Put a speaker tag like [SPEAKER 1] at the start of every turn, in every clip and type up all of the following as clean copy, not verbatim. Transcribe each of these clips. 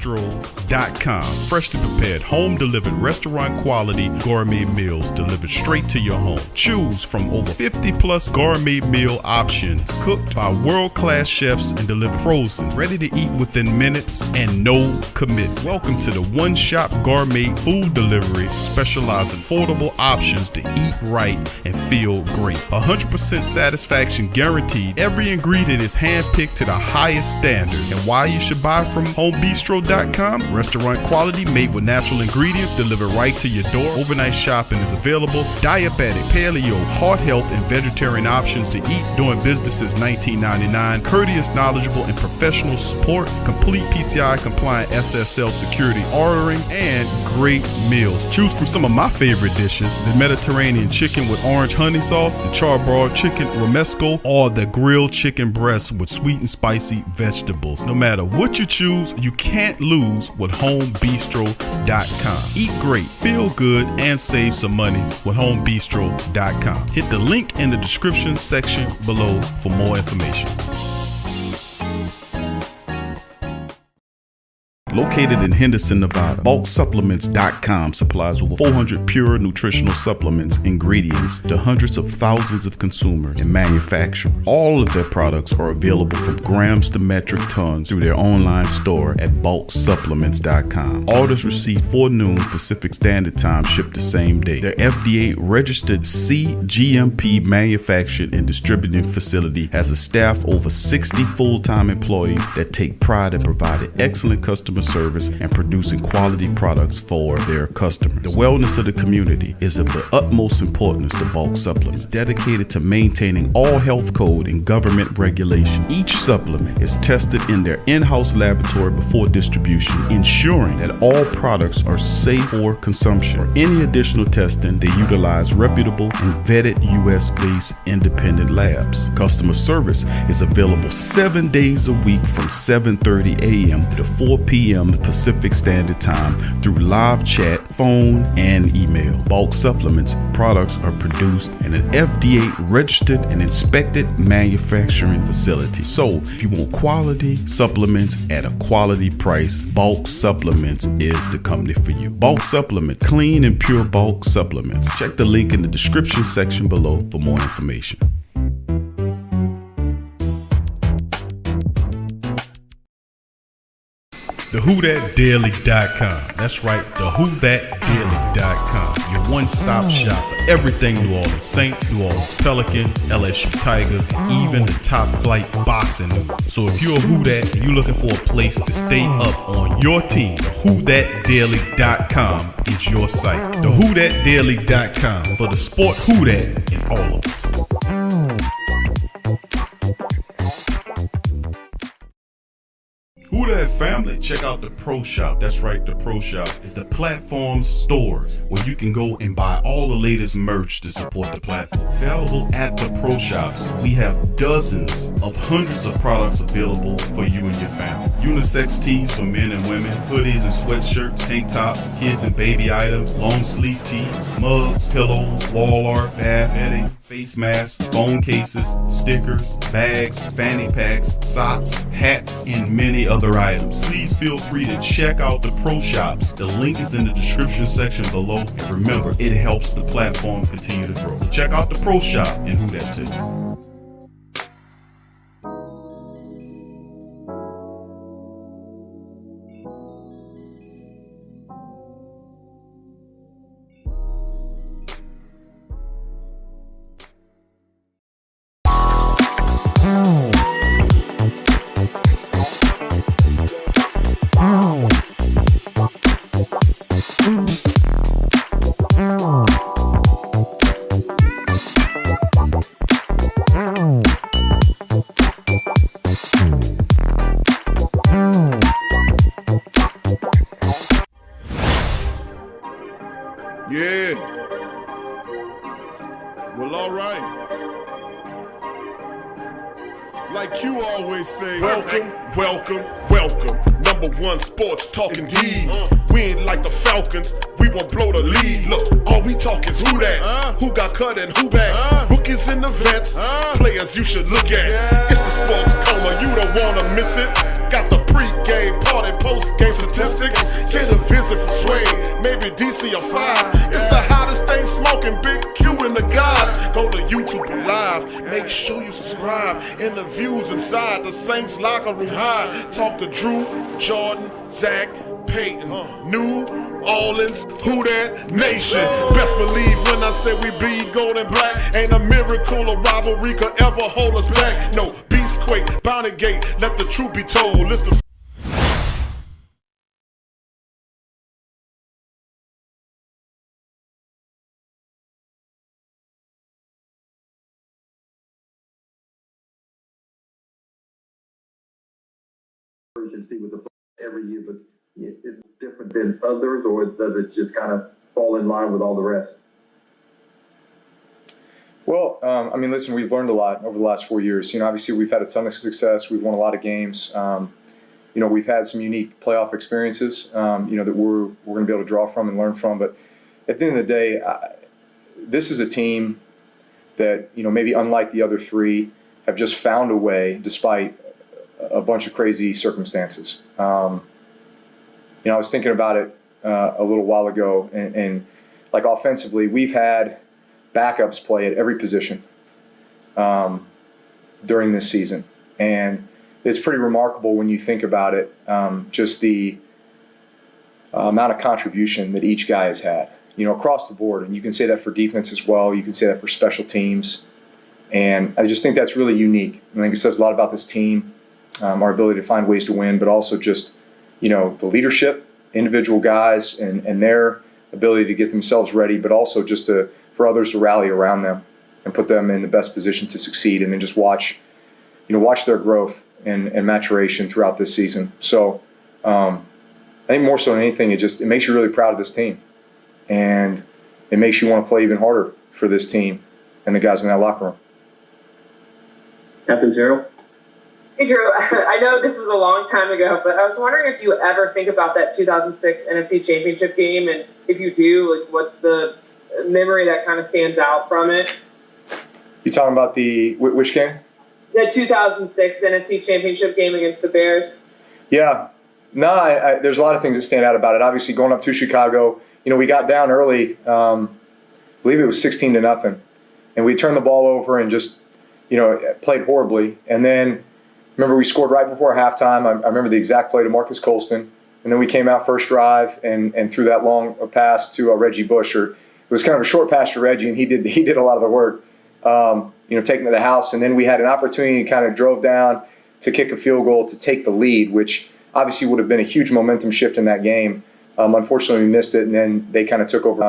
[SPEAKER 1] homeBistro.com. Freshly prepared, home-delivered, restaurant-quality gourmet meals delivered straight to your home. Choose from over 50-plus gourmet meal options cooked by world-class chefs and delivered frozen, ready to eat within minutes and no commitment. Welcome to the one-shop gourmet food delivery, specializing in affordable options to eat right and feel great. 100% satisfaction guaranteed. Every ingredient is handpicked to the highest standard. And why you should buy from homebistro.com? Restaurant quality, made with natural ingredients, delivered right to your door. Overnight shopping is available. Diabetic, paleo, heart health, and vegetarian options to eat. Doing business since 1999. Courteous, knowledgeable, and professional support. Complete PCI compliant SSL security ordering, and great meals. Choose from some of my favorite dishes: the Mediterranean chicken with orange honey sauce, the charbroiled chicken romesco, or the grilled chicken breast with sweet and spicy vegetables. No matter what you choose, you can't lose with homebistro.com. Eat great, feel good, and save some money with homebistro.com. Hit the link in the description section below for more information. Located in Henderson, Nevada, bulksupplements.com supplies over 400 pure nutritional supplements, ingredients to hundreds of thousands of consumers and manufacturers. All of their products are available from grams to metric tons through their online store at bulksupplements.com. Orders received 4 noon Pacific Standard Time ship the same day. Their FDA registered CGMP manufactured and distributing facility has a staff over 60 full-time employees that take pride in providing excellent customer service and producing quality products for their customers. The wellness of the community is of the utmost importance to Bulk Supplements. It's dedicated to maintaining all health code and government regulation. Each supplement is tested in their in-house laboratory before distribution, ensuring that all products are safe for consumption. For any additional testing, they utilize reputable and vetted US-based independent labs. Customer service is available 7 days a week from 7:30 a.m. to 4 p.m. Pacific Standard Time through live chat, phone, and email. Bulk Supplements products are produced in an FDA registered and inspected manufacturing facility. So if you want quality supplements at a quality price, Bulk Supplements is the company for you. Bulk Supplements, clean and pure bulk supplements. Check the link in the description section below for more information. TheWhoThatDaily.com. That's right, TheWhoThatDaily.com. Your one-stop shop for everything New Orleans Saints, New Orleans Pelicans, LSU Tigers, and even the top flight boxing news. So if you're a Who That and you're looking for a place to stay up on your team, TheWhoThatDaily.com is your site. TheWhoThatDaily.com for the sport Who That in all of us. Who That family, check out the Pro Shop. That's right, the Pro Shop is the platform stores where you can go and buy all the latest merch to support the platform. Available at the Pro Shops, we have dozens of hundreds of products available for you and your family. Unisex tees for men and women, hoodies and sweatshirts, tank tops, kids and baby items, long sleeve tees, mugs, pillows, wall art, bath bedding, face masks, phone cases, stickers, bags, fanny packs, socks, hats, and many other items. Please feel free to check out the Pro Shops. The link is in the description section below. And remember, it helps the platform continue to grow. So check out the Pro Shop and Who That too.
[SPEAKER 2] Yeah. Well, all right. Like you always say, welcome, welcome, welcome. #1 sports talking indeed. We ain't like the Falcons, we won't blow the lead. Look, all we talk is who that, who got cut and who back. Rookies in the vets, players you should look at. It's the sports coma, you don't wanna miss it. Got the Pre-game, party, post-game statistics. Get a visit from Sway, maybe DC or 5. It's the hottest thing smoking, Big Q and the guys. Go to YouTube Live, make sure you subscribe. Interviews inside the Saints locker room high. Talk to Drew, Jordan, Zach, Peyton, New Orleans, who that nation? Best believe when I say we bleed gold and black. Ain't a miracle or rivalry could ever hold us back. No, Beastquake, Bounty Gate, let the truth be told. It's the
[SPEAKER 3] urgency with the every year, but it's different than others, or does it just kind of fall in line with all the rest?
[SPEAKER 4] Well, I mean, listen, we've learned a lot over the last 4 years. Obviously we've had a ton of success. We've won a lot of games. We've had some unique playoff experiences, that we're going to be able to draw from and learn from. But at the end of the day, this is a team that, maybe unlike the other three, have just found a way despite a bunch of crazy circumstances. I was thinking about it a little while ago, and like offensively, we've had backups play at every position during this season, and it's pretty remarkable when you think about it, just the amount of contribution that each guy has had, across the board. And you can say that for defense as well. You can say that for special teams, and I just think that's really unique. I think it says a lot about this team. Our ability to find ways to win, but also just, the leadership, individual guys, and their ability to get themselves ready, but also just for others to rally around them and put them in the best position to succeed, and then just watch their growth and maturation throughout this season. So I think more so than anything, it makes you really proud of this team, and it makes you want to play even harder for this team and the guys in that locker room.
[SPEAKER 5] Captain Terrell?
[SPEAKER 6] Hey Drew, I know this was a long time ago, but I was wondering if you ever think about that 2006 NFC Championship game, and if you do, what's the memory that kind of stands out from it?
[SPEAKER 4] You talking about which game?
[SPEAKER 6] The 2006 NFC Championship game against the Bears.
[SPEAKER 4] Yeah, no, there's a lot of things that stand out about it. Obviously, going up to Chicago, we got down early. I believe it was 16-0, and we turned the ball over and just, played horribly, and then. Remember, we scored right before halftime. I remember the exact play to Marcus Colston. And then we came out first drive and threw that long pass to Reggie Bush. It was kind of a short pass to Reggie, and he did a lot of the work, taking to the house. And then we had an opportunity to kind of drove down to kick a field goal to take the lead, which obviously would have been a huge momentum shift in that game. Unfortunately, we missed it, and then they kind of took over.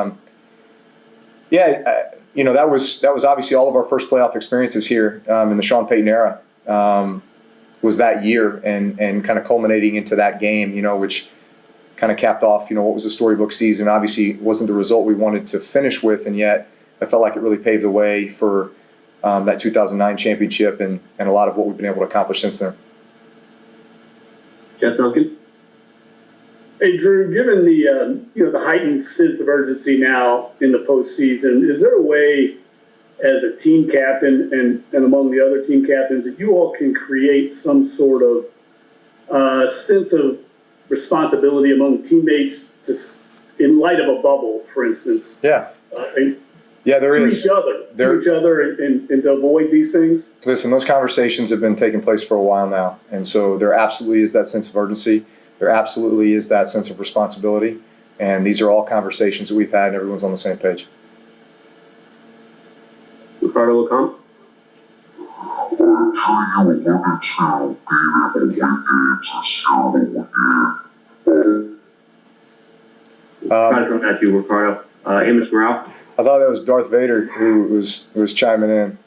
[SPEAKER 4] That was obviously all of our first playoff experiences here in the Sean Payton era. Was that year and kind of culminating into that game, which kind of capped off, what was a storybook season. Obviously, it wasn't the result we wanted to finish with, and yet I felt like it really paved the way for that 2009 championship and a lot of what we've been able to accomplish since then.
[SPEAKER 5] Jeff Duncan?
[SPEAKER 7] Hey, Drew, given the heightened sense of urgency now in the postseason, is there a way as a team captain and among the other team captains that you all can create some sort of sense of responsibility among teammates in light of a bubble, for instance?
[SPEAKER 4] Yeah. There is.
[SPEAKER 7] To each other and to avoid these things?
[SPEAKER 4] Listen, those conversations have been taking place for a while now. And so there absolutely is that sense of urgency. There absolutely is that sense of responsibility. And these are all conversations that we've had, and everyone's on the same page.
[SPEAKER 5] Ricardo LeComte? Try to come at you, Ricardo. Amos Morale?
[SPEAKER 4] I thought that was Darth Vader who was chiming in.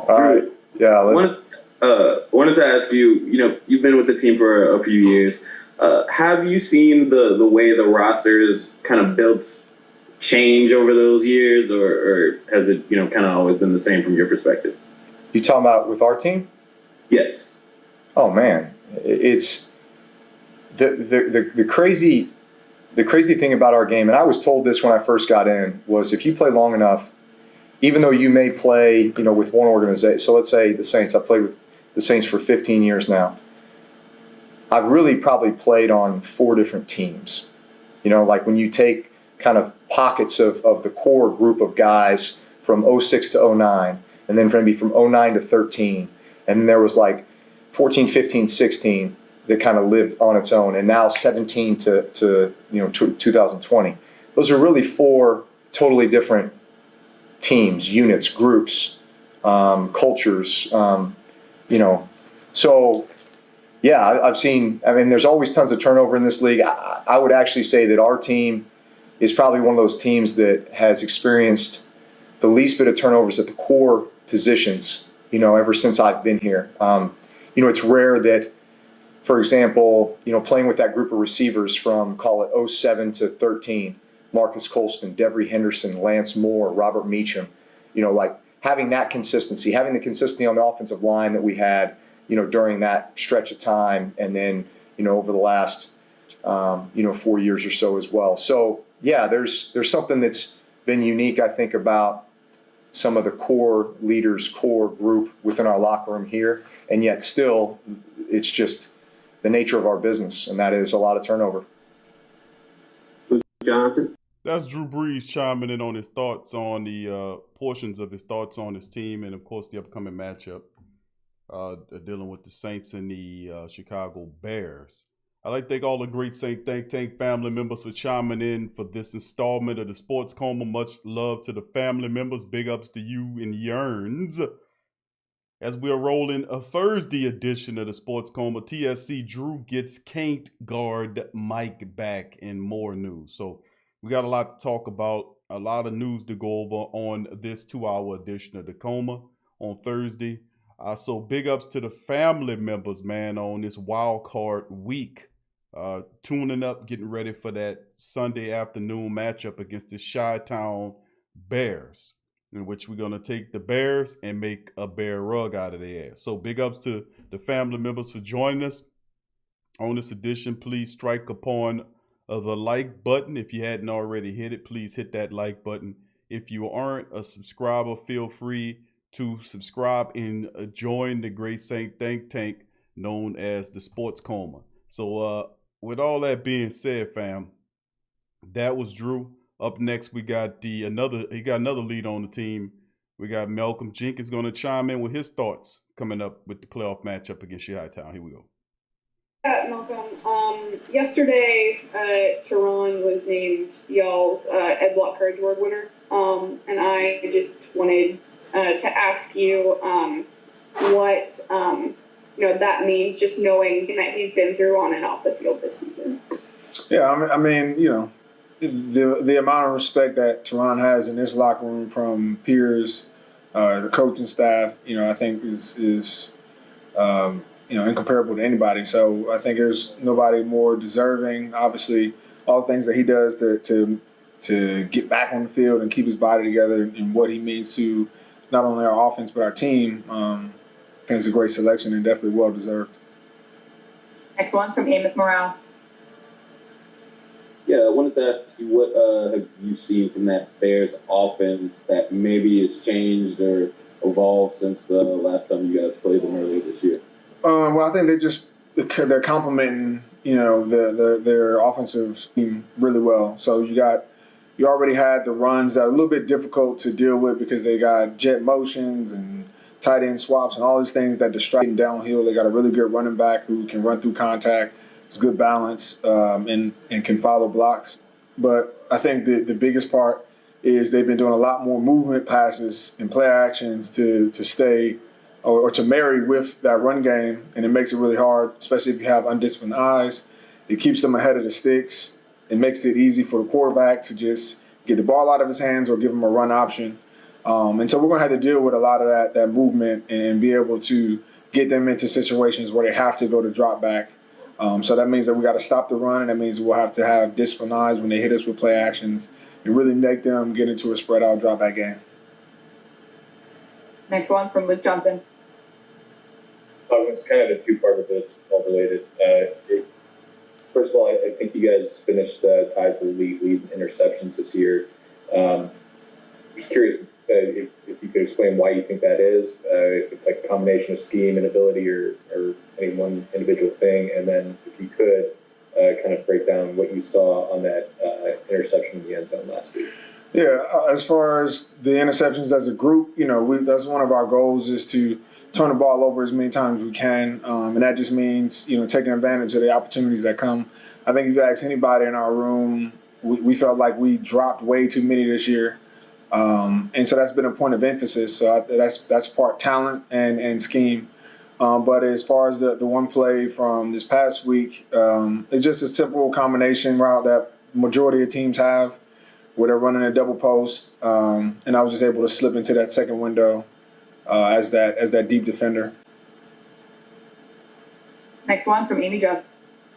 [SPEAKER 4] All right. Yeah.
[SPEAKER 5] Wanted to ask you, you've been with the team for a few years. Have you seen the way the roster is kind of built change over those years, or has it, kind of always been the same from your perspective?
[SPEAKER 4] You talking about with our team?
[SPEAKER 5] Yes.
[SPEAKER 4] Oh man, it's the crazy thing about our game, and I was told this when I first got in, was if you play long enough, even though you may play, with one organization. So let's say the Saints. I've played with the Saints for 15 years now. I've really probably played on 4 different teams. Like when you take kind of pockets of the core group of guys from 06 to 09, and then maybe from 09 to 13, and then there was like 14, 15, 16 that kind of lived on its own, and now 17 to 2020. Those are really 4 totally different teams, units, groups, cultures, So, yeah, I've seen, there's always tons of turnover in this league. I would actually say that our team is probably one of those teams that has experienced the least bit of turnovers at the core positions, ever since I've been here. It's rare that, for example, playing with that group of receivers from, call it 07 to 13, Marcus Colston, Devery Henderson, Lance Moore, Robert Meacham, like having that consistency, having the consistency on the offensive line that we had, during that stretch of time, and then, over the last, 4 years or so as well. So, yeah, there's something that's been unique, I think, about some of the core leaders, core group within our locker room here, and yet still, it's just the nature of our business, and that is a lot of turnover.
[SPEAKER 5] Johnson?
[SPEAKER 1] That's Drew Brees chiming in on his thoughts on the portions of his thoughts on his team, and of course the upcoming matchup dealing with the Saints and the Chicago Bears. I'd like to thank all the great Saint Think Tank family members for chiming in for this installment of the Sports Coma. Much love to the family members. Big ups to you and Yearns. As we are rolling a Thursday edition of the Sports Coma, TSC Drew gets can't guard Mike back, and more news. So we got a lot to talk about, a lot of news to go over on this 2-hour edition of the Coma on Thursday. So big ups to the family members, man, on this wild card week. Tuning up, getting ready for that Sunday afternoon matchup against the Chi-Town Bears, in which we're going to take the Bears and make a bear rug out of their ass. So big ups to the family members for joining us on this edition. Please strike upon the like button. If you hadn't already hit it, please hit that like button. If you aren't a subscriber, feel free to subscribe and join the great Saint Think Tank known as the Sports Coma. So with all that being said, fam, that was Drew. Up next, we got another lead on the team. We got Malcolm Jenkins going to chime in with his thoughts coming up with the playoff matchup against Chi-Town. Here we go.
[SPEAKER 8] Yeah, Malcolm. Yesterday, Tehran was named y'all's Ed Block Courage Award winner, and I just wanted to ask you what that means, just knowing that he's been through on and off the field this season.
[SPEAKER 9] Yeah, the amount of respect that Tehran has in this locker room from peers, the coaching staff, I think is incomparable to anybody. So I think there's nobody more deserving. Obviously, all the things that he does to get back on the field and keep his body together, and what he means to not only our offense but our team. I think it's a great selection and definitely well deserved.
[SPEAKER 10] Next one's from Amos Morale.
[SPEAKER 5] Yeah, I wanted to ask you, what have you seen from that Bears offense that maybe has changed or evolved since the last time you guys played them earlier this year?
[SPEAKER 9] Well, I think they're complementing, their offensive team really well. So you already had the runs that are a little bit difficult to deal with because they got jet motions and tight end swaps and all these things that distract them downhill. They got a really good running back who can run through contact. It's good balance and can follow blocks. But I think the biggest part is they've been doing a lot more movement passes and play actions to stay or to marry with that run game, and it makes it really hard, especially if you have undisciplined eyes. It keeps them ahead of the sticks. It makes it easy for the quarterback to just get the ball out of his hands or give him a run option. And so we're going to have to deal with a lot of that movement and be able to get them into situations where they have to go to drop back. So that means that we got to stop the run, and that means we'll have to have disciplined eyes when they hit us with play actions and really make them get into a spread out drop back game.
[SPEAKER 10] Next one's from Luke Johnson.
[SPEAKER 11] It's kind of a two-part, but it's all related. First of all, I think you guys finished tied for the league in interceptions this year. Just curious, if you could explain why you think that is, if it's like a combination of scheme and ability or any one individual thing, and then if you could kind of break down what you saw on that interception in the end zone last week.
[SPEAKER 9] Yeah, as far as the interceptions as a group, that's one of our goals is to turn the ball over as many times as we can, and that just means taking advantage of the opportunities that come. I think if you ask anybody in our room, we felt like we dropped way too many this year, and so that's been a point of emphasis. So that's part talent and scheme. But as far as the one play from this past week, it's just a simple combination route that majority of teams have, where they're running a double post, and I was just able to slip into that second window as that deep defender.
[SPEAKER 10] Next one's from Amy Just.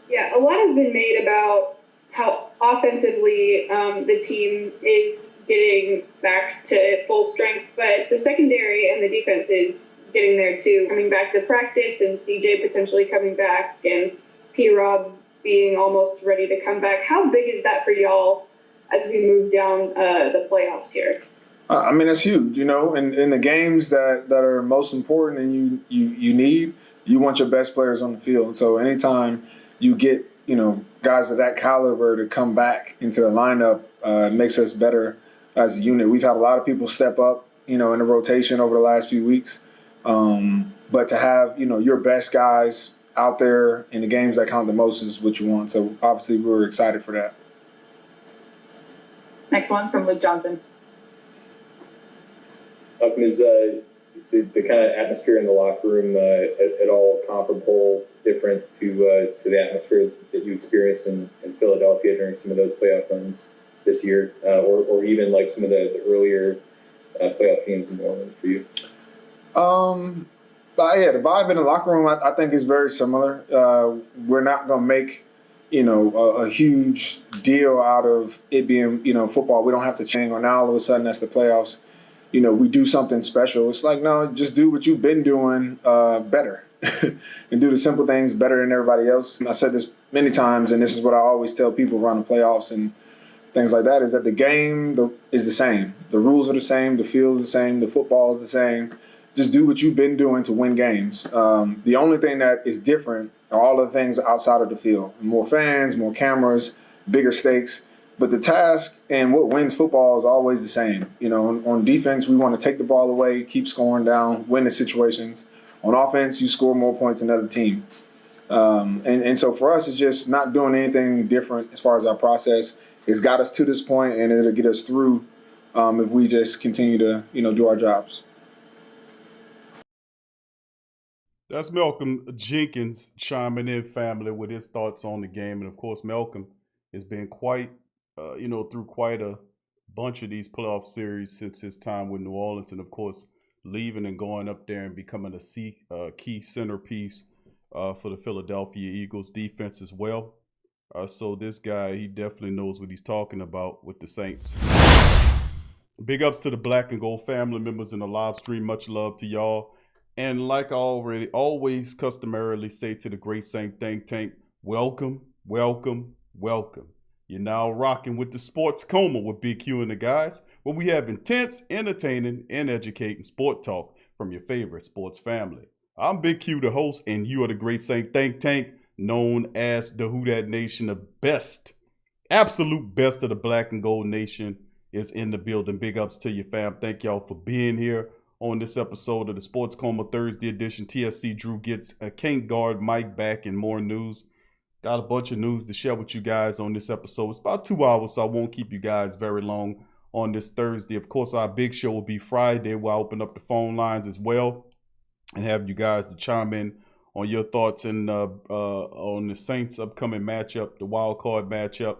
[SPEAKER 8] Yeah, a lot has been made about how offensively the team is getting back to full strength, but the secondary and the defense is getting there too, coming back to practice, and CJ potentially coming back, and P-Rob being almost ready to come back. How big is that for y'all as we move down the playoffs here?
[SPEAKER 9] I mean, it's huge, in the games that are most important and you want your best players on the field. So anytime you get, guys of that caliber to come back into the lineup, it makes us better as a unit. We've had a lot of people step up, in the rotation over the last few weeks. But to have, your best guys out there in the games that count the most is what you want. So obviously we were excited for that.
[SPEAKER 10] Next one's from Luke Johnson.
[SPEAKER 11] Is the kind of atmosphere in the locker room at all comparable, different to the atmosphere that you experienced in Philadelphia during some of those playoff runs this year, or even like some of the earlier playoff teams in New Orleans for you?
[SPEAKER 9] Yeah, the vibe in the locker room, I think, is very similar. We're not going to make, a huge deal out of it being, football. We don't have to change, or now all of a sudden that's the playoffs. We do something special. It's like, no, just do what you've been doing better and do the simple things better than everybody else. And I said this many times, and this is what I always tell people around the playoffs and things like that, is that the game is the same. The rules are the same. The field is the same. The football is the same. Just do what you've been doing to win games. The only thing that is different are all of the things outside of the field. More fans, more cameras, bigger stakes. But the task and what wins football is always the same. On defense, we want to take the ball away, keep scoring down, win the situations. On offense, you score more points than the other team. And so for us, it's just not doing anything different as far as our process. It's got us to this point, and it'll get us through if we just continue to, do our jobs.
[SPEAKER 1] That's Malcolm Jenkins chiming in, family, with his thoughts on the game. And of course, Malcolm has been quite, through quite a bunch of these playoff series since his time with New Orleans. And of course, leaving and going up there and becoming a key centerpiece for the Philadelphia Eagles defense as well. So this guy, he definitely knows what he's talking about with the Saints. Big ups to the Black and Gold family members in the live stream. Much love to y'all. And like I always customarily say to the Great Saint Think Tank, welcome, welcome, welcome. You're now rocking with the Sports Coma with Big Q and the guys, where we have intense, entertaining, and educating sport talk from your favorite sports family. I'm Big Q, the host, and you are the Great Saint Think Tank, known as the Who Dat Nation. The best, absolute best of the Black and Gold Nation is in the building. Big ups to you, fam. Thank y'all for being here on this episode of the Sports Coma Thursday edition. TSC Drew gets a Can't Guard Mike back and more news. Got a bunch of news to share with you guys on this episode. It's about 2 hours, so I won't keep you guys very long on this Thursday. Of course, our big show will be Friday, where I open up the phone lines as well and have you guys to chime in on your thoughts and on the Saints' upcoming matchup, the wild card matchup,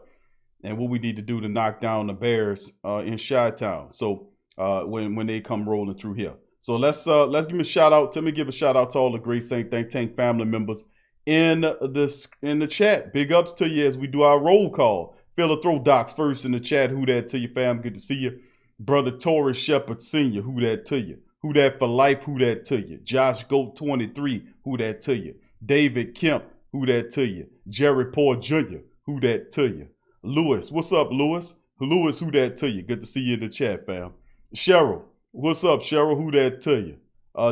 [SPEAKER 1] and what we need to do to knock down the Bears in Chi-Town. So when they come rolling through here. So let's give a shout out. Let me give a shout out to all the Great Saint Think Tank family members in the chat. Big ups to you as we do our roll call. Phil, throw Docs first in the chat. Who that to you, fam? Good to see you. Brother Torres Shepard Sr., who that to you? Who that for life? Who that to you? Josh Goat 23, who that to you? David Kemp, who that to you? Jerry Paul Jr., who that to you? Lewis, what's up, Lewis? Lewis, who that to you? Good to see you in the chat, fam. Cheryl, What's up, Cheryl? Who that to you?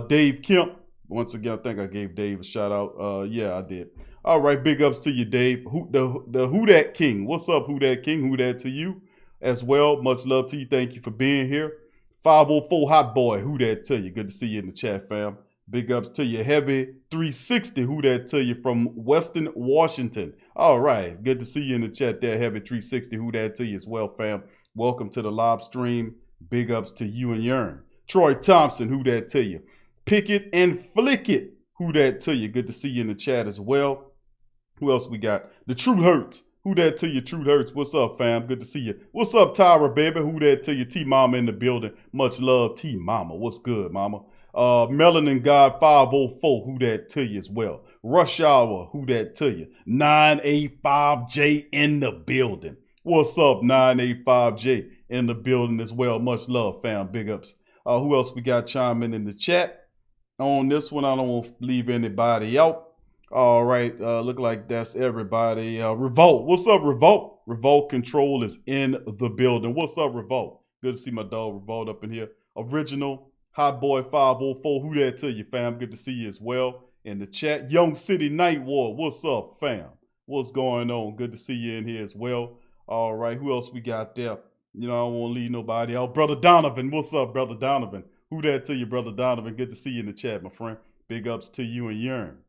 [SPEAKER 1] Dave Kemp. Once again, I think I gave Dave a shout out. Yeah, I did. All right, big ups to you, Dave. The Who Dat King. What's up, Who Dat King? Who that to you as well? Much love to you. Thank you for being here. 504 Hot Boy. Who that to you? Good to see you in the chat, fam. Big ups to you. Heavy 360. Who that to you from Western Washington? All right, good to see you in the chat there, Heavy 360. Who that to you as well, fam? Welcome to the live stream. Big ups to you and Yearn. Troy Thompson. Who that to you? Pick it and flick it. Who that to you? Good to see you in the chat as well. Who else we got? The Truth Hurts. Who that to you? Truth Hurts. What's up, fam? Good to see you. What's up, Tyra, baby? Who that to you? T-Mama in the building. Much love, T-Mama. What's good, mama? Melanin God 504. Who that to you as well? Rush Hour. Who that to you? 985J in the building. What's up, 985J in the building as well? Much love, fam. Big ups. Who else we got chiming in the chat? On this one, I don't want to leave anybody out. All right, look like that's everybody. Revolt, what's up, Revolt? Revolt Control is in the building. What's up, Revolt? Good to see my dog Revolt up in here. Original Hot Boy 504. Who that to you, fam? Good to see you as well in the chat. Young City Night War. What's up, fam? What's going on? Good to see you in here as well. All right, who else we got there? You know, I don't want to leave nobody out. Brother Donovan, what's up, Brother Donovan? Who that to you, Brother Donovan? Good to see you in the chat, my friend. Big ups to you and Yearn.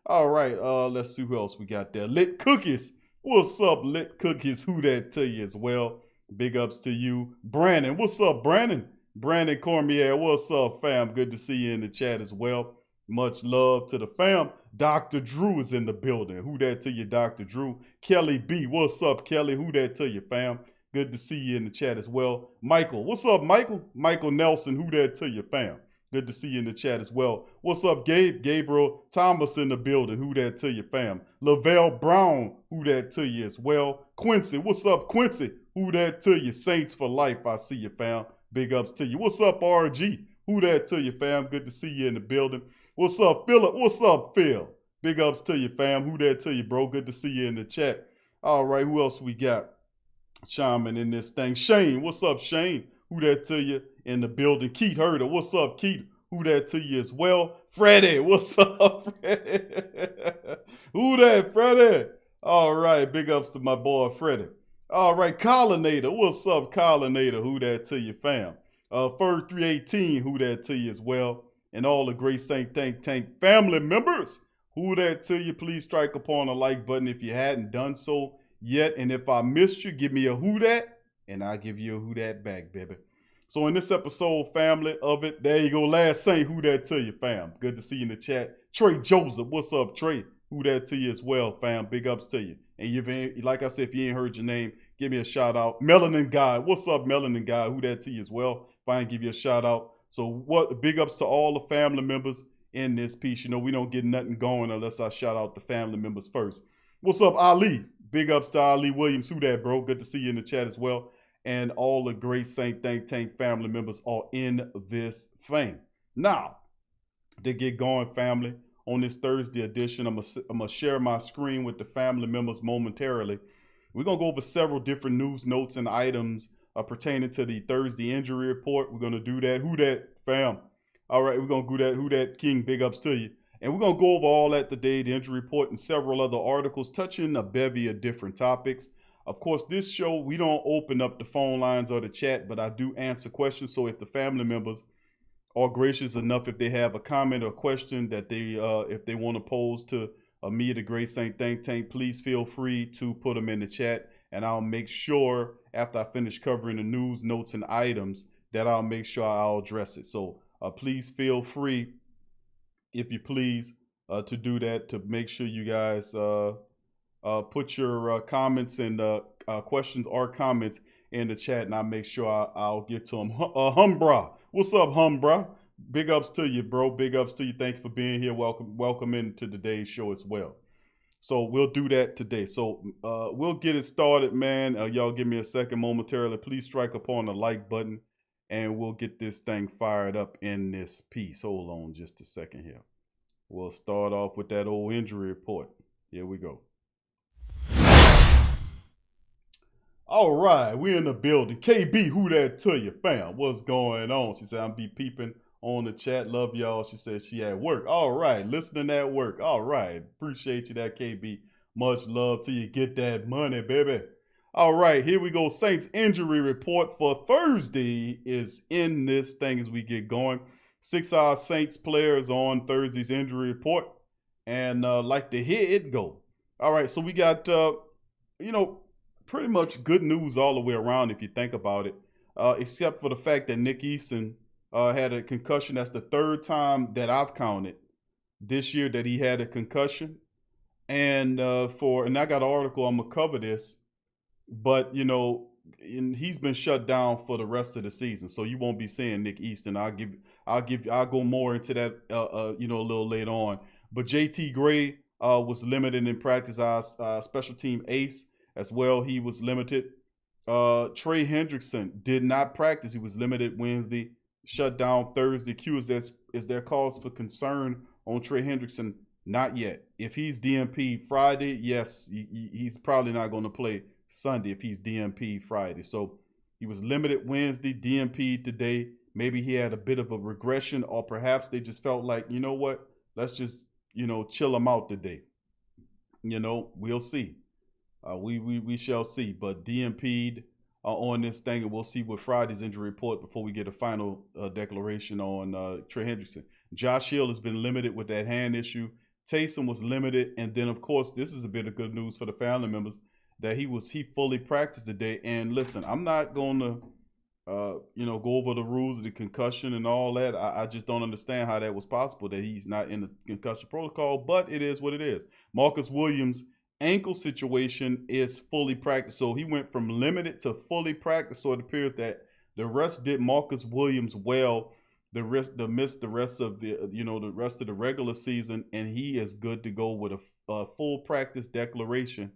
[SPEAKER 1] All right, let's see who else we got there. Lit Cookies. What's up, Lit Cookies? Who that to you as well? Big ups to you. Brandon, what's up, Brandon? Brandon Cormier, what's up, fam? Good to see you in the chat as well. Much love to the fam. Dr. Drew is in the building. Who that to you, Dr. Drew? Kelly B, what's up, Kelly? Who that to you, fam? Good to see you in the chat as well. Michael, what's up, Michael? Michael Nelson, who that to you, fam? Good to see you in the chat as well. What's up, Gabe? Gabriel Thomas in the building. Who that to you, fam? Lavelle Brown, who that to you as well. Quincy, what's up, Quincy? Who that to you? Saints for life, I see you, fam. Big ups to you. What's up, RG? Who that to you, fam? Good to see you in the building. What's up, Philip? What's up, Phil? Big ups to you, fam. Who that to you, bro? Good to see you in the chat. All right, who else we got chiming in this thing? Shane, what's up, Shane? Who that to you in the building? Keith Herder, what's up, Keith? Who that to you as well? Freddie, what's up, Freddie? Who that, Freddie? All right, big ups to my boy, Freddie. All right, Collinator, what's up, Collinator? Who that to you, fam? Ferg 318, who that to you as well? And all the great Saint Tank family members, who that to you? Please strike upon a like button if you hadn't done so yet. And if I missed you, give me a who that, and I'll give you a who that back, baby. So in this episode, family of it, there you go. Last Saint, who that to you, fam? Good to see you in the chat. Trey Joseph, what's up, Trey? Who that to you as well, fam? Big ups to you. And you've like I said, if you ain't heard your name, give me a shout out. Melanin Guy, what's up, Melanin Guy? Who that to you as well? If I ain't give you a shout out. So what? Big ups to all the family members in this piece. You know, we don't get nothing going unless I shout out the family members first. What's up, Ali? Big ups to Ali Williams. Who that, bro? Good to see you in the chat as well. And all the great Saint Tank family members are in this thing. Now, to get going, family, on this Thursday edition, I'm going to share my screen with the family members momentarily. We're going to go over several different news, notes, and items pertaining to the Thursday injury report. We're going to do that. Who that, fam? All right, we're going to do that. Who that, King? Big ups to you. And we're going to go over all that today, the injury report and several other articles touching a bevy of different topics. Of course, this show, we don't open up the phone lines or the chat, but I do answer questions. So if the family members are gracious enough, if they have a comment or question that they, if they want to pose to me, the great Saint Tank, please feel free to put them in the chat. And I'll make sure after I finish covering the news, notes, and items that I'll make sure I'll address it. So please feel free, if you please, to do that, to make sure you guys put your comments and questions or comments in the chat, and I'll make sure I'll get to them. Humbra, what's up, Humbra? Big ups to you, bro. Big ups to you. Thank you for being here. Welcome into today's show as well. So we'll do that today. So we'll get it started, man. Y'all give me a second momentarily. Please strike upon the like button, and we'll get this thing fired up in this piece. Hold on just a second here. We'll start off with that old injury report. Here we go. All right, we in the building. KB, who that to you, fam? What's going on? She said, I'm be peeping on the chat. Love y'all. She said she at work. All right, listening at work. All right, appreciate you, that KB. Much love to you. Get that money, baby. All right, here we go. Saints injury report for Thursday is in this thing as we get going. 6 Saints players on Thursday's injury report, and like to hear it go. All right, so we got, pretty much good news all the way around if you think about it, except for the fact that Nick Eason had a concussion. That's the third time that I've counted this year that he had a concussion. And I got an article, I'm going to cover this, but, he's been shut down for the rest of the season. So you won't be seeing Nick Easton. I'll go more into that, a little later on. But JT Gray was limited in practice, our special team ace. As well, he was limited. Trey Hendrickson did not practice. He was limited Wednesday, shut down Thursday. Q, is there cause for concern on Trey Hendrickson? Not yet. If he's DNP Friday, yes, he's probably not going to play Sunday if he's DNP Friday. So he was limited Wednesday, DNP today. Maybe he had a bit of a regression, or perhaps they just felt like, you know what, let's just, chill him out today. We'll see. We shall see, but DNP'd on this thing, and we'll see what Friday's injury report before we get a final declaration on Trey Hendrickson. Josh Hill has been limited with that hand issue. Taysom was limited, and then of course this is a bit of good news for the family members that he fully practiced today. And listen, I'm not going to go over the rules of the concussion and all that. I just don't understand how that was possible that he's not in the concussion protocol, but it is what it is. Marcus Williams' ankle situation is fully practiced. So he went from limited to fully practiced. So it appears that the rest did Marcus Williams well. The rest of the regular season, and he is good to go with a full practice designation,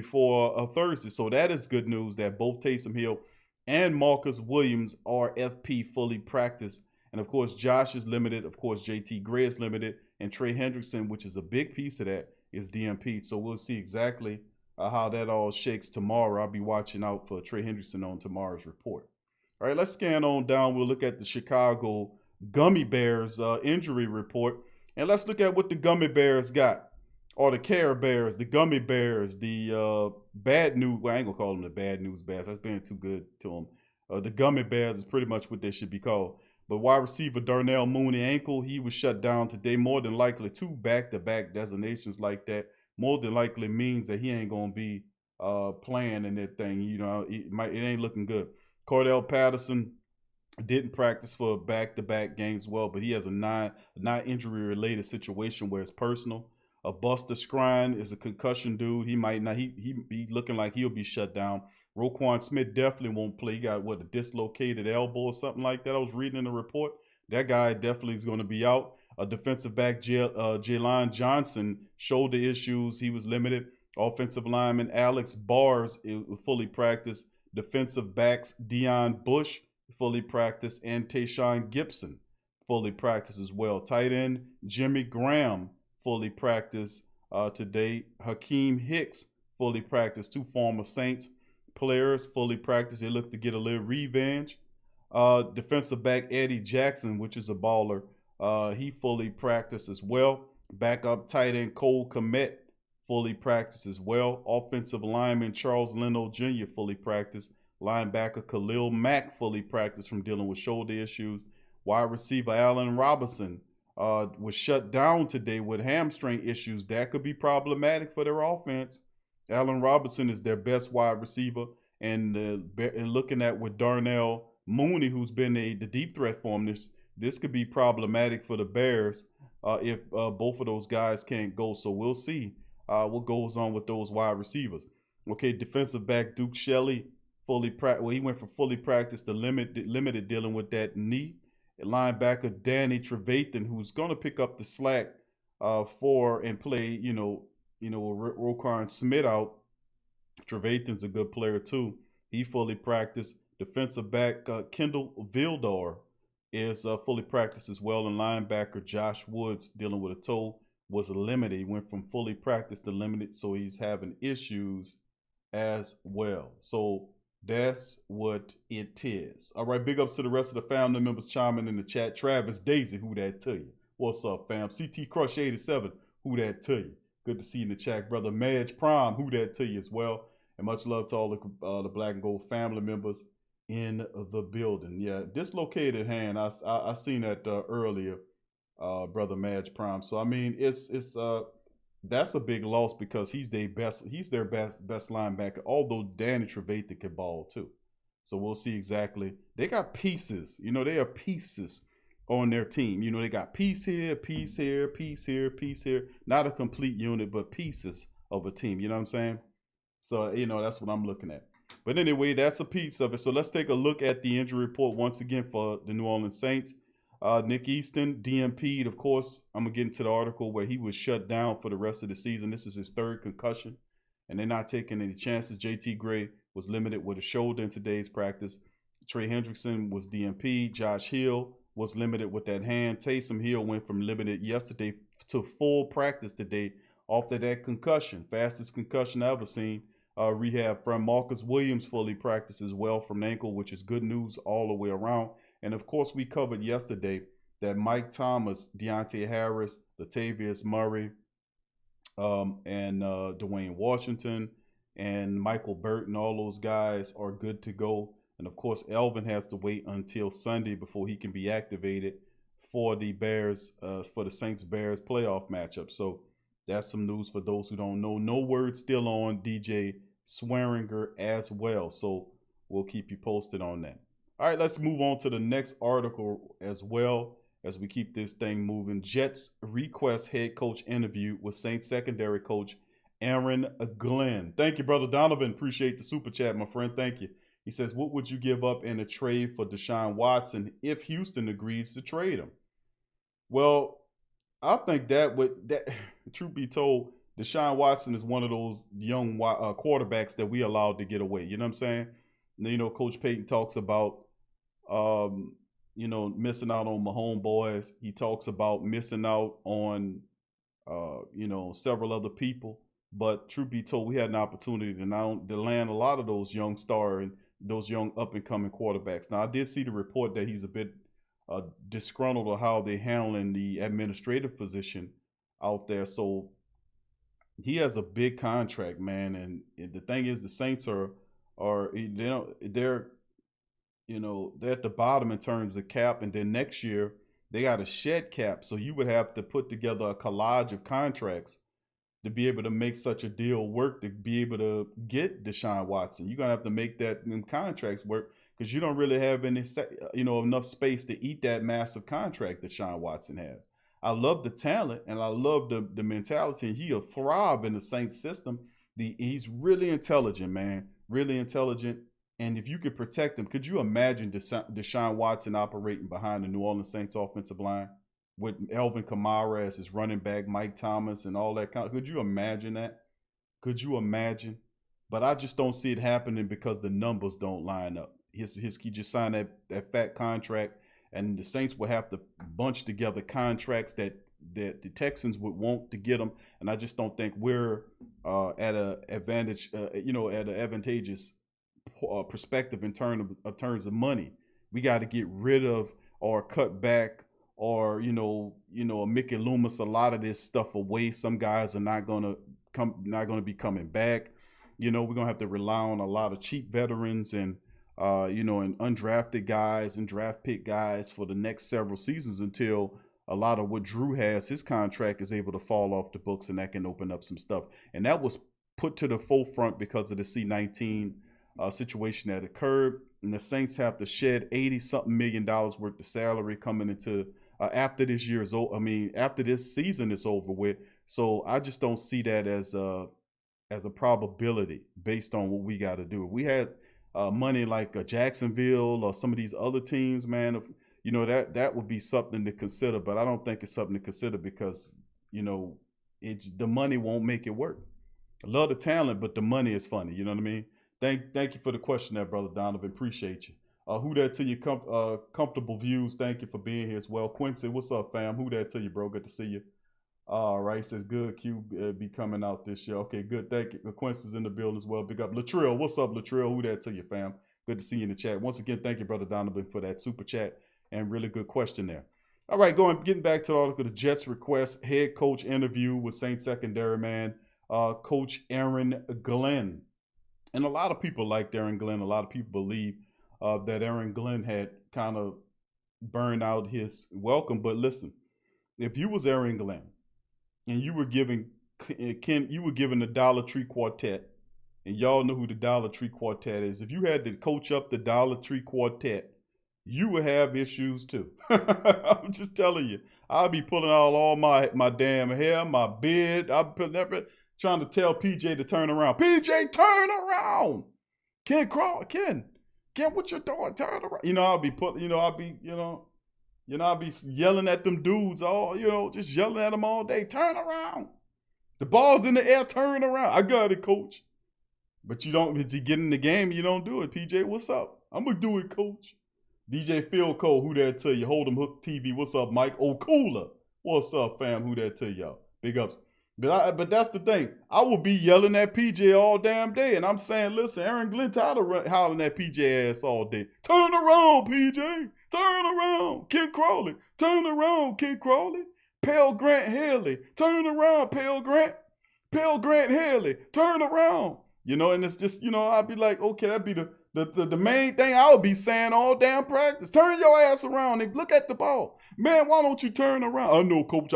[SPEAKER 1] for Thursday. So that is good news that both Taysom Hill and Marcus Williams are FP fully practiced. And of course, Josh is limited. Of course, JT Gray is limited, and Trey Hendrickson, which is a big piece of that, is DNP. So we'll see exactly how that all shakes tomorrow. I'll be watching out for Trey Hendrickson on tomorrow's report. All right, let's scan on down. We'll look at the Chicago Gummy Bears injury report. And let's look at what the Gummy Bears got. Or the Care Bears, the Gummy Bears, the bad news. Well, I ain't going to call them the bad news Bears. That's being too good to them. The Gummy Bears is pretty much what they should be called. But wide receiver Darnell Mooney ankle, he was shut down today. More than likely, 2 back-to-back designations like that more than likely means that he ain't going to be playing in that thing. It ain't looking good. Cordell Patterson didn't practice for back-to-back games well, but he has a non-injury-related situation where it's personal. Buster Skrine is a concussion dude. He might not. He be looking like he'll be shut down. Roquan Smith definitely won't play. He got a dislocated elbow or something like that. I was reading in the report. That guy definitely is going to be out. A defensive back, Jalen Johnson, shoulder issues. He was limited. Offensive lineman Alex Bars fully practiced. Defensive backs Deion Bush fully practiced, and Tayshawn Gibson fully practiced as well. Tight end Jimmy Graham fully practiced today. Hakeem Hicks fully practiced. 2 former Saints players fully practiced. They look to get a little revenge. Defensive back Eddie Jackson, which is a baller, he fully practiced as well. Backup tight end Cole Kmet fully practiced as well. Offensive lineman Charles Leno Jr. fully practiced. Linebacker Khalil Mack fully practiced from dealing with shoulder issues. Wide receiver Allen Robinson was shut down today with hamstring issues. That could be problematic for their offense. Allen Robinson is their best wide receiver. And looking at with Darnell Mooney, who's been the deep threat for him, this could be problematic for the Bears if both of those guys can't go. So we'll see what goes on with those wide receivers. Okay, defensive back Duke Shelley fully practiced. Well, he went from fully practiced to limited dealing with that knee. Linebacker Danny Trevathan, who's going to pick up the slack for and play, Roquan Smith out. Trevathan's a good player too. He fully practiced. Defensive back Kendall Vildor is fully practiced as well. And linebacker Josh Woods, dealing with a toe, was limited. He went from fully practiced to limited, so he's having issues as well. So that's what it is. All right, big ups to the rest of the family members chiming in the chat. Travis Daisy, who that to you? What's up, fam? CT Crush 87, who that to you? Good to see you in the chat, brother. Madge Prime, who that to you as well? And much love to all the Black and Gold family members in the building. Yeah, dislocated hand. I seen that earlier, brother Madge Prime. So I mean, it's that's a big loss because he's their best linebacker. Although Danny Trevathan can ball too, so we'll see exactly. They got pieces. You know, they are pieces on their team. You know, they got piece here, piece here, piece here, piece here. Not a complete unit, but pieces of a team. You know what I'm saying? So, you know, that's what I'm looking at. But anyway, that's a piece of it. So let's take a look at the injury report once again for the New Orleans Saints. Nick Easton, DNP'd, of course. I'm going to get into the article where he was shut down for the rest of the season. This is his third concussion, and they're not taking any chances. JT Gray was limited with a shoulder in today's practice. Trey Hendrickson was DNP. Josh Hill was limited with that hand. Taysom Hill went from limited yesterday to full practice today after that concussion. Fastest concussion I ever seen. Rehab from Marcus Williams fully practiced as well from an ankle, which is good news all the way around. And of course, we covered yesterday that Mike Thomas, Deontay Harris, Latavius Murray, and Dwayne Washington and Michael Burton, all those guys are good to go. And of course, Elvin has to wait until Sunday before he can be activated for the Bears, for the Saints-Bears playoff matchup. So that's some news for those who don't know. No word still on DJ Swearinger as well. So we'll keep you posted on that. All right, let's move on to the next article as well as we keep this thing moving. Jets request head coach interview with Saints secondary coach Aaron Glenn. Thank you, Brother Donovan. Appreciate the super chat, my friend. Thank you. He says, what would you give up in a trade for Deshaun Watson if Houston agrees to trade him? Well, I think truth be told, Deshaun Watson is one of those young quarterbacks that we allowed to get away. You know what I'm saying? You know, Coach Payton talks about, you know, missing out on Mahomes boys. He talks about missing out on, you know, several other people. But truth be told, we had an opportunity to land a lot of those young star and those young up-and-coming quarterbacks. Now, I did see the report that he's a bit disgruntled with how they're handling the administrative position out there. So he has a big contract, man. And the thing is, the Saints they're at the bottom in terms of cap, and then next year they got a shed cap. So you would have to put together a collage of contracts to be able to make such a deal work, to be able to get Deshaun Watson. You're going to have to make them contracts work because you don't really have any, enough space to eat that massive contract that Deshaun Watson has. I love the talent and I love the mentality, and he'll thrive in the Saints system. He's really intelligent, man, really intelligent. And if you could protect him, could you imagine Deshaun Watson operating behind the New Orleans Saints offensive line with Elvin Kamara as his running back, Mike Thomas and all that kind of, could you imagine that? Could you imagine? But I just don't see it happening because the numbers don't line up. He just signed that fat contract, and the Saints will have to bunch together contracts that the Texans would want to get him. And I just don't think we're at an advantage, at an advantageous perspective in terms of money. We got to get rid of or cut back or Mickey Loomis a lot of this stuff away. Some guys are not gonna be coming back. We're gonna have to rely on a lot of cheap veterans and and undrafted guys and draft pick guys for the next several seasons until a lot of what Drew has, his contract is able to fall off the books, and that can open up some stuff. And that was put to the forefront because of the C-19 situation that occurred. And the Saints have to shed $80-something million worth of salary coming into after this after this season is over with. So I just don't see that as a probability based on what we got to do. If we had money like Jacksonville or some of these other teams, man, that would be something to consider. But I don't think it's something to consider because the money won't make it work. I love the talent, but the money is funny. You know what I mean? Thank you for the question there, Brother Donovan. Appreciate you. Who that to you? Comfortable views. Thank you for being here as well. Quincy, what's up, fam? Who that to you, bro? Good to see you. All right, says good Q be coming out this year. Okay, good. Thank you. Quincy's in the building as well. Big up. Latrell, what's up, Latrell? Who that to you, fam? Good to see you in the chat. Once again, thank you, Brother Donovan, for that super chat and really good question there. All right, getting back to the article, the Jets request head coach interview with Saints secondary man, Coach Aaron Glenn. And a lot of people liked Aaron Glenn. A lot of people believe that Aaron Glenn had kind of burned out his welcome. But listen, if you was Aaron Glenn, and you were giving the Dollar Tree Quartet, and y'all know who the Dollar Tree Quartet is. If you had to coach up the Dollar Tree Quartet, you would have issues too. I'm just telling you. I'll be pulling out all my damn hair, my beard. I'll be putting everything, trying to tell PJ to turn around. PJ, turn around. Ken, what you doing? Turn around. I'll be yelling at them dudes just yelling at them all day. Turn around. The ball's in the air, turn around. I got it, coach. But you get in the game, you don't do it. PJ, what's up? I'm going to do it, coach. DJ Phil Cole, who that to you? Hold 'em Hook TV, what's up, Mike? Oh, Cooler, what's up, fam? Who that to y'all? Big ups. But that's the thing. I will be yelling at PJ all damn day. And I'm saying, listen, Aaron Glenn tired of hollering at PJ ass all day. Turn around, PJ. Turn around. Ken Crawley. Turn around, Ken Crawley. Pale Grant Haley. Turn around, Pale Grant. Pale Grant Haley. Turn around. And it's just, I'll be like, okay, that'd be the main thing I would be saying all damn practice. Turn your ass around and look at the ball. Man, why don't you turn around? I know, Coach.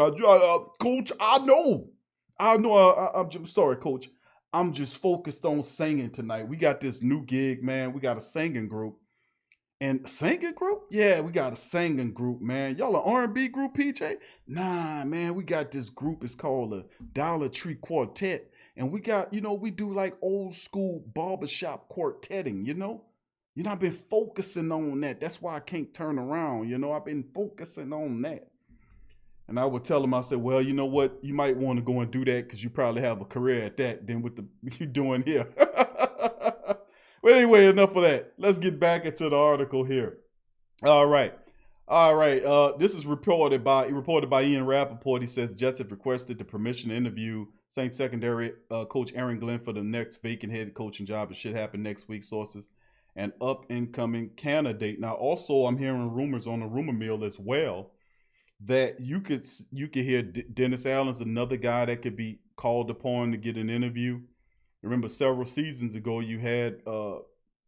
[SPEAKER 1] Coach, I know. I'm sorry, Coach. I'm just focused on singing tonight. We got this new gig, man. We got a singing group. And singing group? Yeah, we got a singing group, man. Y'all an R&B group, PJ? Nah, man, we got this group. It's called the Dollar Tree Quartet. And we got, we do like old school barbershop quartetting, I've been focusing on that. That's why I can't turn around, I've been focusing on that. And I would tell him, I said, well, you know what? You might want to go and do that because you probably have a career at that than what you're doing here. But anyway, enough of that. Let's get back into the article here. All right. This is reported by Ian Rappaport. He says Jets have requested the permission to interview Saints secondary coach Aaron Glenn for the next vacant head coaching job. It should happen next week. Sources, an up-and-coming candidate. Now, also, I'm hearing rumors on the rumor mill as well that you could hear Dennis Allen's another guy that could be called upon to get an interview. Remember, several seasons ago, you had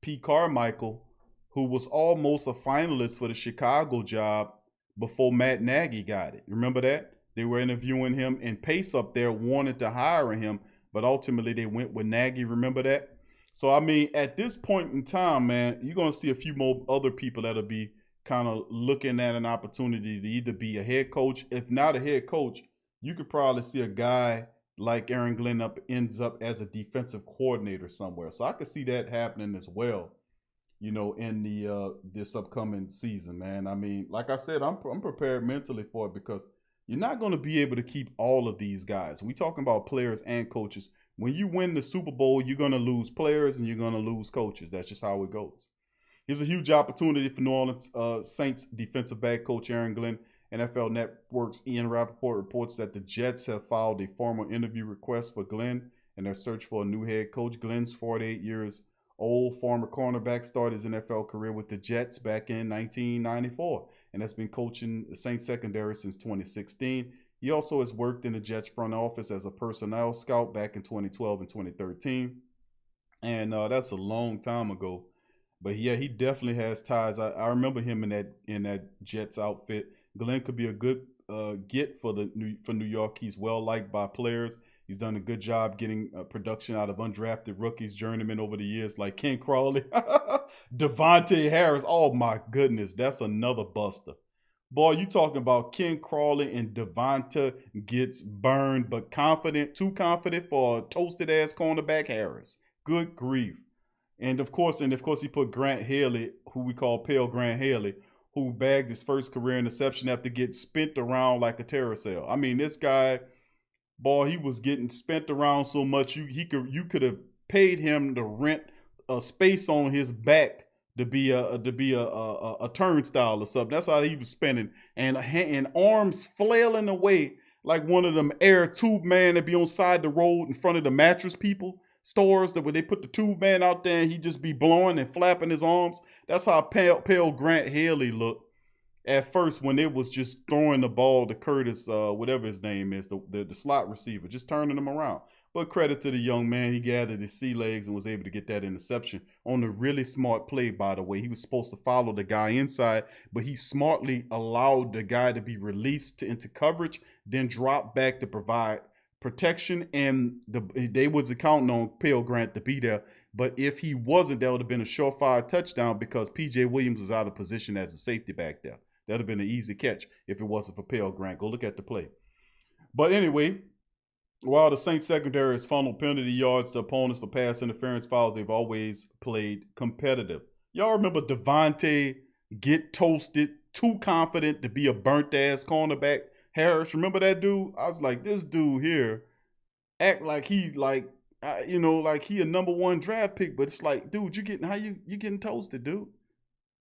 [SPEAKER 1] Pete Carmichael, who was almost a finalist for the Chicago job before Matt Nagy got it. Remember that? They were interviewing him, and Pace up there wanted to hire him, but ultimately they went with Nagy. Remember that? So, I mean, at this point in time, man, you're going to see a few more other people that'll be kind of looking at an opportunity to either be a head coach. If not a head coach, you could probably see a guy like Aaron Glenn ends up as a defensive coordinator somewhere. So I could see that happening as well, in the this upcoming season, man. I mean, like I said, I'm prepared mentally for it because you're not going to be able to keep all of these guys. We talking about players and coaches. When you win the Super Bowl, you're going to lose players and you're going to lose coaches. That's just how it goes. Here's a huge opportunity for New Orleans Saints defensive back coach Aaron Glenn. NFL Network's Ian Rappaport reports that the Jets have filed a formal interview request for Glenn in their search for a new head coach. Glenn's 48 years old, former cornerback, started his NFL career with the Jets back in 1994 and has been coaching the Saints secondary since 2016. He also has worked in the Jets front office as a personnel scout back in 2012 and 2013. And that's a long time ago. But yeah, he definitely has ties. I remember him in that Jets outfit. Glenn could be a good get for New York. He's well liked by players. He's done a good job getting production out of undrafted rookies, journeymen over the years, like Ken Crawley, Devontae Harris. Oh my goodness, that's another buster. Boy, you talking about Ken Crawley and Devonta gets burned, but too confident for a toasted ass cornerback Harris. Good grief. And of course, he put Grant Haley, who we call Pale Grant Haley, who bagged his first career interception after getting spent around like a carousel. I mean, this guy, boy, he was getting spent around so much you could have paid him to rent a space on his back to be a turnstile or something. That's how he was spinning, and arms flailing away like one of them air tube man that be on side the road in front of the mattress people stores that when they put the tube man out there and he just be blowing and flapping his arms. That's how pale Grant Haley looked at first when it was just throwing the ball to Curtis, whatever his name is, the slot receiver, just turning him around. But credit to the young man. He gathered his sea legs and was able to get that interception on a really smart play, by the way. He was supposed to follow the guy inside, but he smartly allowed the guy to be released into coverage, then drop back to provide protection. And they was counting on Pale Grant to be there. But if he wasn't, that would have been a surefire touchdown because P.J. Williams was out of position as a safety back there. That would have been an easy catch if it wasn't for Pale Grant. Go look at the play. But anyway, while the Saints secondary has funneled penalty yards to opponents for pass interference fouls, they've always played competitive. Y'all remember Devontae get toasted, too confident to be a burnt-ass cornerback? Harris, remember that dude? I was like, this dude here act like he like he a number 1 draft pick, but it's like, dude, you getting toasted, dude.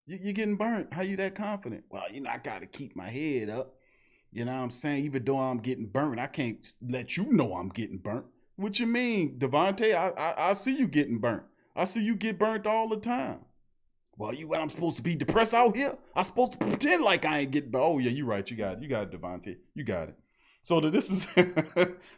[SPEAKER 1] You getting burnt. How you that confident? Well, I got to keep my head up. You know what I'm saying? Even though I'm getting burnt, I can't let you know I'm getting burnt. What you mean, Devontae? I see you getting burnt. I see you get burnt all the time. Well, I'm supposed to be depressed out here? I'm supposed to pretend like I ain't getting burnt. Oh, yeah, you're right. You got it, Devontae. You got it. So this is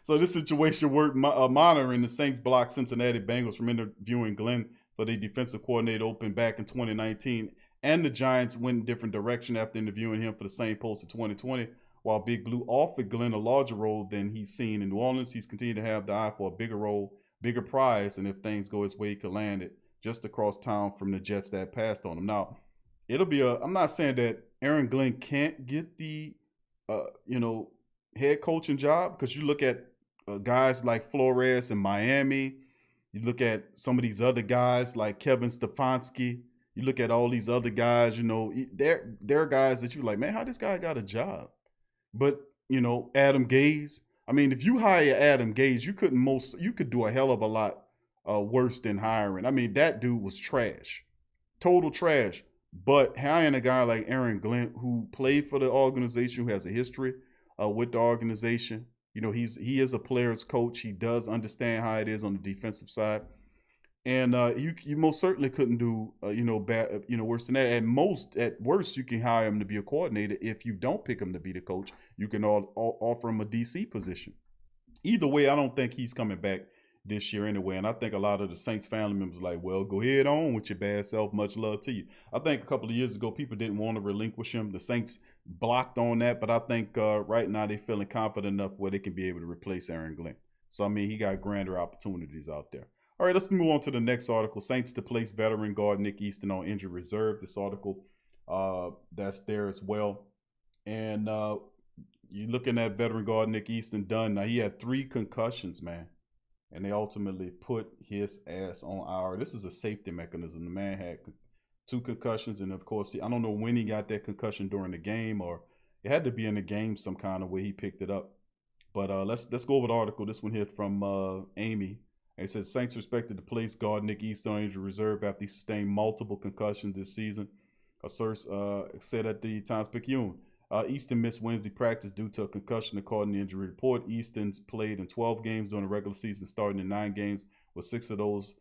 [SPEAKER 1] this situation worth monitoring. The Saints blocked Cincinnati Bengals from interviewing Glenn for the defensive coordinator open back in 2019. And the Giants went in a different direction after interviewing him for the same post in 2020. While Big Blue offered Glenn a larger role than he's seen in New Orleans, he's continued to have the eye for a bigger role, bigger prize, and if things go his way, he could land it just across town from the Jets that passed on him. Now, I'm not saying that Aaron Glenn can't get the, head coaching job, because you look at guys like Flores in Miami, you look at some of these other guys like Kevin Stefanski, you look at all these other guys, they're guys that you're like, man, how this guy got a job? But, Adam Gase, I mean, if you hire Adam Gase, you could do a hell of a lot worse than hiring. I mean, that dude was trash, total trash. But hiring a guy like Aaron Glenn, who played for the organization, who has a history with the organization, he is a player's coach. He does understand how it is on the defensive side. And you most certainly couldn't do bad, worse than that. At worst, you can hire him to be a coordinator. If you don't pick him to be the coach, you can offer him a DC position. Either way, I don't think he's coming back this year anyway. And I think a lot of the Saints family members are like, well, go ahead on with your bad self. Much love to you. I think a couple of years ago, people didn't want to relinquish him. The Saints blocked on that, but I think right now they're feeling confident enough where they can be able to replace Aaron Glenn. So I mean, he got grander opportunities out there. All right, let's move on to the next article. Saints to place veteran guard Nick Easton on injured reserve. This article that's there as well. And you're looking at veteran guard Nick Easton done. Now, he had 3 concussions, man. And they ultimately put his ass on IR. This is a safety mechanism. The man had 2 concussions. And, of course, I don't know when he got that concussion during the game, or it had to be in the game some kind of way he picked it up. But let's go over the article. This one here from Amy. It says Saints are expected to place guard Nick Easton on injured reserve after he sustained multiple concussions this season. A source said at the Times-Picayune. Easton missed Wednesday practice due to a concussion, according to the injury report. Easton's played in 12 games during the regular season, starting in 9 games, with 6 of those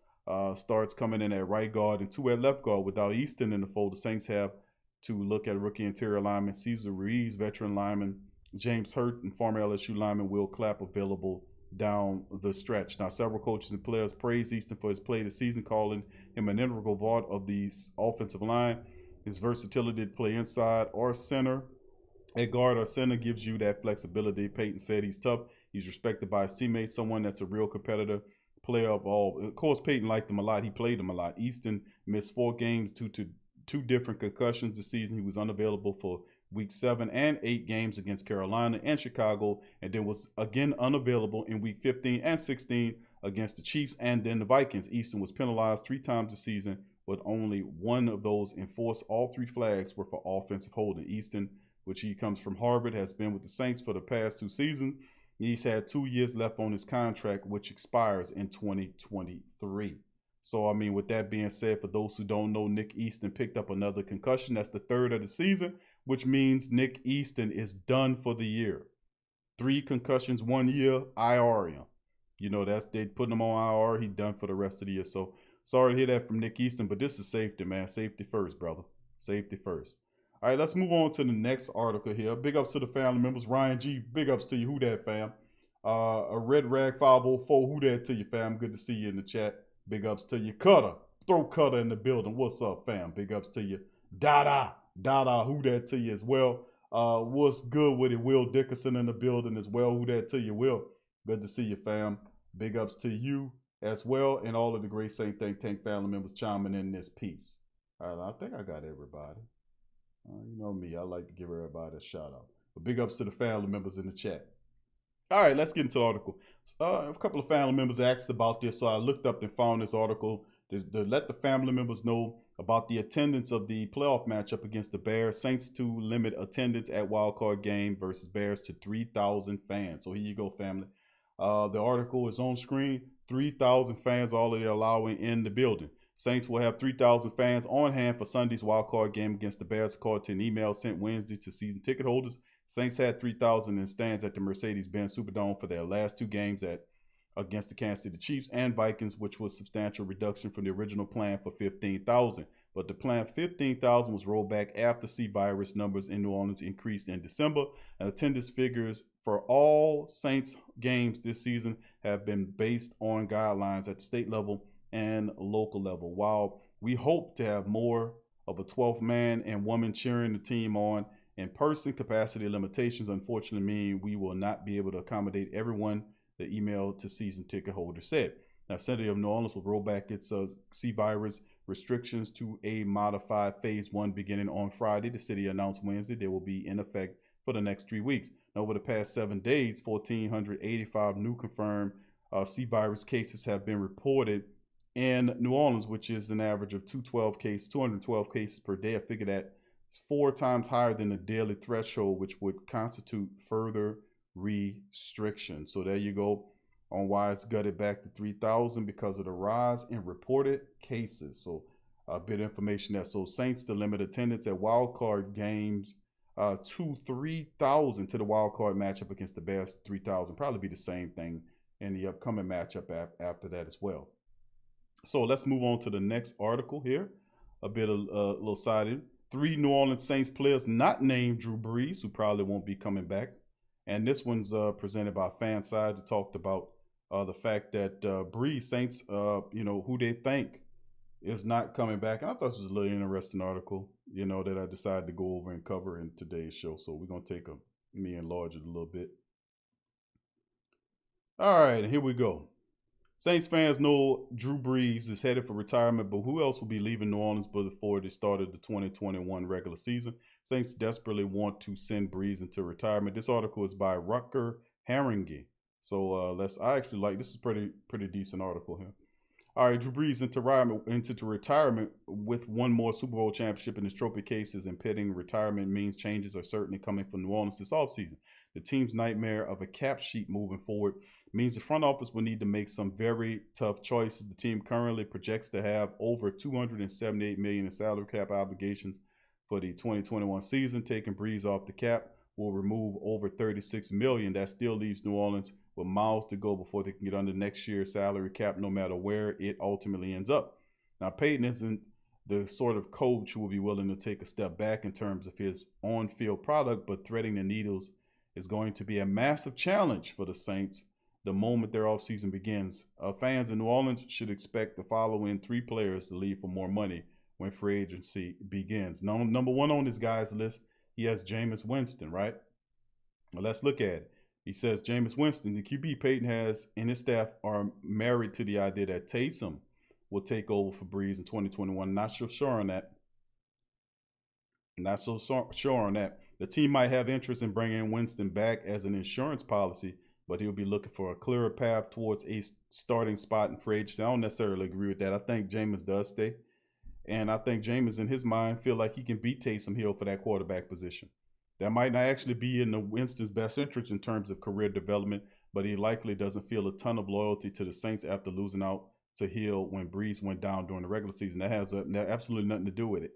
[SPEAKER 1] starts coming in at right guard and 2 at left guard. Without Easton in the fold, the Saints have to look at rookie interior lineman Cesar Ruiz, veteran lineman James Hurt, and former LSU lineman Will Clapp available down the stretch. Now, several coaches and players praised Easton for his play this season, calling him an integral part of the offensive line. His versatility to play inside or center, at guard or center, gives you that flexibility. Peyton said he's tough. He's respected by his teammates, someone that's a real competitor, player of all. Of course, Peyton liked him a lot. He played him a lot. Easton missed 4 games due to 2 different concussions this season. He was unavailable for Week 7 and 8 games against Carolina and Chicago, and then was again unavailable in Week 15 and 16 against the Chiefs and then the Vikings. Easton was penalized 3 times this season, with only 1 of those enforced. All 3 flags were for offensive holding. Easton, which he comes from Harvard, has been with the Saints for the past 2 seasons. He's had 2 years left on his contract, which expires in 2023. So, I mean, with that being said, for those who don't know, Nick Easton picked up another concussion. That's the 3rd of the season, which means Nick Easton is done for the year. 3 concussions, 1 year, IR him. You know, that's they putting him on IR. He done for the rest of the year. So sorry to hear that from Nick Easton, but this is safety, man. Safety first, brother. Safety first. All right, let's move on to the next article here. Big ups to the family members. Ryan G, big ups to you. Who that, fam? A Red Rag 504, who that to you, fam? Good to see you in the chat. Big ups to you. Cutter, throw Cutter in the building. What's up, fam? Big ups to you. Dada, who that to you as well. What's good with it? Will Dickerson in the building as well. Who that to you, Will? Good to see you, fam. Big ups to you as well, and all of the great Saint Think Tank family members chiming in this piece. All right, I think I got everybody. You know me, I like to give everybody a shout out. But big ups to the family members in the chat. All right, let's get into the article. A couple of family members asked about this, so I looked up and found this article to let the family members know about the attendance of the playoff matchup against the Bears. Saints to limit attendance at wildcard game versus Bears to 3,000 fans. So here you go, family. The article is on screen. 3,000 fans all they're allowing in the building. Saints will have 3,000 fans on hand for Sunday's wildcard game against the Bears, according to an email sent Wednesday to season ticket holders. Saints had 3,000 in stands at the Mercedes-Benz Superdome for their last 2 games against the Kansas City Chiefs and Vikings, which was a substantial reduction from the original plan for 15,000. But the planned 15,000 was rolled back after C virus numbers in New Orleans increased in December. And attendance figures for all Saints games this season have been based on guidelines at the state level and local level. While we hope to have more of a 12th man and woman cheering the team on, in-person capacity limitations unfortunately mean we will not be able to accommodate everyone, the email to season ticket holder said. Now, City of New Orleans will roll back its C virus restrictions to a modified phase 1 beginning on Friday. The city announced Wednesday they will be in effect for the next 3 weeks. Now, over the past 7 days, 1,485 new confirmed C virus cases have been reported in New Orleans, which is an average of 212 cases per day. I figure that it's 4 times higher than the daily threshold, which would constitute further restrictions. So there you go on why it's gutted back to 3,000 because of the rise in reported cases. So a bit of information there. So Saints to limit attendance at wildcard games to 3,000 to the wildcard matchup against the Bears. 3,000 probably be the same thing in the upcoming matchup after that as well. So let's move on to the next article here. A bit of little sided. 3 New Orleans Saints players not named Drew Brees, who probably won't be coming back. And this one's presented by Fanside. It talked about the fact that Brees Saints, who they think is not coming back. And I thought this was a little interesting article, that I decided to go over and cover in today's show. So we're going to take me enlarge it a little bit. All right, here we go. Saints fans know Drew Brees is headed for retirement, but who else will be leaving New Orleans before the start of the 2021 regular season? Saints desperately want to send Brees into retirement. This article is by Rucker Haringe. So I actually like this is pretty decent article here. All right, Drew Brees into retirement with one more Super Bowl championship in his trophy case. His impending retirement means changes are certainly coming for New Orleans this offseason. The team's nightmare of a cap sheet moving forward means the front office will need to make some very tough choices. The team currently projects to have over $278 million in salary cap obligations for the 2021 season. Taking Brees off the cap will remove over $36 million. That still leaves New Orleans with miles to go before they can get under next year's salary cap, no matter where it ultimately ends up. Now, Peyton isn't the sort of coach who will be willing to take a step back in terms of his on-field product, but threading the needles is going to be a massive challenge for the Saints the moment their offseason begins. Fans in New Orleans should expect the following 3 players to leave for more money when free agency begins. Now, number 1 on this guy's list, he has Jameis Winston, right? Well, let's look at it. He says Jameis Winston, the QB Peyton has and his staff are married to the idea that Taysom will take over for Brees in 2021. Not so sure on that. The team might have interest in bringing Winston back as an insurance policy, but he'll be looking for a clearer path towards a starting spot in free agency. I don't necessarily agree with that. I think Jameis does stay. And I think Jameis, in his mind, feel like he can beat Taysom Hill for that quarterback position. That might not actually be in the Winston's best interest in terms of career development, but he likely doesn't feel a ton of loyalty to the Saints after losing out to Hill when Brees went down during the regular season. That has absolutely nothing to do with it.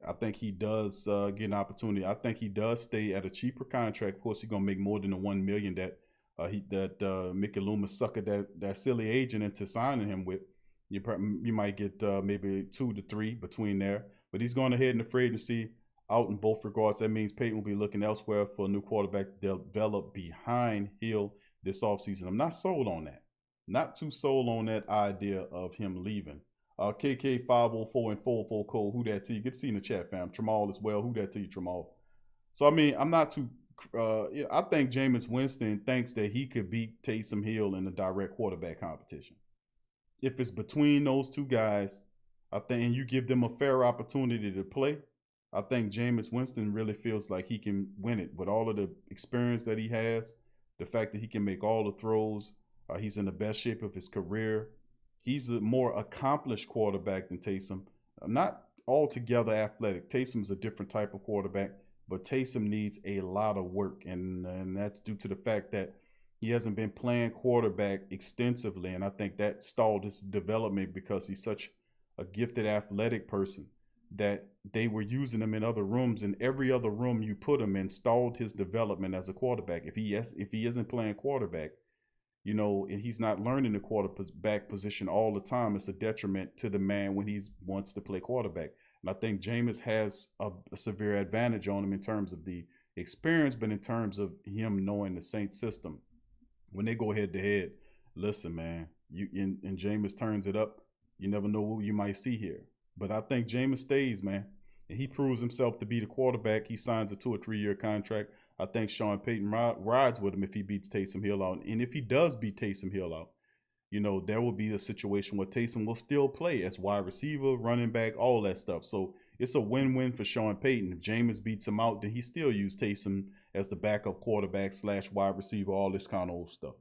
[SPEAKER 1] I think he does get an opportunity. I think he does stay at a cheaper contract. Of course, he's gonna make more than the $1 million that Mickey Loomis suckered that silly agent into signing him with. You might get maybe 2 to 3 between there, but he's going ahead in the free agency out in both regards. That means Peyton will be looking elsewhere for a new quarterback to develop behind Hill this offseason. I'm not sold on that. Not too sold on that idea of him leaving. KK504 and 404 Cole, who that to you? Good to see in the chat, fam. Tramal as well. Who that to you, Tramal? So, I mean, I'm not too I think Jameis Winston thinks that he could beat Taysom Hill in a direct quarterback competition. If it's between those two guys, I think, and you give them a fair opportunity to play, I think Jameis Winston really feels like he can win it with all of the experience that he has, the fact that he can make all the throws. He's in the best shape of his career. He's a more accomplished quarterback than Taysom. Not altogether athletic. Taysom's a different type of quarterback, but Taysom needs a lot of work, and that's due to the fact that he hasn't been playing quarterback extensively, and I think that stalled his development because he's such a gifted athletic person that they were using him in other rooms, and every other room you put him in stalled his development as a quarterback. If he isn't playing quarterback, you know, and he's not learning the quarterback position all the time, it's a detriment to the man when he wants to play quarterback. And I think Jameis has a severe advantage on him in terms of the experience, but in terms of him knowing the Saints system. When they go head to head, listen, man, and Jameis turns it up, you never know who you might see here. But I think Jameis stays, man, and he proves himself to be the quarterback. He signs a 2 or 3 year contract. I think Sean Payton rides with him if he beats Taysom Hill out. And if he does beat Taysom Hill out, you know, there will be a situation where Taysom will still play as wide receiver, running back, all that stuff. So it's a win-win for Sean Payton. If Jameis beats him out, then he still use Taysom as the backup quarterback / wide receiver, all this kind of old stuff.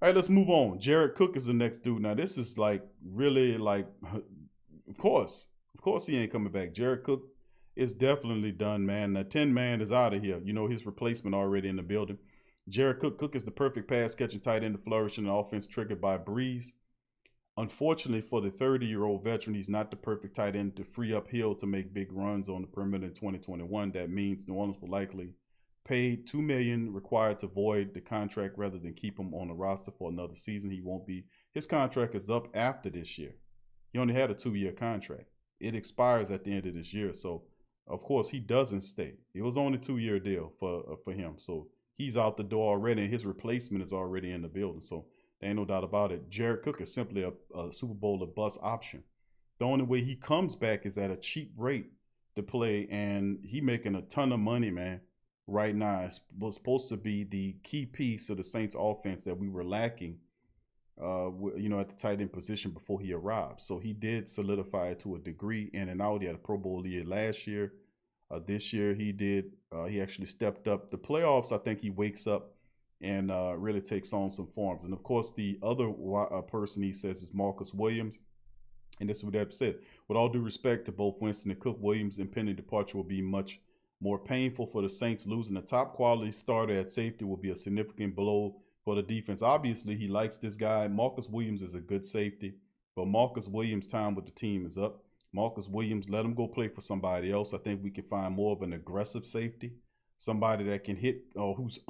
[SPEAKER 1] All right, let's move on. Jared Cook is the next dude. Now, this is like really like, of course he ain't coming back. Jared Cook is definitely done, man. The 10 man is out of here. You know, his replacement already in the building. Jared Cook. Cook is the perfect pass-catching tight end to flourish in an offense triggered by Breeze. Unfortunately for the 30-year-old veteran, he's not the perfect tight end to free up Hill to make big runs on the perimeter in 2021. That means New Orleans will likely pay $2 million required to void the contract rather than keep him on the roster for another season. He won't be. His contract is up after this year. He only had a 2-year contract. It expires at the end of this year, so of course he doesn't stay. It was only a 2-year deal for him, so he's out the door already, and his replacement is already in the building. So there ain't no doubt about it. Jared Cook is simply a Super Bowl or bust option. The only way he comes back is at a cheap rate to play, and he making a ton of money, man. Right now, it was supposed to be the key piece of the Saints offense that we were lacking, you know, at the tight end position before he arrived. So he did solidify it to a degree in and out. He had a Pro Bowl year last year. This year he did. He actually stepped up. The playoffs, I think he wakes up and really takes on some forms. And of course, the other person he says is Marcus Williams. And this is what I've said. With all due respect to both Winston and Cook, Williams' impending departure will be much more painful for the Saints. Losing a top quality starter at safety will be a significant blow for the defense. Obviously, he likes this guy. Marcus Williams is a good safety, but Marcus Williams' time with the team is up. Marcus Williams, let him go play for somebody else. I think we can find more of an aggressive safety, somebody that can hit, who's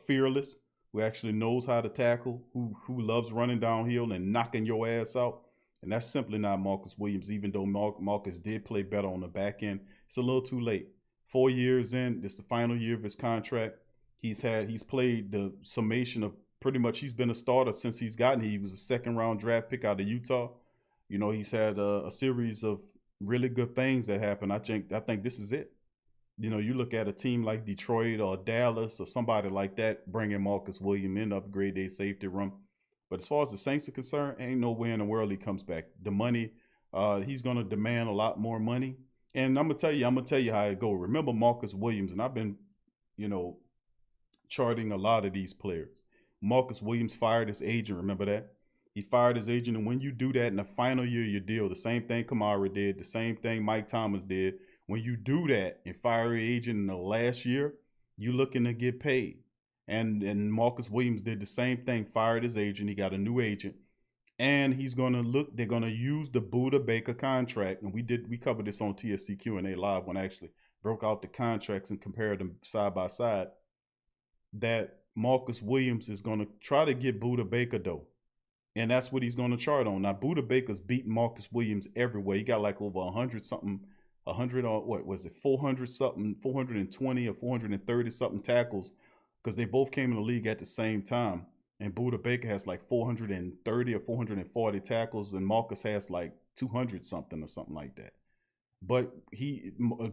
[SPEAKER 1] fearless, who actually knows how to tackle, who loves running downhill and knocking your ass out. And that's simply not Marcus Williams, even though Marcus did play better on the back end. It's a little too late. 4 years in, this is the final year of his contract. He's played the summation of pretty much, he's been a starter since he's gotten here. He was a 2nd round draft pick out of Utah. You know, he's had a series of really good things that happened. I think this is it. You know, you look at a team like Detroit or Dallas or somebody like that, bringing Marcus Williams in, upgrade their safety room. But as far as the Saints are concerned, ain't no way in the world he comes back. The money, he's going to demand a lot more money. And I'm going to tell you how it go. Remember Marcus Williams, and I've been, you know, charting a lot of these players. Marcus Williams fired his agent. Remember that? He fired his agent. And when you do that in the final year of your deal, the same thing Kamara did, the same thing Mike Thomas did. When you do that and fire your agent in the last year, you looking to get paid. And Marcus Williams did the same thing, fired his agent. He got a new agent. And he's gonna look. They're gonna use the Buda Baker contract, and we covered this on TSC Q&A live when I actually broke out the contracts and compared them side by side. That Marcus Williams is gonna try to get Buda Baker though, and that's what he's gonna chart on. Now Buda Baker's beating Marcus Williams everywhere. He got like over 100 something, 100 or what was it, 400 something, 420 or 430 something tackles, because they both came in the league at the same time. And Buda Baker has like 430 or 440 tackles, and Marcus has like 200 something or something like that. But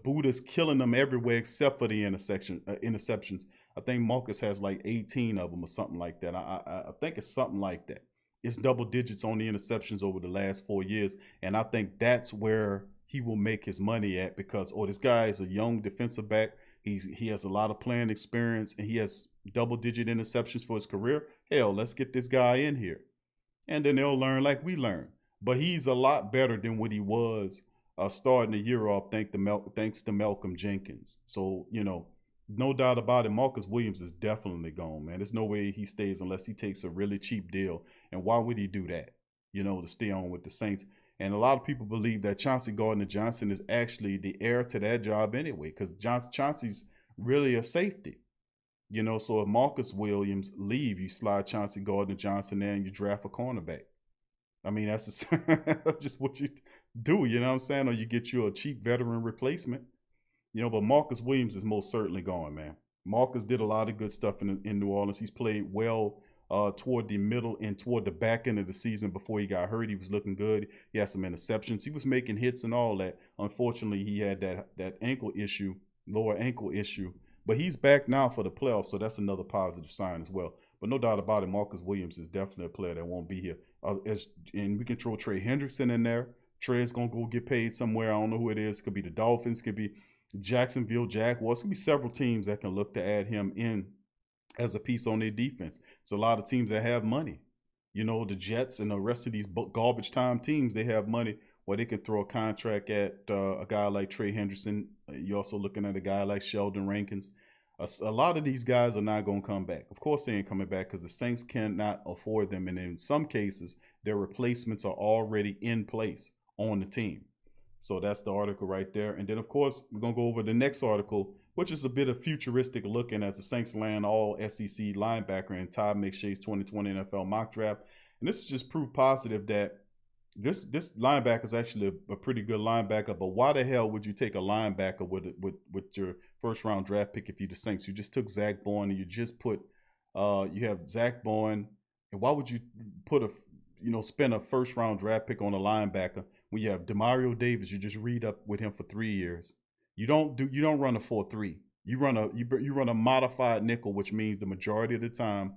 [SPEAKER 1] Buda's killing them everywhere except for the interceptions. I think Marcus has like 18 of them or something like that. I think it's something like that. It's double digits on the interceptions over the last 4 years, and I think that's where he will make his money at, because this guy is a young defensive back. He has a lot of playing experience, and he has double-digit interceptions for his career. Hell, let's get this guy in here. And then they'll learn like we learn. But he's a lot better than what he was starting the year off, thanks to Malcolm Jenkins. So, no doubt about it, Marcus Williams is definitely gone, man. There's no way he stays unless he takes a really cheap deal. And why would he do that, to stay on with the Saints? And a lot of people believe that Chauncey Gardner-Johnson is actually the heir to that job anyway, because Chauncey's really a safety. So if Marcus Williams leave, you slide Chauncey Gardner-Johnson there and you draft a cornerback. I mean, that's just what you do, you know what I'm saying? Or you get you a cheap veteran replacement. But Marcus Williams is most certainly gone, man. Marcus did a lot of good stuff in New Orleans. He's played well toward the middle and toward the back end of the season before he got hurt. He was looking good. He had some interceptions. He was making hits and all that. Unfortunately, he had that ankle issue, lower ankle issue. But he's back now for the playoffs, so that's another positive sign as well. But no doubt about it, Marcus Williams is definitely a player that won't be here. And we can throw Trey Hendrickson in there. Trey's going to go get paid somewhere. I don't know who it is. It could be the Dolphins. It could be Jacksonville Jaguars. It could be several teams that can look to add him in as a piece on their defense. It's a lot of teams that have money. The Jets and the rest of these garbage time teams, they have money where they can throw a contract at a guy like Trey Hendrickson. You're also looking at a guy like Sheldon Rankins. A lot of these guys are not going to come back. Of course, they ain't coming back because the Saints cannot afford them. And in some cases, their replacements are already in place on the team. So that's the article right there. And then, of course, we're going to go over the next article, which is a bit of futuristic looking as the Saints land all SEC linebacker in Todd McShay's 2020 NFL mock draft. And this is just proof positive that this linebacker is actually a pretty good linebacker. But why the hell would you take a linebacker with your first round draft pick if you're the Saints? You just took Zach Bourne and you just put you have Zach Bourne. And why would you spend a first round draft pick on a linebacker when you have Demario Davis? You just read up with him for 3 years. You don't run a 4-3. You run a modified nickel, which means the majority of the time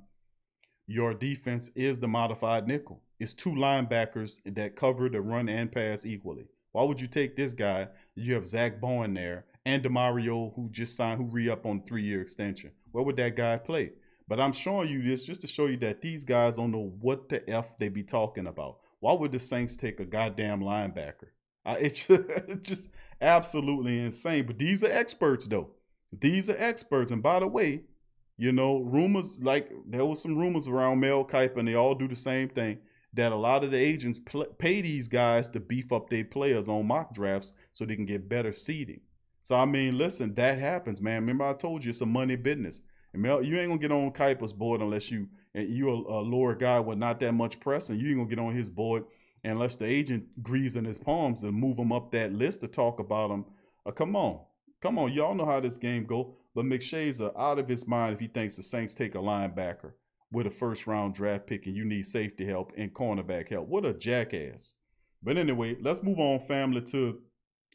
[SPEAKER 1] your defense is the modified nickel. It's two linebackers that cover the run and pass equally. Why would you take this guy? You have Zach Bourne there and Demario, who just signed, who re-up on a 3-year extension. Where would that guy play? But I'm showing you this just to show you that these guys don't know what the F they be talking about. Why would the Saints take a goddamn linebacker? It's just absolutely insane. But these are experts, though. These are experts. And by the way, rumors, like there was some rumors around Mel Kiper, and they all do the same thing, that a lot of the agents pay these guys to beef up their players on mock drafts so they can get better seeding. So, I mean, listen, that happens, man. Remember I told you it's a money business. And Mel, you ain't going to get on Kiper's board unless you're a lower guy with not that much press, and you ain't going to get on his board unless the agent agrees in his palms to move him up that list to talk about him. Come on. Y'all know how this game go. But McShay's out of his mind if he thinks the Saints take a linebacker with a first-round draft pick and you need safety help and cornerback help. What a jackass. But anyway, let's move on, family, to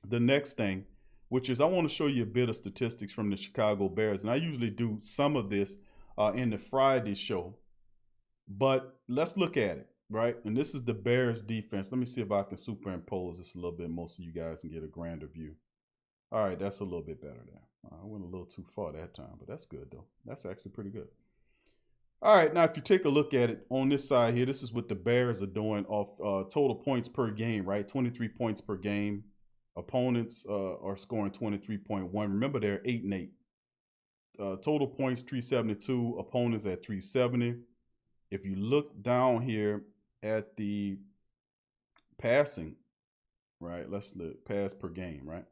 [SPEAKER 1] the next thing, which is I want to show you a bit of statistics from the Chicago Bears. And I usually do some of this in the Friday show. But let's look at it, right? And this is the Bears defense. Let me see if I can superimpose this a little bit more so you guys can get a grander view. All right, that's a little bit better there. I went a little too far that time, but that's good, though. That's actually pretty good. All right, now if you take a look at it on this side here, this is what the Bears are doing off total points per game, right? 23 points per game. Opponents are scoring 23.1. Remember, they're 8-8. Total points 372. Opponents at 370. If you look down here at the passing, right? Let's look pass per game, right?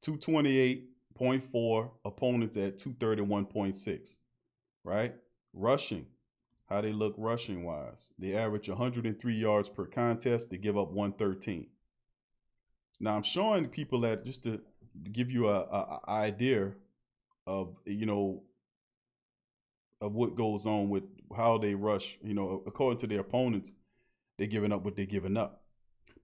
[SPEAKER 1] 228.4, opponents at 231.6, right? Rushing, how they look rushing wise. They average 103 yards per contest. They give up 113. Now I'm showing people that just to give you a idea of, you know, of what goes on with how they rush. You know, according to their opponents, they're giving up what they're giving up.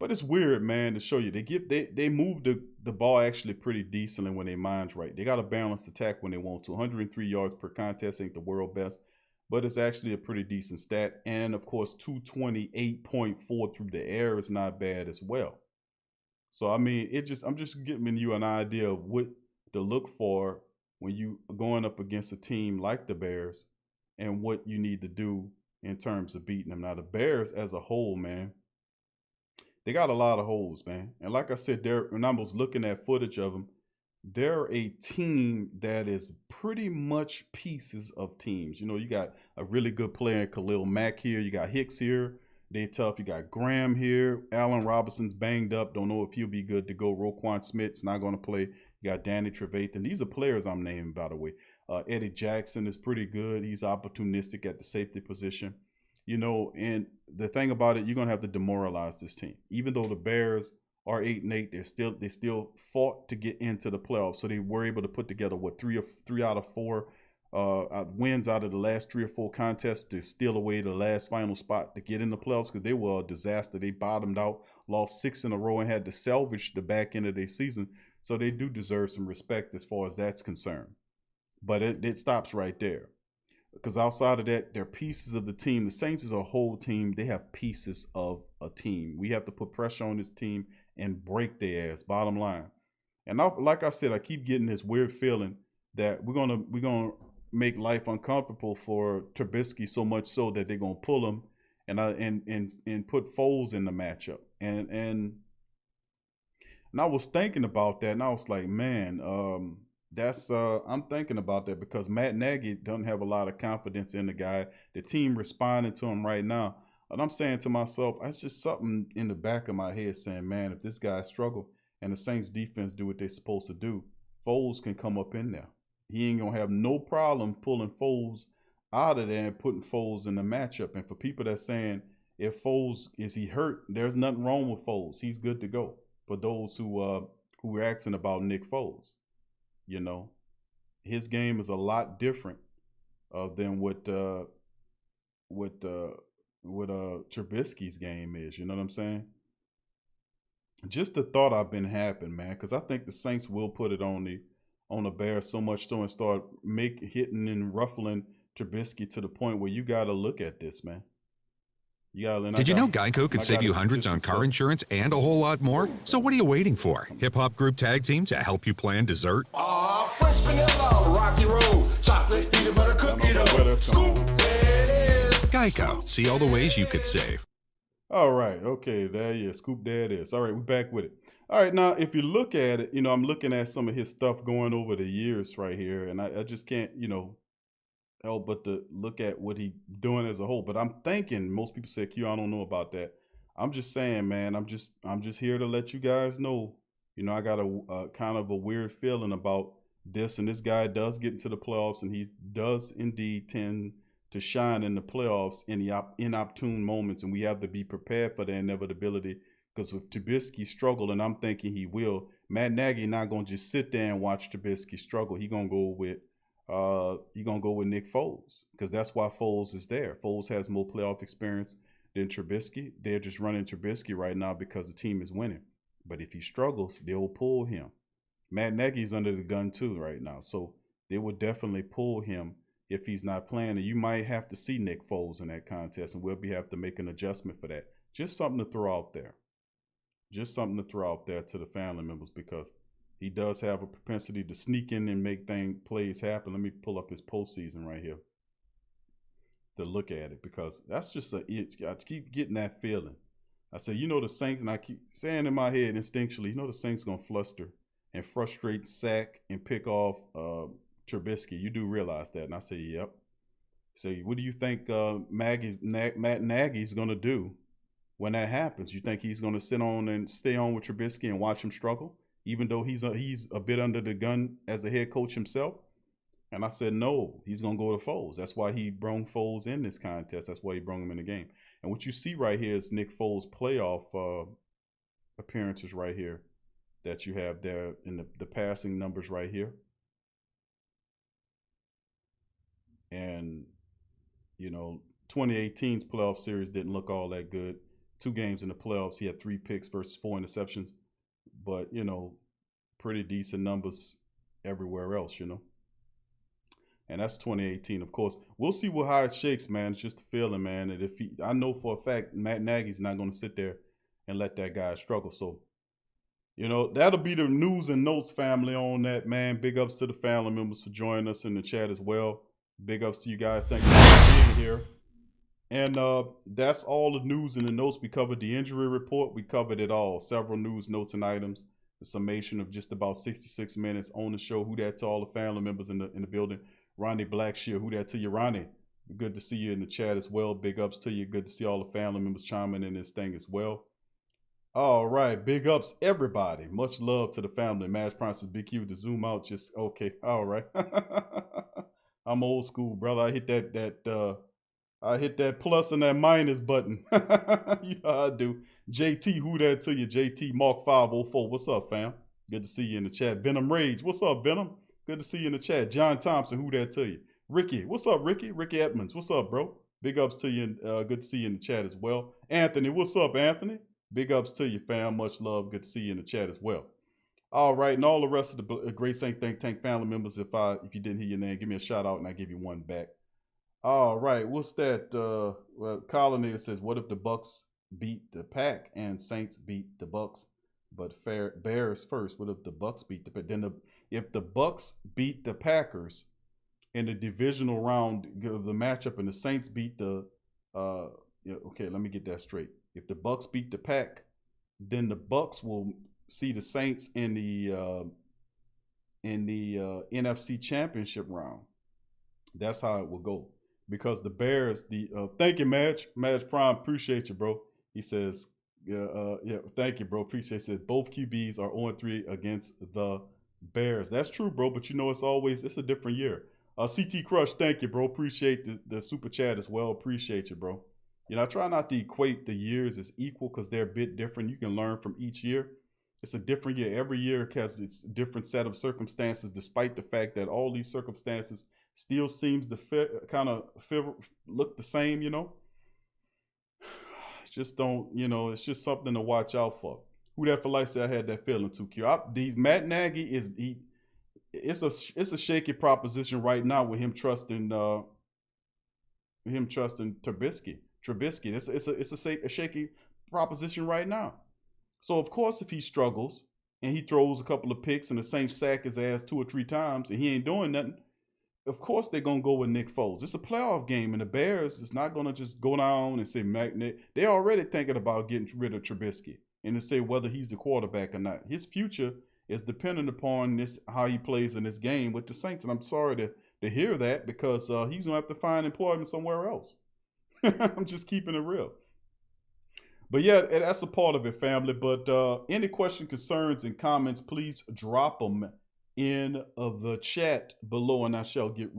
[SPEAKER 1] But it's weird, man, to show you. They move the ball actually pretty decently when their mind's right. They got a balanced attack when they want to. 103 yards per contest ain't the world best, but it's actually a pretty decent stat. And of course, 228.4 through the air is not bad as well. So I mean, I'm just giving you an idea of what to look for when you are going up against a team like the Bears and what you need to do in terms of beating them. Now the Bears as a whole, man, they got a lot of holes, man. And like I said, when I was looking at footage of them, they're a team that is pretty much pieces of teams. You know, you got a really good player in Khalil Mack here. You got Hicks here. They tough. You got Graham here. Allen Robinson's banged up. Don't know if he'll be good to go. Roquan Smith's not going to play. You got Danny Trevathan. These are players I'm naming, by the way. Eddie Jackson is pretty good. He's opportunistic at the safety position. You know, and the thing about it, you're going to have to demoralize this team. Even though the Bears are 8-8, they still fought to get into the playoffs. So they were able to put together, what, three out of four wins out of the last 3 or 4 contests to steal away the last final spot to get in the playoffs, because they were a disaster. They bottomed out, lost 6 in a row, and had to salvage the back end of their season. So they do deserve some respect as far as that's concerned. But it stops right there. Because outside of that, they're pieces of the team. The Saints is a whole team. They have pieces of a team. We have to put pressure on this team and break their ass, bottom line. And like I said, I keep getting this weird feeling that we're gonna make life uncomfortable for Trubisky, so much so that they're gonna pull him and put Foles in the matchup. And I was thinking about that, and I was like, man, I'm thinking about that because Matt Nagy doesn't have a lot of confidence in the guy. The team responding to him right now. And I'm saying to myself, it's just something in the back of my head saying, man, if this guy struggle and the Saints defense do what they're supposed to do, Foles can come up in there. He ain't going to have no problem pulling Foles out of there and putting Foles in the matchup. And for people that's saying, if Foles, is he hurt? There's nothing wrong with Foles. He's good to go. For those who are asking about Nick Foles. You know, his game is a lot different than what Trubisky's game is. You know what I'm saying? Just the thought I've been having, man, because I think the Saints will put it on the Bears so much so and start hitting and ruffling Trubisky to the point where you got to look at this, man.
[SPEAKER 12] Did you know Geico could save you hundreds on car insurance and a whole lot more? So what are you waiting for? Hip Hop Group Tag Team to help you plan dessert?
[SPEAKER 2] Fresh vanilla, rocky road, chocolate, peanut butter cookie dough, scoop, there it is.
[SPEAKER 12] Geico. See all the ways you could save.
[SPEAKER 1] All right. Okay. There you Scoop, there it is. All right. We're back with it. All right. Now, if you look at it, you know, I'm looking at some of his stuff going over the years right here, and I just can't, you know, help but to look at what he doing as a whole. But I'm thinking, most people say, Q, I don't know about that. I'm just saying, man, I'm just here to let you guys know, you know, I got a kind of a weird feeling about this, and this guy does get into the playoffs, and he does indeed tend to shine in the playoffs in the inopportune moments, and we have to be prepared for the inevitability. Because with Trubisky struggle, and I'm thinking he will, Matt Nagy not gonna just sit there and watch Trubisky struggle. He gonna go with Nick Foles, because that's why Foles is there. Foles has more playoff experience than Trubisky. They're just running Trubisky right now because the team is winning. But if he struggles, they'll pull him. Matt Nagy's under the gun too right now, so they would definitely pull him if he's not playing. And you might have to see Nick Foles in that contest, and we'll have to make an adjustment for that. Just something to throw out there. Just something to throw out there to the family members, because he does have a propensity to sneak in and make plays happen. Let me pull up his postseason right here to look at it, because that's just I keep getting that feeling. I say, you know, the Saints, and I keep saying in my head instinctually, you know, the Saints gonna fluster and frustrate, sack, and pick off Trubisky. You do realize that, and I say, yep. Say, what do you think Matt Nagy's going to do when that happens? You think he's going to sit on and stay on with Trubisky and watch him struggle, even though he's a bit under the gun as a head coach himself? And I said, no, he's going to go to Foles. That's why he brung Foles in this contest. That's why he brung him in the game. And what you see right here is Nick Foles' playoff appearances right here that you have there in the passing numbers right here. And, 2018's playoff series didn't look all that good. 2 games in the playoffs, he had 3 picks versus 4 interceptions. But, pretty decent numbers everywhere else, And that's 2018, of course. We'll see how it shakes, man. It's just a feeling, man. And I know for a fact Matt Nagy's not going to sit there and let that guy struggle. So, that'll be the news and notes, family, on that, man. Big ups to the family members for joining us in the chat as well. Big ups to you guys. Thank you for being here. And that's all the news and the notes. We covered the injury report. We covered it all. Several news, notes, and items. The summation of just about 66 minutes on the show. Who that to all the family members in the building. Ronnie Blackshear, who that to you, Ronnie? Good to see you in the chat as well. Big ups to you. Good to see all the family members chiming in this thing as well. All right, big ups, everybody. Much love to the family. Mash Prime says, Big Q to zoom out. Just okay. All right. I'm old school, brother. I hit that plus and that minus button. You know how I do. JT, who that to you? JT Mark 504. What's up, fam? Good to see you in the chat. Venom Rage. What's up, Venom? Good to see you in the chat. John Thompson, who that to you? Ricky, what's up, Ricky? Ricky Edmonds, what's up, bro? Big ups to you. Good to see you in the chat as well. Anthony, what's up, Anthony? Big ups to you, fam. Much love. Good to see you in the chat as well. All right, and all the rest of the Great Saint Think Tank family members, if you didn't hear your name, give me a shout out and I give you one back. All right, what's that? Collinator says, what if the Bucks beat the Pack and Saints beat the Bucks, but Bears first? What if the Bucks beat the Pack? If the Bucks beat the Packers in the divisional round of the matchup and the Saints beat the okay, let me get that straight. If the Bucks beat the Pack, then the Bucks will see the Saints in the NFC Championship round. That's how it will go. Because the Bears, thank you, Madge Prime, appreciate you, bro. He says, thank you, bro, appreciate it. Says both QBs are 0-3 against the Bears. That's true, bro, but it's a different year. CT Crush, thank you, bro, appreciate the super chat as well, appreciate you, bro. I try not to equate the years as equal because they're a bit different. You can learn from each year. It's a different year. Every year has its different set of circumstances, despite the fact that all these circumstances still seems to look the same, Just don't, it's just something to watch out for. Who that for life said I had that feeling too, Q. Matt Nagy it's a shaky proposition right now with him trusting Trubisky. It's a shaky proposition right now. So of course, if he struggles and he throws a couple of picks and the Saints sack his ass 2 or 3 times and he ain't doing nothing, of course they're gonna go with Nick Foles. It's a playoff game, and the Bears is not gonna just go down and say they're already thinking about getting rid of Trubisky and to say whether he's the quarterback or not. His future is dependent upon how he plays in this game with the Saints. And I'm sorry to hear that because he's gonna have to find employment somewhere else. I'm just keeping it real. But yeah, that's a part of it, family. But any questions, concerns, and comments, please drop them in the chat below, and I shall get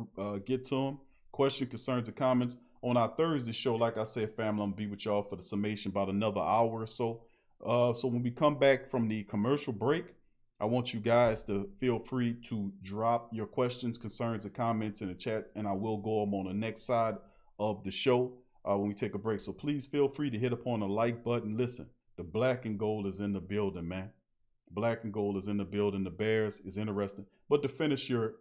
[SPEAKER 1] to them. Questions, concerns, and comments on our Thursday show. Like I said, family, I'm gonna be with y'all for the summation about another hour or so. So when we come back from the commercial break, I want you guys to feel free to drop your questions, concerns, and comments in the chat, and I will go them on the next side of the show when we take a break. So please feel free to hit upon the like button. Listen, the black and gold is in the building, man. Black and gold is in the building. The Bears is interesting. But to finish your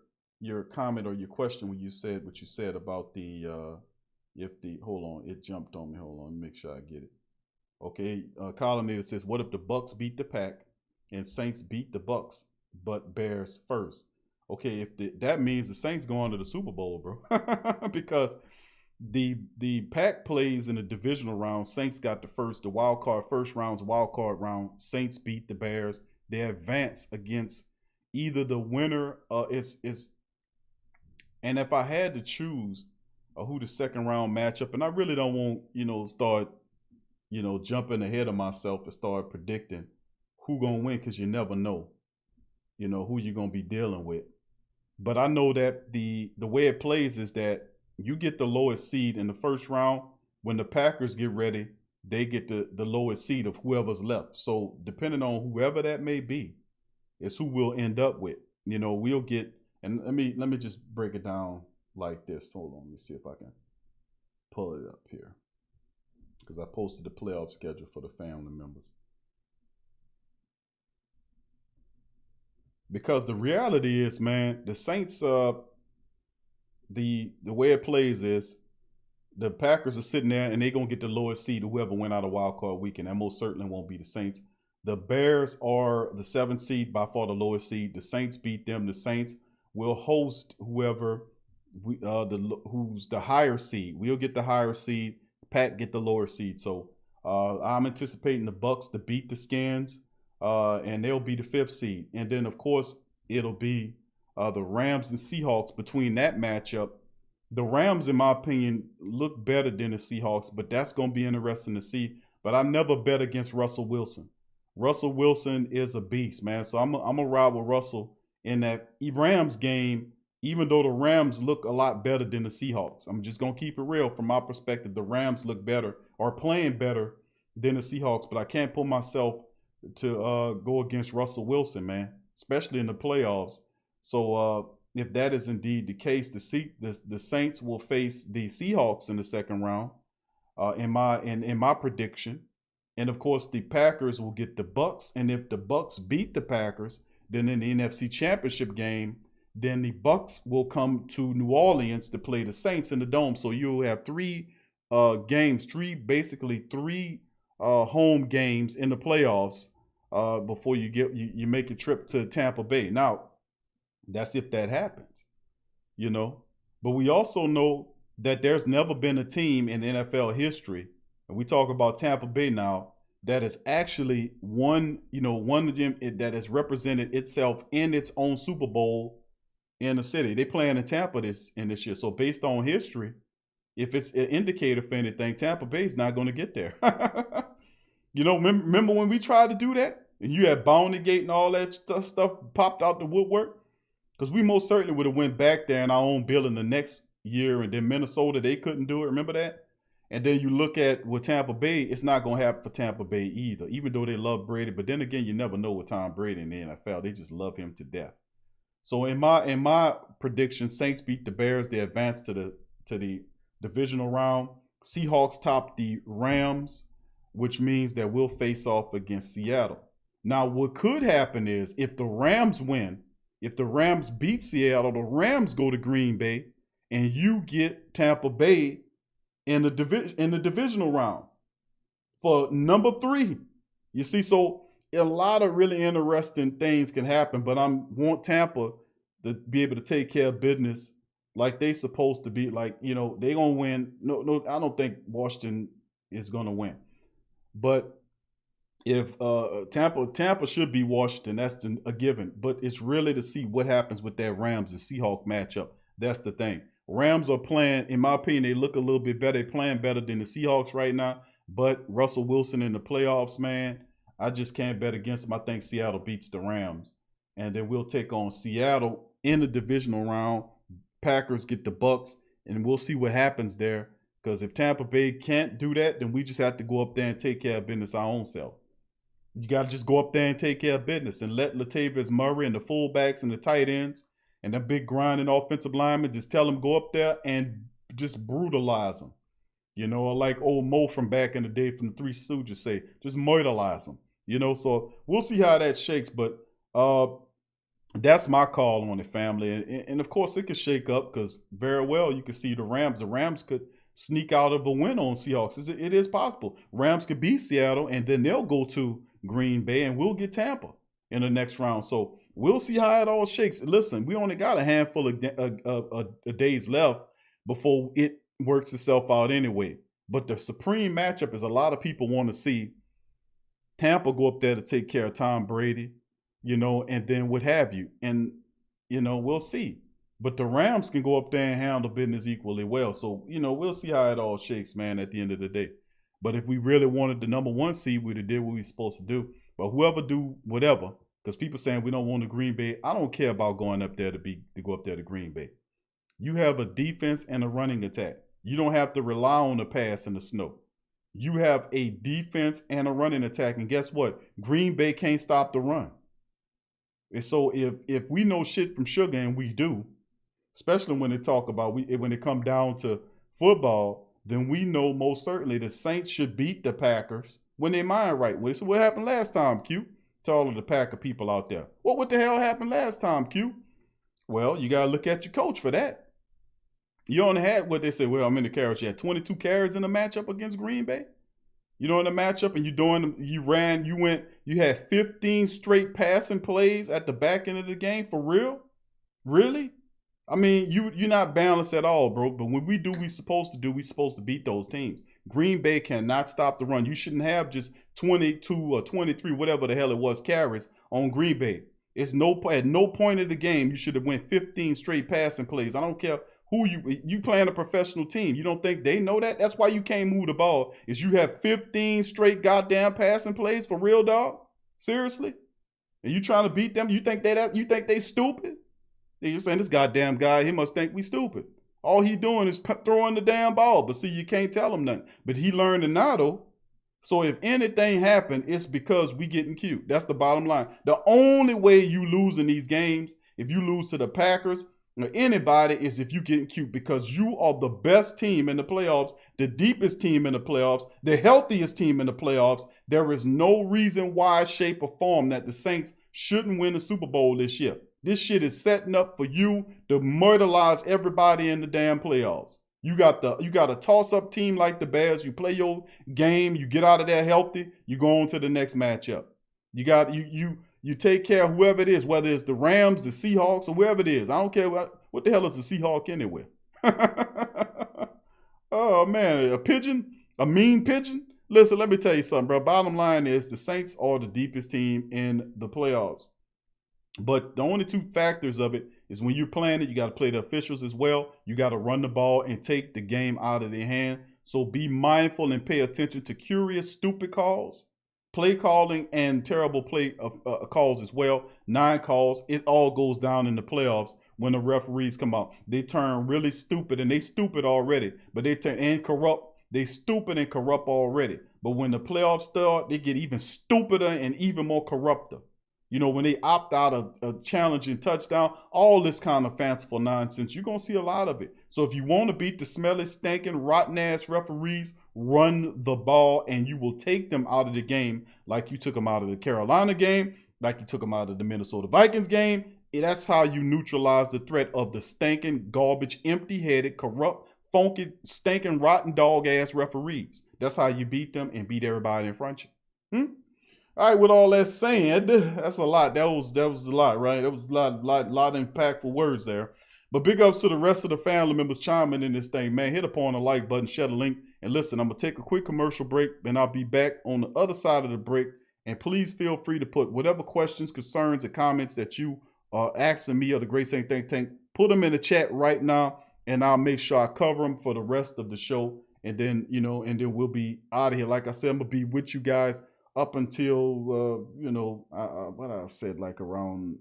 [SPEAKER 1] comment or your question when you said what you said about hold on, it jumped on me. Hold on, make sure I get it. Okay, Collinator says, what if the Bucks beat the Pack and Saints beat the Bucks, but Bears first? Okay, that means the Saints go on to the Super Bowl, bro. Because the Pack plays in the divisional round. Saints got the wild card, first round's wild card round. Saints beat the Bears. They advance against either the winner. And if I had to choose who the second round matchup, and I really don't want, start, jumping ahead of myself and start predicting who gonna win, because you never know, who you're gonna be dealing with. But I know that the way it plays is that you get the lowest seed in the first round. When the Packers get ready, they get the lowest seed of whoever's left. So depending on whoever that may be, is who we'll end up with. We'll get, and let me just break it down like this. Hold on, let me see if I can pull it up here, because I posted the playoff schedule for the family members. Because the reality is, man, the Saints, the way it plays is the Packers are sitting there and they're going to get the lowest seed, whoever went out of wild card weekend. That most certainly won't be the Saints. The Bears are the 7th seed, by far the lowest seed. The Saints beat them. The Saints will host whoever who's the higher seed. We'll get the higher seed. Pat get the lower seed. So I'm anticipating the Bucks to beat the Skins. And they'll be the 5th seed. And then, of course, it'll be the Rams and Seahawks between that matchup. The Rams, in my opinion, look better than the Seahawks, but that's going to be interesting to see. But I never bet against Russell Wilson. Russell Wilson is a beast, man. So I'm going to ride with Russell in that Rams game, even though the Rams look a lot better than the Seahawks. I'm just going to keep it real. From my perspective, the Rams look better or playing better than the Seahawks, but I can't pull myself to go against Russell Wilson, man, especially in the playoffs. So if that is indeed the case, the Saints will face the Seahawks in the second round, in my prediction. And of course, the Packers will get the Bucks. And if the Bucks beat the Packers, then in the NFC Championship game, then the Bucks will come to New Orleans to play the Saints in the Dome. So you'll have three home games in the playoffs before you make a trip to Tampa Bay. Now, that's if that happens, But we also know that there's never been a team in NFL history, and we talk about Tampa Bay now, that has actually won the gym, that has represented itself in its own Super Bowl in the city. They playing in Tampa this year. So based on history, if it's an indicator for anything, Tampa Bay's not going to get there. Remember when we tried to do that? And you had Bounty Gate and all that stuff popped out the woodwork? Because we most certainly would have went back there in our own building the next year. And then Minnesota, they couldn't do it. Remember that? And then you look at with Tampa Bay, it's not going to happen for Tampa Bay either, even though they love Brady. But then again, you never know with Tom Brady in the NFL. They just love him to death. So in my prediction, Saints beat the Bears. They advance to the divisional round. Seahawks top the Rams, which means that we'll face off against Seattle. Now, what could happen is if the Rams win, if the Rams beat Seattle, the Rams go to Green Bay, and you get Tampa Bay in the divisional round for number 3. You see, so a lot of really interesting things can happen, but I want Tampa to be able to take care of business like they supposed to be. Like, they gonna win. No, I don't think Washington is gonna win. But if Tampa should be Washington, that's a given. But it's really to see what happens with that Rams and Seahawks matchup. That's the thing. Rams are playing, in my opinion, they look a little bit better. They're playing better than the Seahawks right now. But Russell Wilson in the playoffs, man, I just can't bet against him. I think Seattle beats the Rams. And then we'll take on Seattle in the divisional round. Packers get the Bucks, and we'll see what happens there. Because if Tampa Bay can't do that, then we just have to go up there and take care of business our own self. You got to just go up there and take care of business and let Latavius Murray and the fullbacks and the tight ends and the big grinding offensive linemen, just tell them go up there and just brutalize them. Like old Mo from back in the day from the Three Stooges say, just murderize them. So we'll see how that shakes. But that's my call on the family. And of course, it could shake up because very well you can see the Rams. The Rams could sneak out of a win on Seahawks. It is possible. Rams could beat Seattle, and then they'll go to Green Bay, and we'll get Tampa in the next round. So we'll see how it all shakes. Listen, we only got a handful of days left before it works itself out anyway. But the supreme matchup is a lot of people want to see Tampa go up there to take care of Tom Brady, and then what have you. And, we'll see. But the Rams can go up there and handle business equally well. So, we'll see how it all shakes, man, at the end of the day. But if we really wanted the number 1 seed, we'd have did what we were supposed to do. But whoever do whatever, because people saying we don't want the Green Bay, I don't care about going up there to go up there to Green Bay. You have a defense and a running attack. You don't have to rely on the pass in the snow. You have a defense and a running attack. And guess what? Green Bay can't stop the run. And so if we know shit from sugar, and we do, especially when they talk about when it come down to football, then we know most certainly the Saints should beat the Packers when they mind right. So what happened last time, Q? To all of the Packer people out there. What the hell happened last time, Q? Well, you got to look at your coach for that. You only had what they say, well, I'm in the carriage. You had 22 carries in the matchup against Green Bay. In the matchup, and you had 15 straight passing plays at the back end of the game. For real? Really? I mean, you're not balanced at all, bro. But when we do what we're supposed to do, we're supposed to beat those teams. Green Bay cannot stop the run. You shouldn't have just 22 or 23, whatever the hell it was, carries on Green Bay. At no point of the game you should have went 15 straight passing plays. I don't care who you playing a professional team. You don't think they know that? That's why you can't move the ball. Is you have 15 straight goddamn passing plays for real, dog? Seriously? And you trying to beat them? You think they stupid? You're saying this goddamn guy, he must think we stupid. All he doing is throwing the damn ball. But see, you can't tell him nothing. But he learned it now, though. So if anything happened, it's because we getting cute. That's the bottom line. The only way you lose in these games, if you lose to the Packers or anybody, is if you getting cute, because you are the best team in the playoffs, the deepest team in the playoffs, the healthiest team in the playoffs. There is no reason why, shape, or form that the Saints shouldn't win the Super Bowl this year. This shit is setting up for you to murderize everybody in the damn playoffs. You got a toss-up team like the Bears. You play your game, you get out of there healthy, you go on to the next matchup. You take care of whoever it is, whether it's the Rams, the Seahawks, or whoever it is. I don't care what the hell is a Seahawk anyway. Oh man, a pigeon, a mean pigeon. Listen, let me tell you something, bro. Bottom line is the Saints are the deepest team in the playoffs. But the only two factors of it is when you're playing it, you got to play the officials as well. You got to run the ball and take the game out of their hand. So be mindful and pay attention to curious, stupid calls, play calling, and terrible play calls as well. 9 calls. It all goes down in the playoffs when the referees come out. They turn really stupid, and they stupid already. But they turn and corrupt. They stupid and corrupt already. But when the playoffs start, they get even stupider and even more corrupter. When they opt out of a challenging touchdown, all this kind of fanciful nonsense, you're going to see a lot of it. So if you want to beat the smelly, stinking, rotten-ass referees, run the ball, and you will take them out of the game like you took them out of the Carolina game, like you took them out of the Minnesota Vikings game. That's how you neutralize the threat of the stinking, garbage, empty-headed, corrupt, funky, stinking, rotten, dog-ass referees. That's how you beat them and beat everybody in front of you. All right, with all that said, that's a lot. That was a lot, right? That was a lot of impactful words there. But big ups to the rest of the family members chiming in this thing, man. Hit upon the like button, share the link, and listen, I'm going to take a quick commercial break, and I'll be back on the other side of the break. And please feel free to put whatever questions, concerns, or comments that you are asking me of the Great Saint Think Tank. Put them in the chat right now, and I'll make sure I cover them for the rest of the show. And then, we'll be out of here. Like I said, I'm going to be with you guys up until, what I said, like around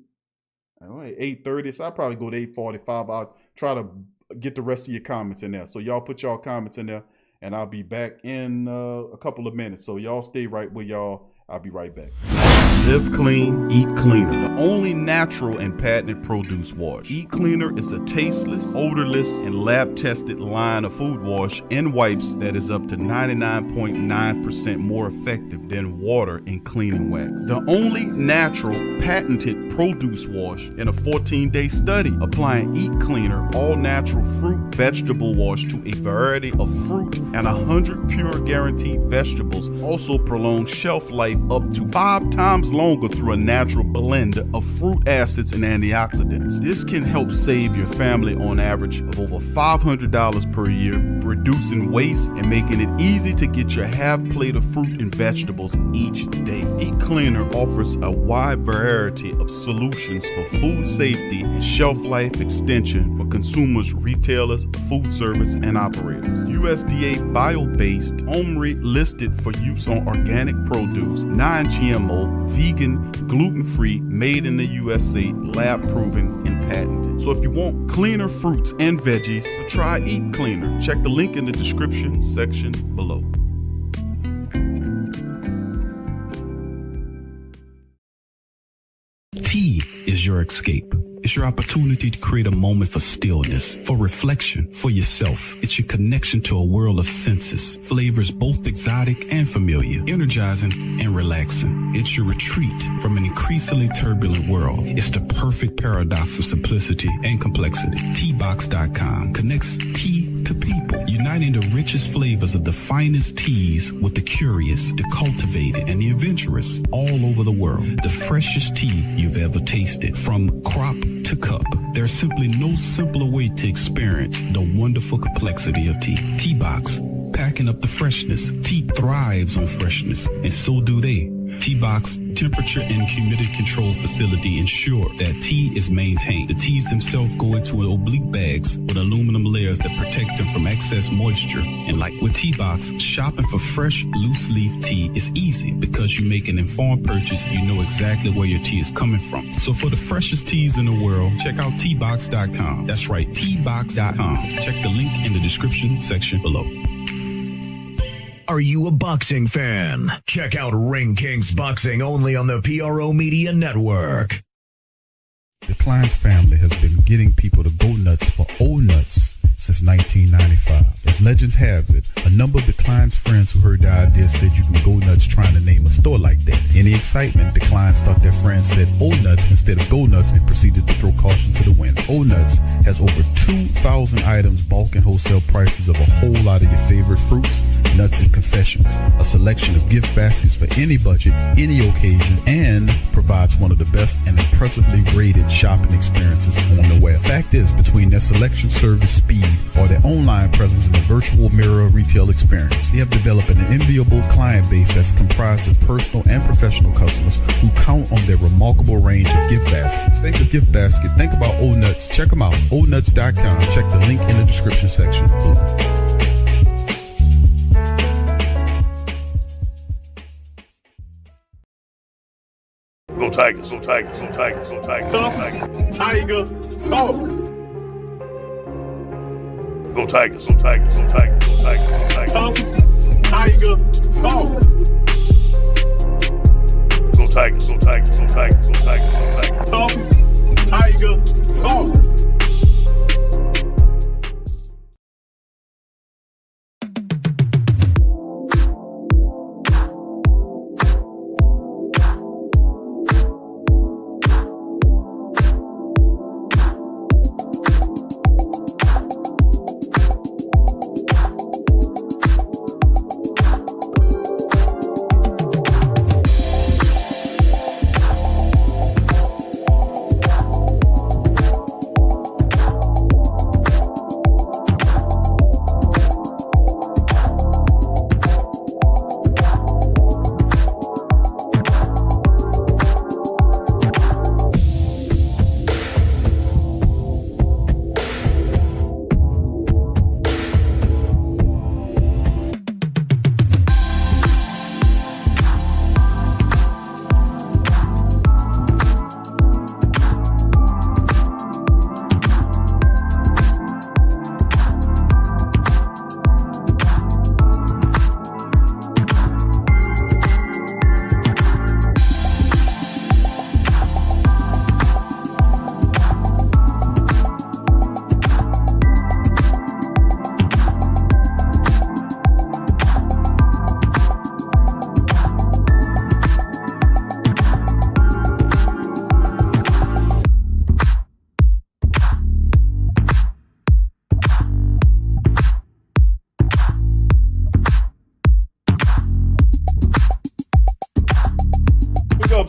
[SPEAKER 1] 8:30. So I'll probably go to 8:45. I'll try to get the rest of your comments in there. So y'all put y'all comments in there, and I'll be back in a couple of minutes. So y'all stay right where y'all. I'll be right back. Live clean, eat cleaner. The only natural and patented produce wash. Eat Cleaner is a tasteless, odorless, and lab-tested line of food wash and wipes that is up to 99.9% more effective than water in cleaning wax. The only natural, patented produce wash in a 14-day study, applying Eat Cleaner all-natural fruit vegetable wash to a variety of fruit and 100 pure guaranteed vegetables. Also prolongs shelf life up to 5 times lives longer through a natural blend of fruit acids and antioxidants. This can help save your family on average of over $500 per year, reducing waste and making it easy to get your half plate of fruit and vegetables each day. Eat Cleaner offers a wide variety of solutions for food safety and shelf life extension for consumers, retailers, food service, and operators. USDA bio-based, OMRI listed for use on organic produce, non-GMO, vegan, gluten-free, made in the USA, lab-proven, and patented. So if you want cleaner fruits and veggies, try Eat Cleaner. Check the link in the description section below.
[SPEAKER 13] Tea is your escape. It's your opportunity to create a moment for stillness, for reflection, for yourself. It's your connection to a world of senses, flavors both exotic and familiar, energizing and relaxing. It's your retreat from an increasingly turbulent world. It's the perfect paradox of simplicity and complexity. Teabox.com connects tea to people, uniting the richest flavors of the finest teas with the curious, the cultivated, and the adventurous all over the world. The freshest tea you've ever tasted, from crop to cup. There's simply no simpler way to experience the wonderful complexity of tea. Teabox, packing up the freshness. Tea thrives on freshness, and so do they. Teabox temperature and humidity control facility ensure that tea is maintained. The teas themselves go into oblique bags with aluminum layers that protect them from excess moisture and light. With Teabox, shopping for fresh, loose leaf tea is easy because you make an informed purchase. You know exactly where your tea is coming from. So for the freshest teas in the world, check out Teabox.com. That's right, Teabox.com. Check the link in the description section below.
[SPEAKER 14] Are you a boxing fan? Check out Ring Kings Boxing only on the PRO Media Network.
[SPEAKER 1] The Kleins family has been getting people to go nuts for old nuts since 1995. As legends have it, a number of the Kleins friends who heard the idea said you can go nuts trying to name a store like that. In the excitement, the Kleins thought their friends said old nuts instead of go nuts and proceeded to throw caution to the wind. Old Nuts has over 2,000 items, bulk and wholesale prices of a whole lot of your favorite fruits, nuts, and confections. A selection of gift baskets for any budget, any occasion, and provides one of the best and impressively rated shopping experiences on the web. Fact is, between their selection, service, speed, or their online presence in the virtual mirror retail experience, they have developed an enviable client base that's comprised of personal and professional customers who count on their remarkable range of gift baskets. Think of gift basket, think about Old Nuts. Check them out, oldnuts.com. Check the link in the description section.
[SPEAKER 2] Go Tigers, go Tigers, go Tigers, go Tigers, go Tigers. Tiger talk. Go Tigers, go Tigers, go Tigers, go Tigers, go Tigers. Tough Tiger talk. Go Tigers, go Tigers, go Tigers, go Tigers, go Tigers. Tough Tiger talk.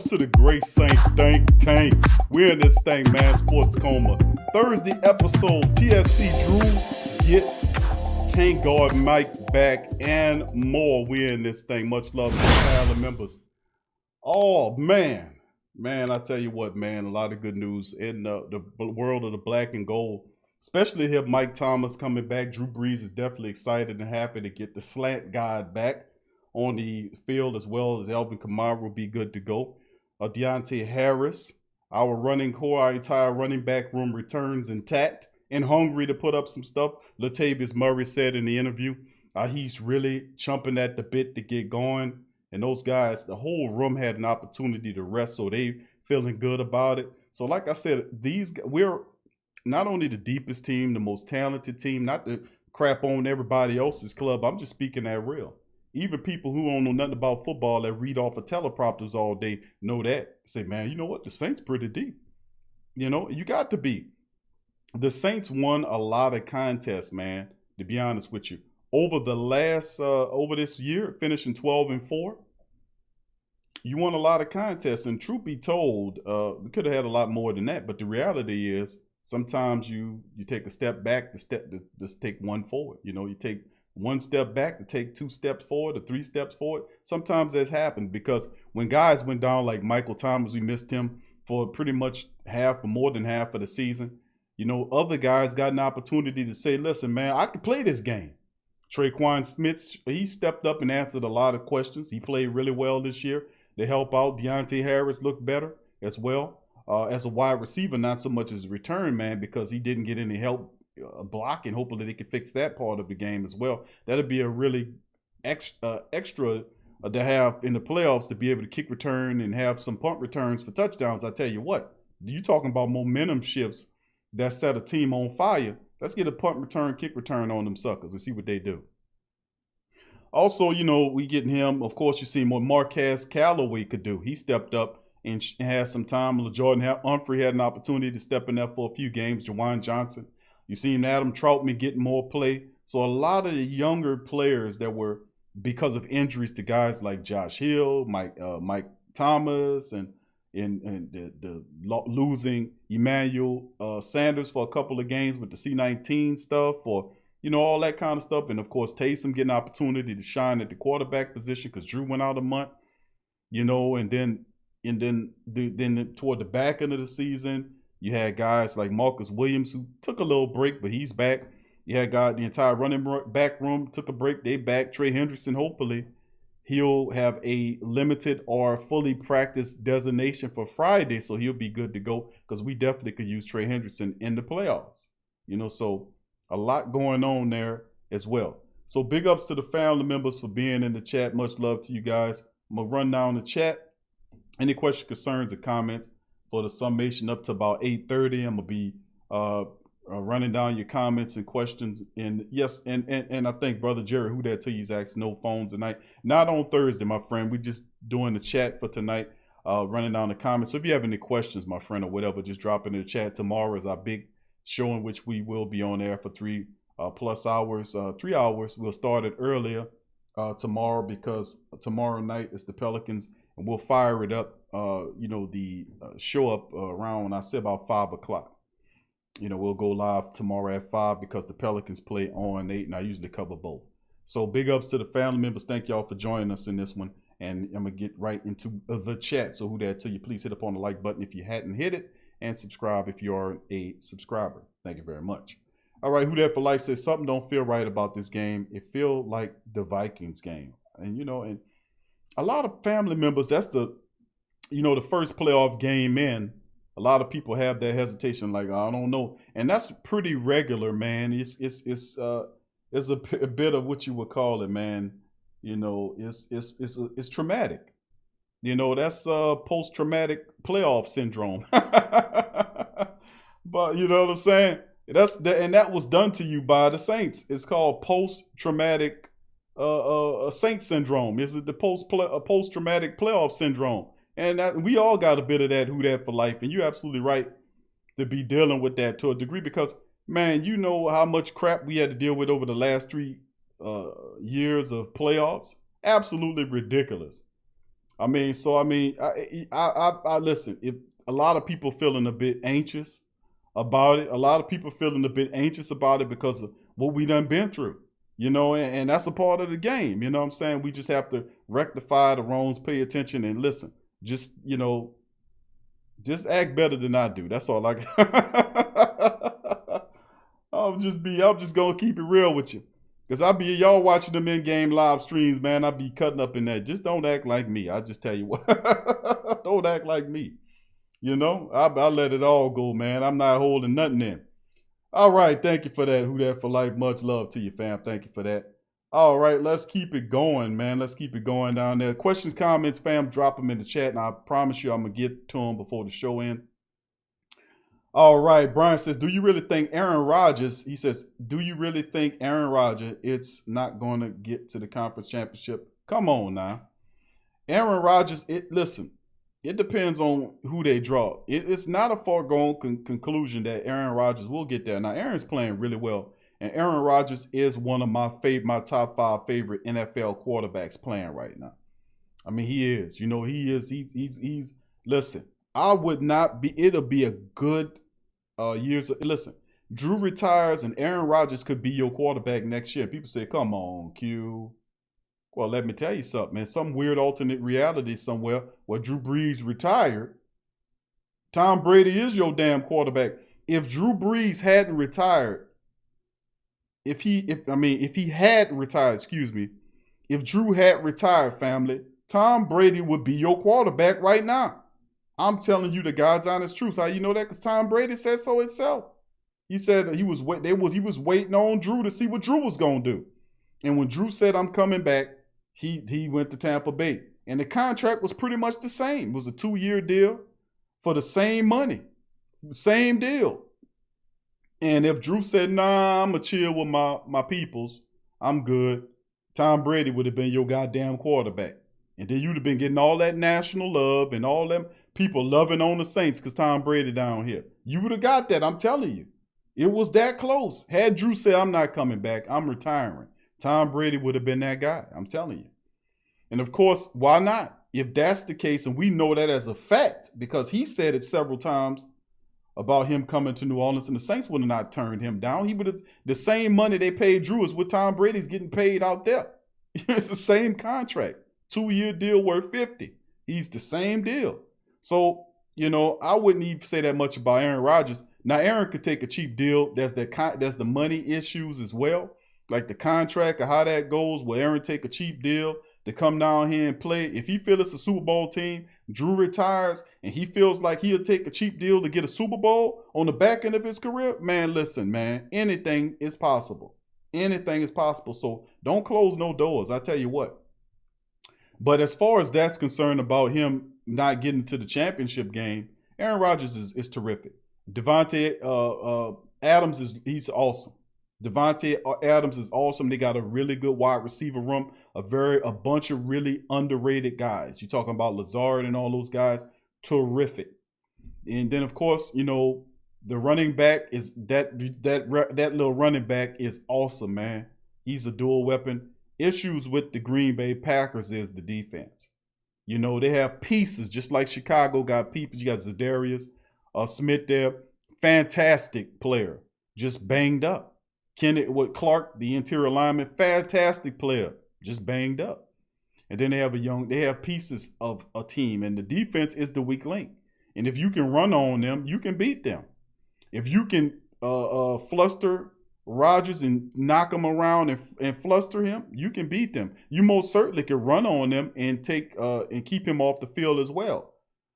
[SPEAKER 1] to the Great Saints Think Tank. We're in this thing, man. Sports Coma. Thursday episode, TSC Drew gets Can't Guard Mike back and more. We're in this thing. Much love to the family members. Oh, man. Man, I tell you what, man, a lot of good news in the world of the black and gold. Especially here, Mike Thomas coming back. Drew Brees is definitely excited and happy to get the slant guard back on the field, as well as Alvin Kamara will be good to go. Deontay Harris, our running core, our entire running back room returns intact and hungry to put up some stuff. Latavius Murray said in the interview, he's really chomping at the bit to get going. And those guys, the whole room had an opportunity to rest, so they feeling good about it. So like I said, we're not only the deepest team, the most talented team, not to crap on everybody else's club. I'm just speaking that real. Even people who don't know nothing about football that read off of teleprompters all day know that. Say, man, you know what? The Saints pretty deep. You know, you got to be. The Saints won a lot of contests, man, to be honest with you. Over the last, over this year, finishing 12-4, you won a lot of contests. And truth be told, we could have had a lot more than that. But the reality is, sometimes you take a step back to take one forward. You know, you take one step back to take 2 steps forward or 3 steps forward. Sometimes that's happened because when guys went down like Michael Thomas, we missed him for pretty much half or more than half of the season. You know, other guys got an opportunity to say, listen, man, I can play this game. Traquan Smith, he stepped up and answered a lot of questions. He played really well this year to help out. Deontay Harris looked better as well. As a wide receiver, not so much as a return man because he didn't get any help blocking. Hopefully they can fix that part of the game as well. That'll be a really extra to have in the playoffs, to be able to kick return and have some punt returns for touchdowns. I tell you what, you talking about momentum shifts that set a team on fire. Let's get a punt return, kick return on them suckers and see what they do. Also, you know, we getting him. Of course, you see what Marquez Callaway could do. He stepped up and had some time. Jordan Humphrey had an opportunity to step in there for a few games. Jawan Johnson. You seen Adam Troutman getting more play. So a lot of the younger players that were, because of injuries to guys like Josh Hill, Mike Thomas, and the losing Emmanuel Sanders for a couple of games with the C-19 stuff, or you know, all that kind of stuff. And of course, Taysom getting an opportunity to shine at the quarterback position because Drew went out a month. You know, and then toward the back end of the season, you had guys like Marcus Williams who took a little break, but he's back. You had the entire running back room took a break. They back. Trey Hendrickson, hopefully, he'll have a limited or fully practiced designation for Friday, so he'll be good to go because we definitely could use Trey Hendrickson in the playoffs. You know, so a lot going on there as well. So big ups to the family members for being in the chat. Much love to you guys. I'm going to run down the chat. Any questions, concerns, or comments for the summation up to about 8:30. I'm going to be running down your comments and questions. And yes, and I think Brother Jerry, who that to you's asked no phones tonight. Not on Thursday, my friend. We're just doing the chat for tonight, running down the comments. So if you have any questions, my friend, or whatever, just drop it in the chat. Tomorrow is our big show in which we will be on air for 3+ hours. 3 hours. We'll start it earlier tomorrow because tomorrow night is the Pelicans. And we'll fire it up, the show up around, I say about 5 o'clock. You know, we'll go live tomorrow at 5 because the Pelicans play on 8, and I usually cover both. So big ups to the family members. Thank y'all for joining us in this one. And I'm going to get right into the chat. So who that to you, please hit up on the like button if you hadn't hit it, and subscribe if you are a subscriber. Thank you very much. All right, who that for life says something don't feel right about this game. It feel like the Vikings game. And, you know, and a lot of family members, that's the first playoff game in. A lot of people have that hesitation, like, I don't know. And that's pretty regular, man. It's a bit of what you would call it, man. You know, it's traumatic. You know, that's post-traumatic playoff syndrome. But you know what I'm saying? And that was done to you by the Saints. It's called post-traumatic Saints syndrome. Is it the post-traumatic playoff syndrome? And we all got a bit of that, who that for life. And you're absolutely right to be dealing with that to a degree because, man, you know how much crap we had to deal with over the last 3 years of playoffs. Absolutely ridiculous. I mean, I listen. If a lot of people feeling a bit anxious about it, a lot of people feeling a bit anxious about it because of what we done been through, and that's a part of the game. You know what I'm saying? We just have to rectify the wrongs, pay attention, and listen. Just just act better than I do. That's all I. I'm just gonna keep it real with you. Cause y'all watching them in-game live streams, man. I be cutting up in that. Just don't act like me. I just tell you what. Don't act like me. I let it all go, man. I'm not holding nothing in. All right, thank you for that. Who that for life? Much love to you, fam. Thank you for that. All right, let's keep it going, man. Let's keep it going down there. Questions, comments, fam, drop them in the chat, and I promise you I'm gonna get to them before the show ends. All right, Brian says, do you really think Aaron Rodgers, he says, do you really think Aaron Rodgers it's not going to get to the conference championship? Come on now. Aaron Rodgers, listen, it depends on who they draw. It's not a foregone conclusion that Aaron Rodgers will get there. Now, Aaron's playing really well, and Aaron Rodgers is one of my top 5 favorite NFL quarterbacks playing right now. I mean, he is. He is. He's listen, I would not be, it'll be a good years. Listen, Drew retires and Aaron Rodgers could be your quarterback next year. People say, come on, Q. Well, let me tell you something, man. Some weird alternate reality somewhere where Drew Brees retired. Tom Brady is your damn quarterback. If Drew Brees hadn't retired, if Drew had retired, family, Tom Brady would be your quarterback right now. I'm telling you the God's honest truth. How you know that? Because Tom Brady said so himself. He said he was waiting on Drew to see what Drew was gonna do. And when Drew said, I'm coming back, he went to Tampa Bay. And the contract was pretty much the same. It was a 2-year deal for the same money. Same deal. And if Drew said, nah, I'm gonna chill with my peoples, I'm good, Tom Brady would have been your goddamn quarterback. And then you'd have been getting all that national love and all them people loving on the Saints because Tom Brady down here. You would have got that, I'm telling you. It was that close. Had Drew said, I'm not coming back, I'm retiring, Tom Brady would have been that guy, I'm telling you. And of course, why not? If that's the case, and we know that as a fact, because he said it several times about him coming to New Orleans, and the Saints would have not turned him down. He would have, the same money they paid Drew is what Tom Brady's getting paid out there. It's the same contract. 2-year deal worth 50. He's the same deal. So, I wouldn't even say that much about Aaron Rodgers. Now, Aaron could take a cheap deal. There's the money issues as well, like the contract or how that goes. Will Aaron take a cheap deal to come down here and play? If he feels it's a Super Bowl team, Drew retires, and he feels like he'll take a cheap deal to get a Super Bowl on the back end of his career, man, listen, man, anything is possible. Anything is possible. So don't close no doors. I tell you what. But as far as that's concerned about him not getting to the championship game, Aaron Rodgers is terrific. Devontae Adams he's awesome. Devontae Adams is awesome. They got a really good wide receiver room, a bunch of really underrated guys. You're talking about Lazard and all those guys, terrific. And then of course, the running back is that little running back is awesome, man. He's a dual weapon. Issues with the Green Bay Packers is the defense. They have pieces, just like Chicago got people. You got Zadarius Smith there, fantastic player, just banged up. Clark, the interior lineman, fantastic player, just banged up. And then they have pieces of a team, and the defense is the weak link. And if you can run on them, you can beat them. If you can fluster Rodgers and knock him around and fluster him, you can beat them. You most certainly can run on them and keep him off the field as well.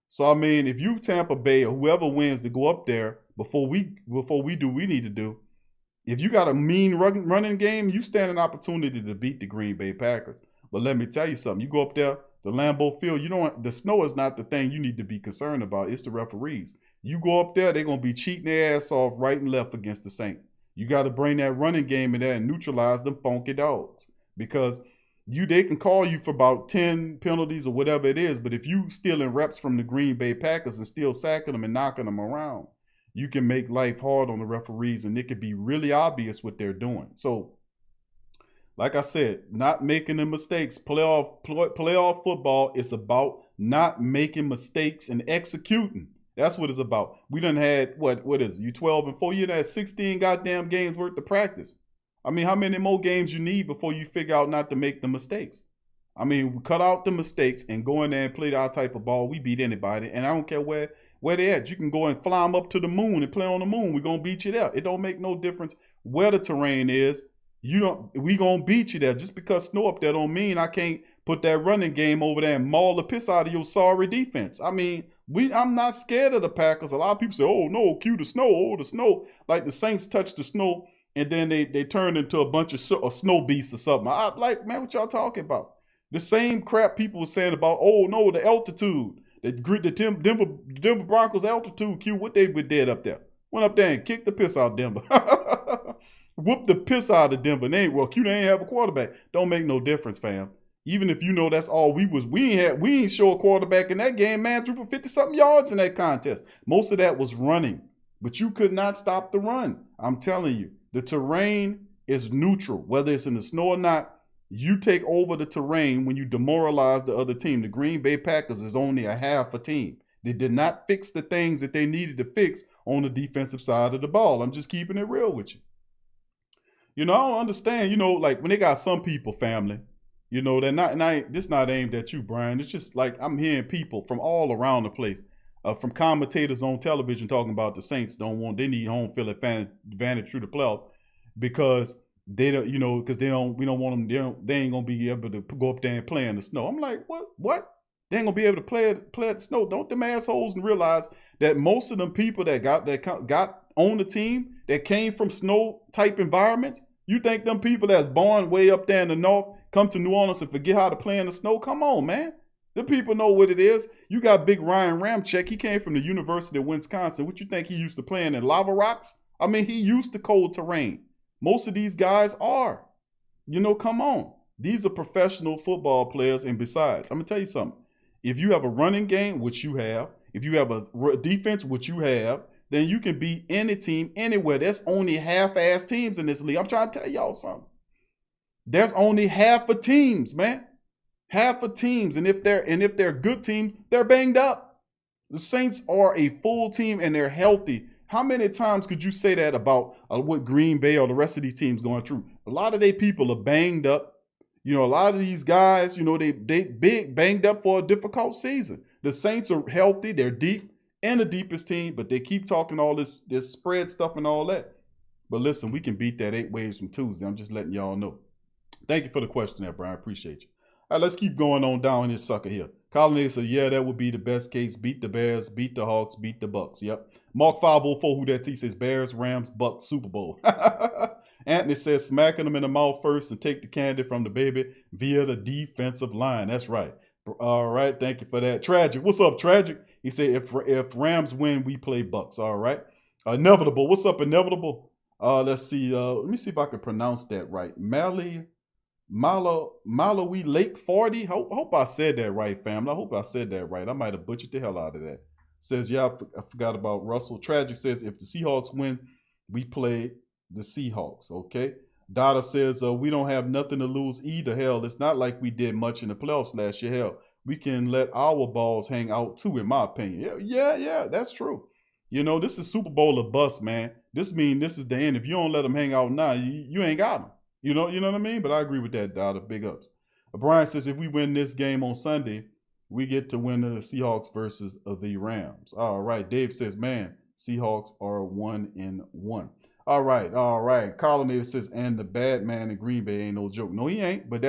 [SPEAKER 1] So I mean, if you Tampa Bay or whoever wins to go up there before we do what we need to do, if you got a mean running game, you stand an opportunity to beat the Green Bay Packers. But let me tell you something. You go up there, the Lambeau Field, the snow is not the thing you need to be concerned about. It's the referees. You go up there, they're going to be cheating their ass off right and left against the Saints. You got to bring that running game in there and neutralize them funky dogs, because they can call you for about 10 penalties or whatever it is, but if you stealing reps from the Green Bay Packers and still sacking them and knocking them around, you can make life hard on the referees, and it could be really obvious what they're doing. So Like I said, not making the mistakes. Playoff football is about not making mistakes and executing. That's what it's about. We done had, what is it? You 12-4, you done had 16 goddamn games worth of practice. I mean, how many more games you need before you figure out not to make the mistakes? I mean, cut out the mistakes and go in there and play our type of ball. We beat anybody. And I don't care where they at. You can go and fly them up to the moon and play on the moon. We're going to beat you there. It don't make no difference where the terrain is. We going to beat you there. Just because snow up there don't mean I can't put that running game over there and maul the piss out of your sorry defense. I mean, I'm not scared of the Packers. A lot of people say, oh, no, cue the snow. Oh, the snow. Like the Saints touch the snow and then they turn into a bunch of snow beasts or something. I'm like, man, what y'all talking about? The same crap people were saying about, oh, no, the altitude. The Denver Broncos altitude, Q, what they did up there. Went up there and kicked the piss out of Denver. Whooped the piss out of Denver. They ain't have a quarterback. Don't make no difference, fam. Even if you know that's all we ain't show a quarterback in that game. Man threw for 50-something yards in that contest. Most of that was running. But you could not stop the run. I'm telling you, the terrain is neutral. Whether it's in the snow or not, you take over the terrain when you demoralize the other team. The Green Bay Packers is only a half a team. They did not fix the things that they needed to fix on the defensive side of the ball. I'm just keeping it real with you. You know, I don't understand, you know, like when they got some people, family, you know, they're not, this not aimed at you, Brian. It's just like I'm hearing people from all around the place, from commentators on television talking about the Saints they need home field advantage through the playoffs because they don't, you know, because we don't want them, they ain't gonna be able to go up there and play in the snow. I'm like, what? They ain't gonna be able to play at the snow. Don't them assholes realize that most of them people that got on the team that came from snow type environments, you think them people that's born way up there in the north come to New Orleans and forget how to play in the snow? Come on, man. The people know what it is. You got big Ryan Ramczyk. He came from the University of Wisconsin. What you think he used to playing in lava rocks? I mean, he used to cold terrain. Most of these guys are. You know, come on. These are professional football players. And besides, I'm going to tell you something. If you have a running game, which you have, if you have a defense, which you have, then you can beat any team anywhere. There's only half-ass teams in this league. I'm trying to tell y'all something. There's only half of teams, man. Half of teams. And if they're good teams, they're banged up. The Saints are a full team and they're healthy. How many times could you say that about what Green Bay or the rest of these teams going through? A lot of their people are banged up. You know, a lot of these guys, you know, they big banged up for a difficult season. The Saints are healthy. They're deep and the deepest team, but they keep talking all this spread stuff and all that. But listen, we can beat that 8 waves from Tuesday. I'm just letting y'all know. Thank you for the question there, Brian. I appreciate you. All right, let's keep going on down this sucker here. Colonnade said, yeah, that would be the best case. Beat the Bears, beat the Hawks, beat the Bucks. Yep. Mark 504, who that T says, Bears, Rams, Bucks, Super Bowl. Anthony says, smacking them in the mouth first and take the candy from the baby via the defensive line. That's right. All right, thank you for that. Tragic. What's up, Tragic? He said, if Rams win, we play Bucks. All right. Inevitable. What's up, Inevitable? Let's see. Let me see if I can pronounce that right. Malawi Lake 40. Hope I said that right, fam. I hope I said that right. I might have butchered the hell out of that. Says, yeah, I forgot about Russell. Tragic says, if the Seahawks win, we play the Seahawks. Okay. Dada says, we don't have nothing to lose either. Hell, it's not like we did much in the playoffs last year. Hell, we can let our balls hang out too, in my opinion. Yeah, that's true. You know, this is Super Bowl or bust, man. This means this is the end. If you don't let them hang out now, you ain't got them. You know what I mean? But I agree with that, Dada. Big ups. Brian says, if we win this game on Sunday, we get to win the Seahawks versus the Rams. All right. Dave says, man, Seahawks are 1-1. All right. Colonnade says, and the bad man in Green Bay ain't no joke. No, he ain't. But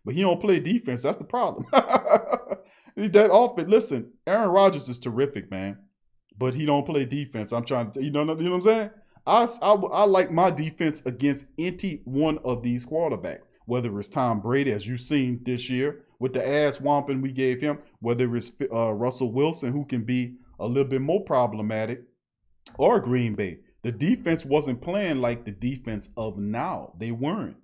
[SPEAKER 1] he don't play defense. That's the problem. That offense. Listen, Aaron Rodgers is terrific, man, but he don't play defense. I'm trying to, you know what I'm saying? I like my defense against any one of these quarterbacks, whether it's Tom Brady, as you've seen this year with the ass whomping we gave him, whether it's Russell Wilson, who can be a little bit more problematic, or Green Bay. The defense wasn't playing like the defense of now. They weren't.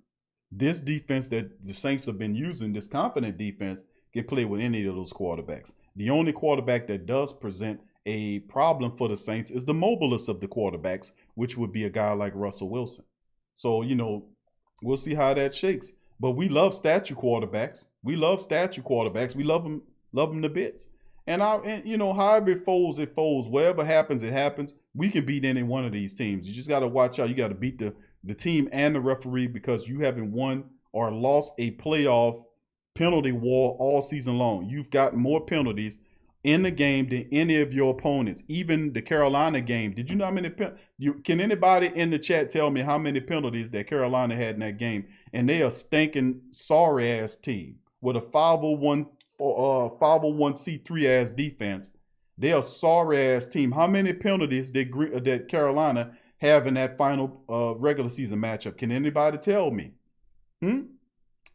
[SPEAKER 1] This defense that the Saints have been using, this confident defense, can play with any of those quarterbacks. The only quarterback that does present a problem for the Saints is the mobilest of the quarterbacks, which would be a guy like Russell Wilson. So, you know, we'll see how that shakes. But we love statue quarterbacks. We love statue quarterbacks. We love them to bits. And however it folds, it folds. Whatever happens, it happens. We can beat any one of these teams. You just got to watch out. You got to beat the team and the referee because you haven't won or lost a playoff penalty war all season long. You've got more penalties in the game than any of your opponents. Even the Carolina game. Did you know how many can anybody in the chat tell me how many penalties that Carolina had in that game? And they are stinking sorry ass team with a 501c3 ass defense. They are sorry ass team. How many penalties that Carolina have in that final regular season matchup? Can anybody tell me? Can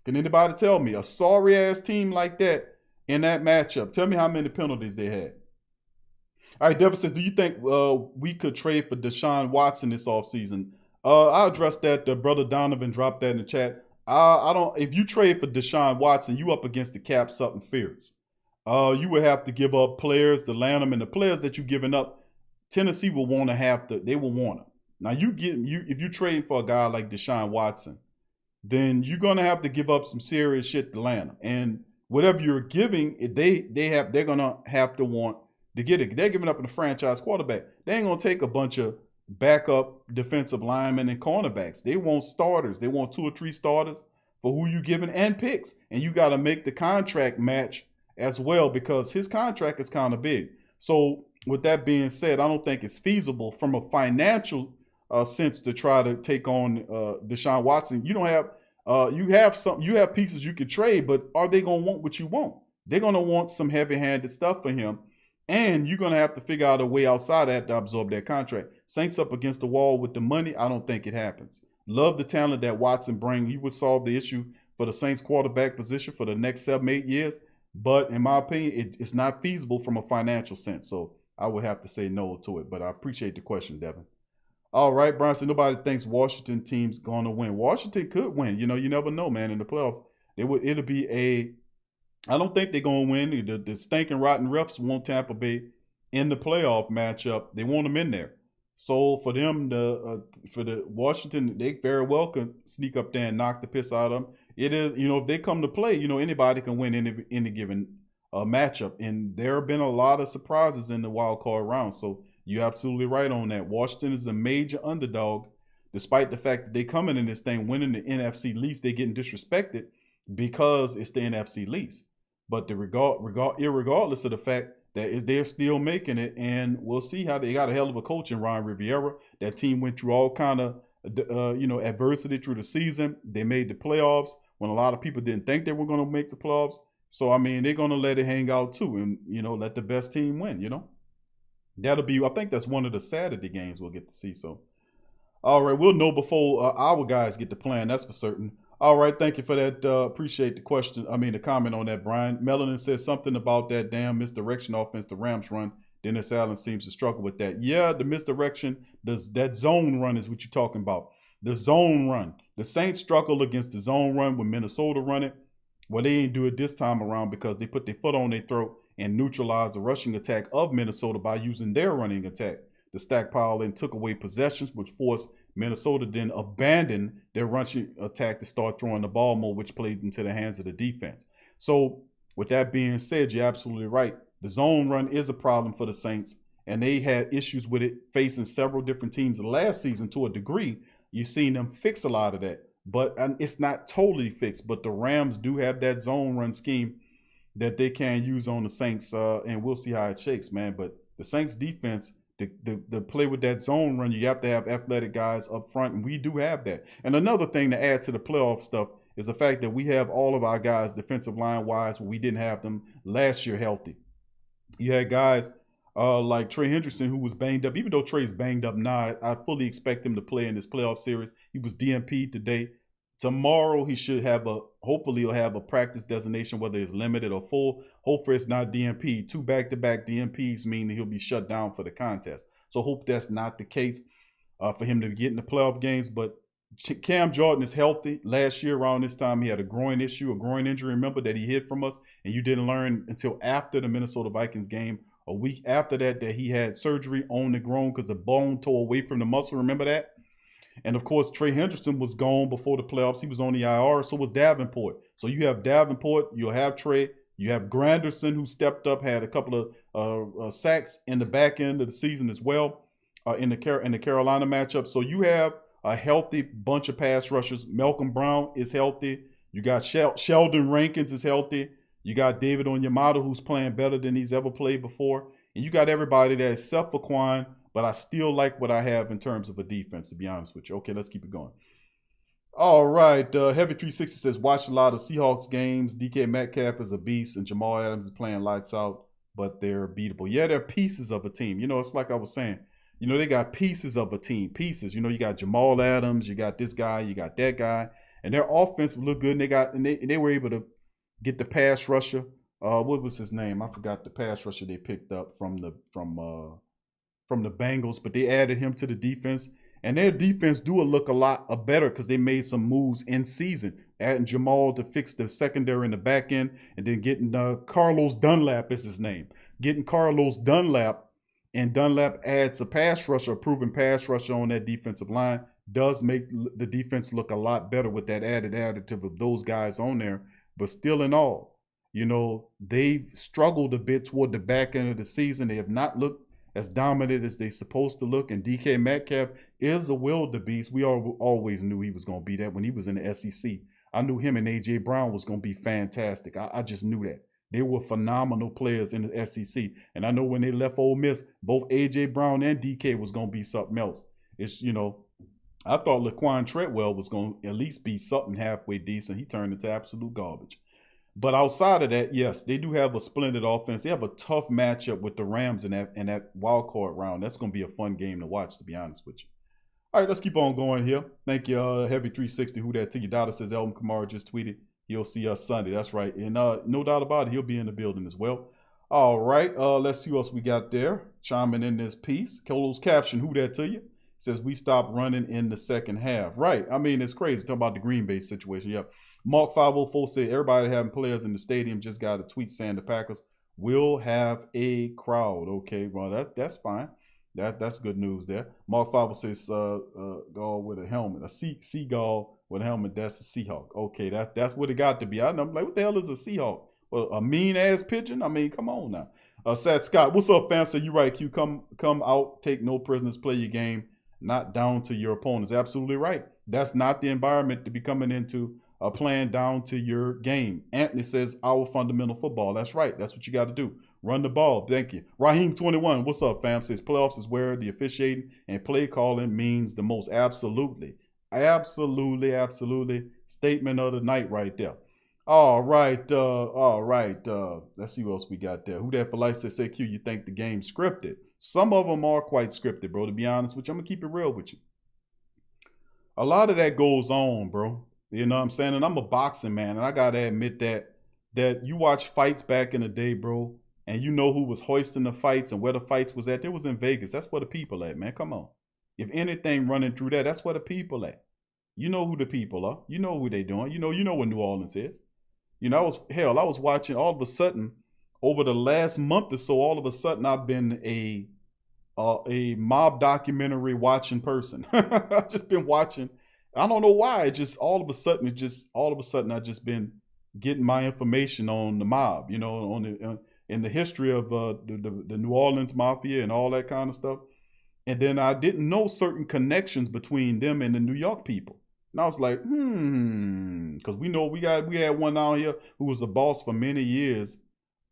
[SPEAKER 1] anybody tell me? A sorry ass team like that in that matchup. Tell me how many penalties they had. All right, Devin says, do you think we could trade for Deshaun Watson this offseason? I'll address that. Brother Donovan dropped that in the chat. I don't. If you trade for Deshaun Watson, you up against the cap something fierce. You would have to give up players to land them, and the players that you're giving up, Tennessee will want to have to. They will want them. Now if you trade for a guy like Deshaun Watson, then you're gonna have to give up some serious shit to land them. And whatever you're giving, they're gonna have to want to get it. They're giving up a franchise quarterback. They ain't gonna take a bunch of backup defensive linemen and cornerbacks. They want starters. They want 2 or 3 starters for who you giving and picks. And you got to make the contract match as well because his contract is kind of big. So with that being said, I don't think it's feasible from a financial sense to try to take on Deshaun Watson. You don't have you have pieces you could trade, but are they gonna want what you want? They're gonna want some heavy-handed stuff for him. And you're going to have to figure out a way outside that to absorb that contract. Saints up against the wall with the money, I don't think it happens. Love the talent that Watson brings. He would solve the issue for the Saints quarterback position for the next 7-8 years. But in my opinion, it's not feasible from a financial sense. So I would have to say no to it. But I appreciate the question, Devin. All right, Brian said nobody thinks Washington team's going to win. Washington could win. You never know, man. In the playoffs, it'll be I don't think they're going to win. The stinking rotten refs want Tampa Bay in the playoff matchup. They want them in there. So for them, for the Washington, they very well could sneak up there and knock the piss out of them. It is, if they come to play, anybody can win any given matchup. And there have been a lot of surprises in the wild card round. So you're absolutely right on that. Washington is a major underdog, despite the fact that they coming in this thing winning the NFC least. They're getting disrespected because it's the NFC least. But irregardless of the fact that they're still making it, and we'll see how they got a hell of a coach in Ron Rivera. That team went through all kind of adversity through the season. They made the playoffs when a lot of people didn't think they were going to make the playoffs. So I mean, they're going to let it hang out too, and let the best team win. That'll be. I think that's one of the Saturday games we'll get to see. So, all right, we'll know before our guys get to playing. That's for certain. All right, thank you for that. Appreciate the comment on that, Brian. Melanin says something about that damn misdirection offense the Rams run. Dennis Allen seems to struggle with that. Yeah, the misdirection, that zone run is what you're talking about. The zone run. The Saints struggle against the zone run when Minnesota run it. Well, they ain't do it this time around because they put their foot on their throat and neutralized the rushing attack of Minnesota by using their running attack. The stack pile and took away possessions, which forced Minnesota then abandoned their rushing attack to start throwing the ball more, which played into the hands of the defense. So with that being said, you're absolutely right. The zone run is a problem for the Saints, and they had issues with it facing several different teams last season to a degree. You've seen them fix a lot of that, but it's not totally fixed. But the Rams do have that zone run scheme that they can use on the Saints, and we'll see how it shakes, man. But the Saints defense, the play with that zone run, you have to have athletic guys up front, and we do have that. And another thing to add to the playoff stuff is the fact that we have all of our guys defensive line wise, we didn't have them last year healthy. You had guys like Trey Hendrickson, who was banged up. Even though Trey's banged up now, I fully expect him to play in this playoff series. He was DNP'd today. Tomorrow he should have hopefully he'll have a practice designation, whether it's limited or full. Hopefully it's not DNP. 2 back-to-back DNPs mean that he'll be shut down for the contest. So hope that's not the case for him to get in the playoff games. But Cam Jordan is healthy. Last year around this time, he had a groin injury, remember, that he hid from us. And you didn't learn until after the Minnesota Vikings game, a week after that he had surgery on the groin because the bone tore away from the muscle. Remember that? And of course, Trey Henderson was gone before the playoffs. He was on the IR. So was Davenport. So you have Davenport, you'll have Trey, you have Granderson, who stepped up, had a couple of sacks in the back end of the season as well in the Carolina matchup. So you have a healthy bunch of pass rushers. Malcolm Brown is healthy. You got Sheldon Rankins is healthy. You got David Onyemata, who's playing better than he's ever played before. And you got everybody there except for Quan, but I still like what I have in terms of a defense, to be honest with you. Okay, let's keep it going. All right, Heavy 360 says, watch a lot of Seahawks games. DK Metcalf is a beast, and Jamal Adams is playing lights out, but they're beatable. Yeah, they're pieces of a team. You know, it's like I was saying. You know, they got pieces of a team. Pieces. You know, you got Jamal Adams, you got this guy, you got that guy, and their offense look good. And they were able to get the pass rusher. What was his name? I forgot the pass rusher they picked up from the Bengals, but they added him to the defense. And their defense do look a lot better because they made some moves in season. Adding Jamal to fix the secondary in the back end, and then getting Carlos Dunlap is his name. Getting Carlos Dunlap, and Dunlap adds a pass rusher, a proven pass rusher on that defensive line. Does make the defense look a lot better with that added additive of those guys on there. But still in all, you know, they've struggled a bit toward the back end of the season. They have not looked as dominant as they're supposed to look. And DK Metcalf is a wildebeest. We always knew he was going to be that when he was in the SEC. I knew him and A.J. Brown was going to be fantastic. I just knew that. They were phenomenal players in the SEC. And I know when they left Ole Miss, both A.J. Brown and DK was going to be something else. It's, you know, I thought Laquan Treadwell was going to at least be something halfway decent. He turned into absolute garbage. But outside of that, yes, they do have a splendid offense. They have a tough matchup with the Rams in that wild card round. That's going to be a fun game to watch, to be honest with you. All right, let's keep on going here. Thank you, Heavy 360. Who that to you? Dada says Elvin Kamara just tweeted. He'll see us Sunday. That's right. And no doubt about it, he'll be in the building as well. All right, let's see what else we got there. Chiming in this piece. Closed caption, who that to you? Says we stopped running in the second half. Right. I mean, it's crazy. Talking about the Green Bay situation. Yep. Mark 504 said everybody having players in the stadium just got a tweet saying the Packers will have a crowd. Okay, well that's fine. That's good news there. Mark 504 says gull with a helmet, a seagull with a helmet. That's a Seahawk. Okay, that's what it got to be. I know, I'm like, what the hell is a Seahawk? Well, a mean ass pigeon. I mean, come on now. Sad Scott, what's up, fam? So you right, Q. Come out, take no prisoners, play your game, not down to your opponents. Absolutely right. That's not the environment to be coming into. Playing down to your game. Anthony says our fundamental football. That's right. That's what you got to do. Run the ball. Thank you. Raheem21, what's up, fam? Says playoffs is where the officiating and play calling means the most. Absolutely. Absolutely. Absolutely. Statement of the night right there. All right. Let's see what else we got there. Who that for life says, say Q, you think the game's scripted? Some of them are quite scripted, bro, to be honest with you. I'm going to keep it real with you. A lot of that goes on, bro. You know what I'm saying? And I'm a boxing man, and I got to admit that you watch fights back in the day, bro, and you know who was hoisting the fights and where the fights was at. It was in Vegas. That's where the people at, man. Come on. If anything running through that, that's where the people at. You know who the people are. You know who they doing. You know what New Orleans is. You know, I was watching all of a sudden, over the last month or so, all of a sudden I've been a mob documentary watching person. I've just been watching. I don't know why. All of a sudden I've just been getting my information on the mob, you know, in the history of the New Orleans Mafia and all that kind of stuff. And then I didn't know certain connections between them and the New York people. And I was like, because we had one down here who was a boss for many years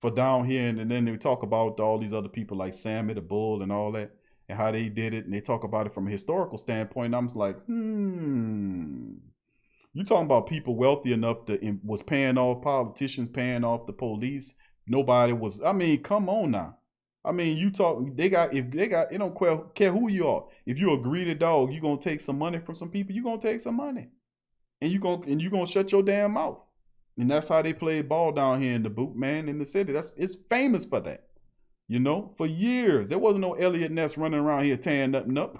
[SPEAKER 1] for down here. And then they talk about all these other people like Sammy the Bull and all that. And how they did it, and they talk about it from a historical standpoint. And I'm just like, you talking about people wealthy enough was paying off politicians, paying off the police. Nobody was. I mean, come on now. I mean, it don't care who you are. If you're a greedy dog, you're gonna take some money from some people. You're gonna take some money, and you're gonna shut your damn mouth. And that's how they play ball down here in the boot, man, in the city. It's famous for that. You know, for years, there wasn't no Elliot Ness running around here tearing nothing up.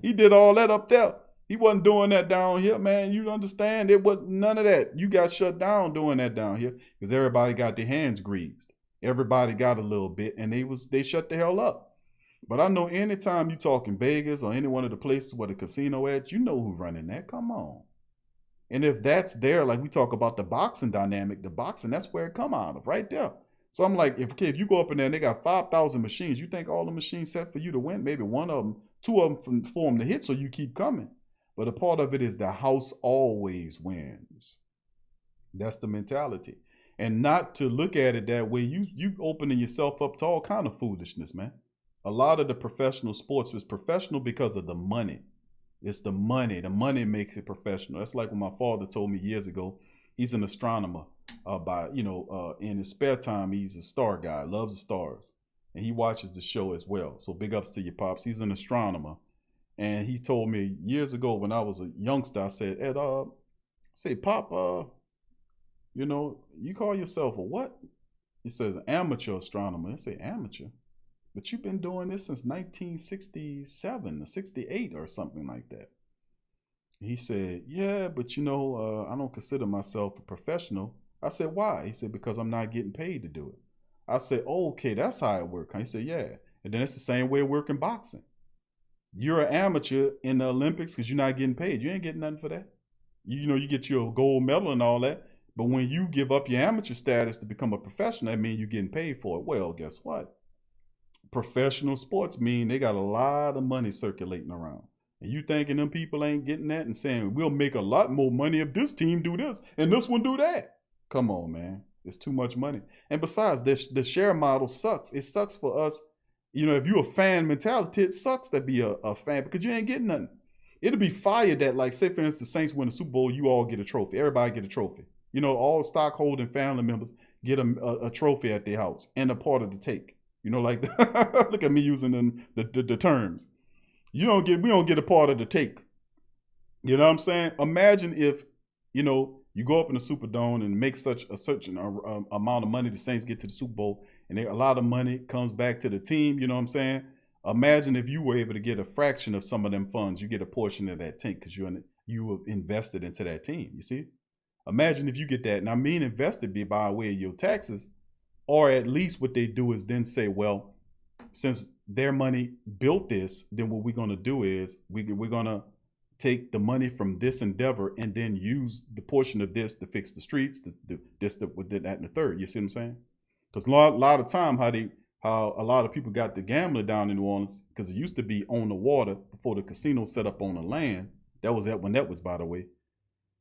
[SPEAKER 1] He did all that up there. He wasn't doing that down here, man. You understand? It was none of that. You got shut down doing that down here because everybody got their hands greased. Everybody got a little bit, and they shut the hell up. But I know anytime you talk in Vegas or any one of the places where the casino at, you know who's running that. Come on. And if that's there, like we talk about the boxing dynamic, the boxing, that's where it come out of, right there. So I'm like, if you go up in there and they got 5,000 machines, you think all the machines set for you to win? Maybe one of them, two of them for them to hit, so you keep coming. But a part of it is the house always wins. That's the mentality. And not to look at it that way, you opening yourself up to all kind of foolishness, man. A lot of the professional sports is professional because of the money. It's the money. The money makes it professional. That's like when my father told me years ago. He's an astronomer. In his spare time, he's a star guy. Loves the stars, and he watches the show as well. So big ups to your pops. He's an astronomer, and he told me years ago when I was a youngster. I said, Ed, say, Pop, you call yourself a what? He says amateur astronomer. I say amateur. But you've been doing this since 1967 or 68 or something like that. He said, yeah, but I don't consider myself a professional. I said, why? He said, because I'm not getting paid to do it. I said, oh, okay, that's how it works. He said, yeah. And then it's the same way it works in boxing. You're an amateur in the Olympics because you're not getting paid. You ain't getting nothing for that. You get your gold medal and all that. But when you give up your amateur status to become a professional, that means you're getting paid for it. Well, guess what? Professional sports mean they got a lot of money circulating around. And you thinking them people ain't getting that and saying, we'll make a lot more money if this team do this and this one do that. Come on, man. It's too much money. And besides, the share model sucks. It sucks for us. If you're a fan mentality, it sucks to be a fan because you ain't getting nothing. It'll be fired that, like, say, for instance, the Saints win the Super Bowl, you all get a trophy. Everybody get a trophy. All stockholding family members get a trophy at their house and a part of the take. Like look at me using the terms. We don't get a part of the take. You know what I'm saying? Imagine if, you go up in the Superdome and make such an amount of money, the Saints get to the Super Bowl, and a lot of money comes back to the team. You know what I'm saying? Imagine if you were able to get a fraction of some of them funds, you get a portion of that tank because you were invested into that team. You see? Imagine if you get that. And I mean invested by way of your taxes. Or at least what they do is then say, well, since their money built this, then what we're going to do is we're going to take the money from this endeavor and then use the portion of this to fix the streets, that, and the third. You see what I'm saying? Because a lot of time how a lot of people got the gambler down in New Orleans, because it used to be on the water before the casino set up on the land. That was when that was, by the way.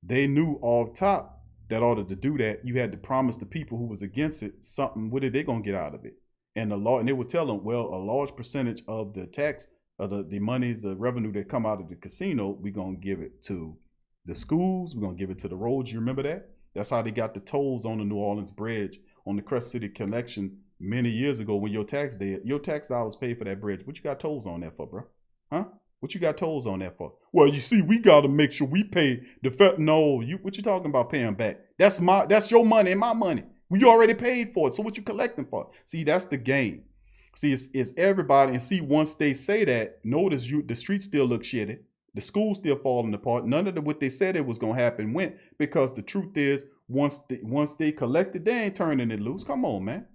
[SPEAKER 1] They knew off top that order to do that, you had to promise the people who was against it something. What are they going to get out of it? And they would tell them, well, a large percentage of the tax, the monies, the revenue that come out of the casino, we're going to give it to the schools. We're going to give it to the roads. You remember that? That's how they got the tolls on the New Orleans Bridge on the Crest City Connection many years ago when your tax dollars paid for that bridge. What you got tolls on that for, bro? Huh? What you got tolls on that for? Well, you see, we got to make sure we pay the No, what you talking about paying back? That's your money and my money. We already paid for it. So what you collecting for? See, that's the game. See, it's everybody. And see, once they say that, notice the streets still look shitty. The school's still falling apart. None of what they said it was going to happen went, because the truth is, once they collected, they ain't turning it loose. Come on, man.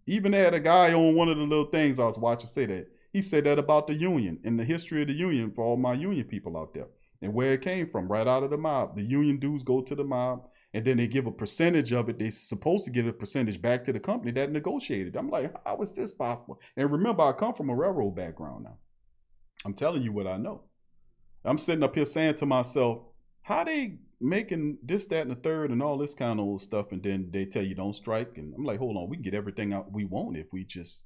[SPEAKER 1] Even they had a guy on one of the little things I was watching say that. He said that about the union and the history of the union for all my union people out there and where it came from, right out of the mob. The union dues go to the mob and then they give a percentage of it. They're supposed to give a percentage back to the company that negotiated. I'm like, how is this possible? And remember, I come from a railroad background now. I'm telling you what I know. I'm sitting up here saying to myself, how they making this, that, and the third and all this kind of old stuff, and then they tell you don't strike. And I'm like, hold on, we can get everything out we want if we just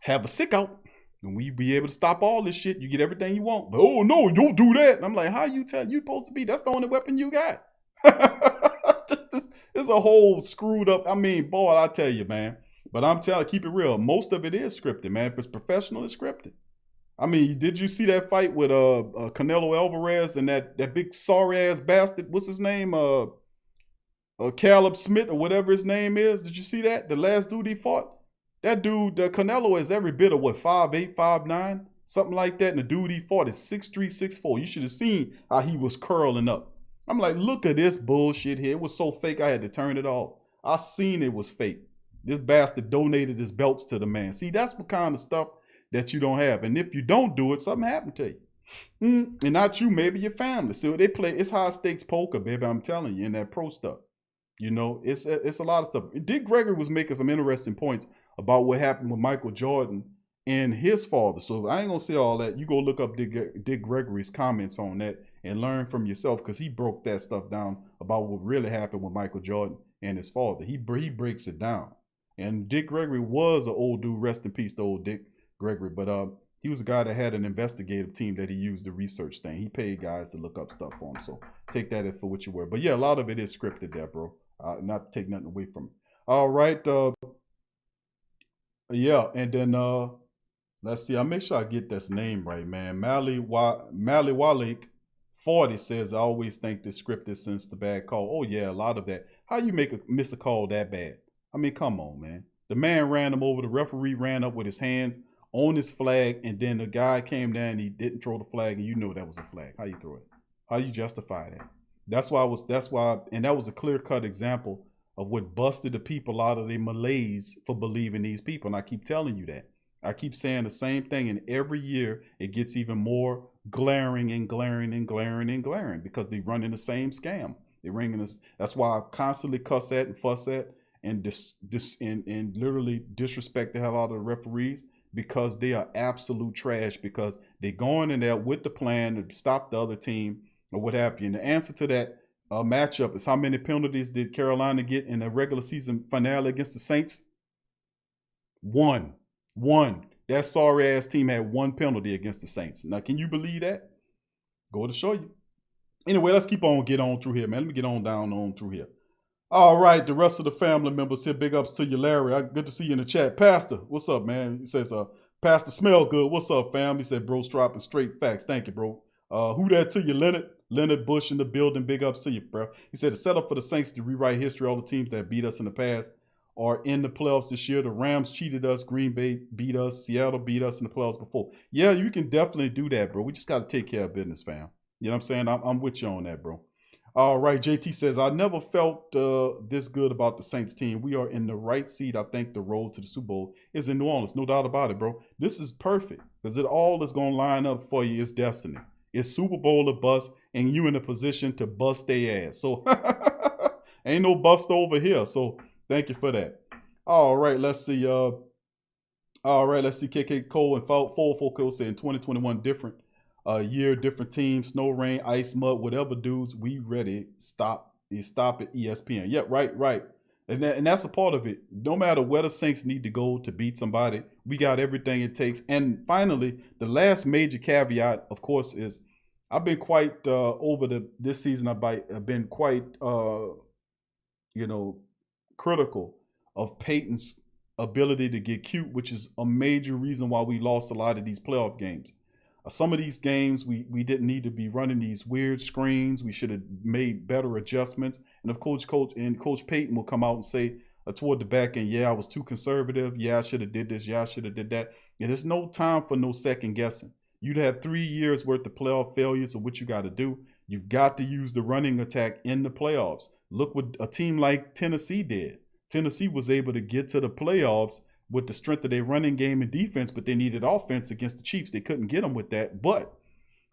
[SPEAKER 1] have a sick out. And we be able to stop all this shit. You get everything you want. But oh no, don't do that. And I'm like, how you supposed to be? That's the only weapon you got. It's a whole screwed up. I mean, boy, I tell you, man. But I'm telling you, keep it real. Most of it is scripted, man. If it's professional, it's scripted. I mean, did you see that fight with Canelo Alvarez and that big sorry ass bastard? What's his name? Caleb Smith or whatever his name is. Did you see that? The last dude he fought? That dude, the Canelo, is every bit of 5'8", 5'9", something like that. And the dude he fought is 6'3", 6'4". You should have seen how he was curling up. I'm like, look at this bullshit here. It was so fake I had to turn it off. I seen it was fake. This bastard donated his belts to the man. See, that's what kind of stuff that you don't have. And if you don't do it, something happened to you. And not you, maybe your family. So they play, it's high stakes poker, baby. I'm telling you, in that pro stuff. You know, it's a lot of stuff. Dick Gregory was making some interesting points about what happened with Michael Jordan and his father. So I ain't gonna say all that. You go look up Dick Gregory's comments on that and learn from yourself, because he broke that stuff down about what really happened with Michael Jordan and his father. He breaks it down. And Dick Gregory was an old dude. Rest in peace to old Dick Gregory. But he was a guy that had an investigative team that he used to research things. He paid guys to look up stuff for him. So take that for what you were. But yeah, a lot of it is scripted there, bro. Not to take nothing away from it. All right. Yeah, and then let's see. I'll make sure I get this name right, man. Mally Walik 40 says, I always think the script is since the bad call. Oh yeah, a lot of that. How you miss a call that bad? I mean, come on, man. The man ran him over. The referee ran up with his hands on his flag, and then the guy came down and he didn't throw the flag, and you know that was a flag. How you throw it? How you justify that? That's why, and that was a clear-cut example of what busted the people out of their malaise for believing these people. And I keep telling you that. I keep saying the same thing, and every year it gets even more glaring and glaring and glaring and glaring, because they run in the same scam. They're ringing us. That's why I constantly cuss at and fuss at and and literally disrespect the hell out of the referees, because they are absolute trash, because they're going in there with the plan to stop the other team or what have you. And the answer to that matchup is, how many penalties did Carolina get in the regular season finale against the Saints? One. That sorry ass team had one penalty against the Saints. Now, can you believe that? Go to show you. Anyway, let's get on through here, man. Let me get on through here. All right, the rest of the family members here, big ups to you, Larry. Good to see you in the chat. Pastor, what's up, man? He says, Pastor Smell Good, what's up, fam? He said, bro's dropping straight facts. Thank you, bro. Who that to you, Leonard? Leonard Bush in the building, big ups to you, bro. He said, the setup for the Saints to rewrite history. All the teams that beat us in the past are in the playoffs this year. The Rams cheated us. Green Bay beat us. Seattle beat us in the playoffs before. Yeah, you can definitely do that, bro. We just got to take care of business, fam. You know what I'm saying? I'm with you on that, bro. All right, JT says, I never felt this good about the Saints team. We are in the right seat. I think the road to the Super Bowl is in New Orleans. No doubt about it, bro. This is perfect, because it all is going to line up for you. It's destiny. It's Super Bowl or bust, and you in a position to bust their ass. So ain't no bust over here. So thank you for that. All right, let's see. KK Cole and 444 saying 2021 different year, different teams, snow, rain, ice, mud, whatever, dudes. We ready. Stop at ESPN. Yeah, right. And that's a part of it. No matter where the Saints need to go to beat somebody, we got everything it takes. And finally, the last major caveat, of course, is I've been quite this season. I've been quite critical of Peyton's ability to get cute, which is a major reason why we lost a lot of these playoff games. Some of these games, we didn't need to be running these weird screens. We should have made better adjustments. And of Coach Peyton will come out and say toward the back end, yeah, I was too conservative. Yeah, I should have did this. Yeah, I should have did that. And there's no time for no second guessing. You'd have 3 years worth of playoff failures of what you got to do. You've got to use the running attack in the playoffs. Look what a team like Tennessee did. Tennessee was able to get to the playoffs with the strength of their running game and defense, but they needed offense against the Chiefs. They couldn't get them with that. But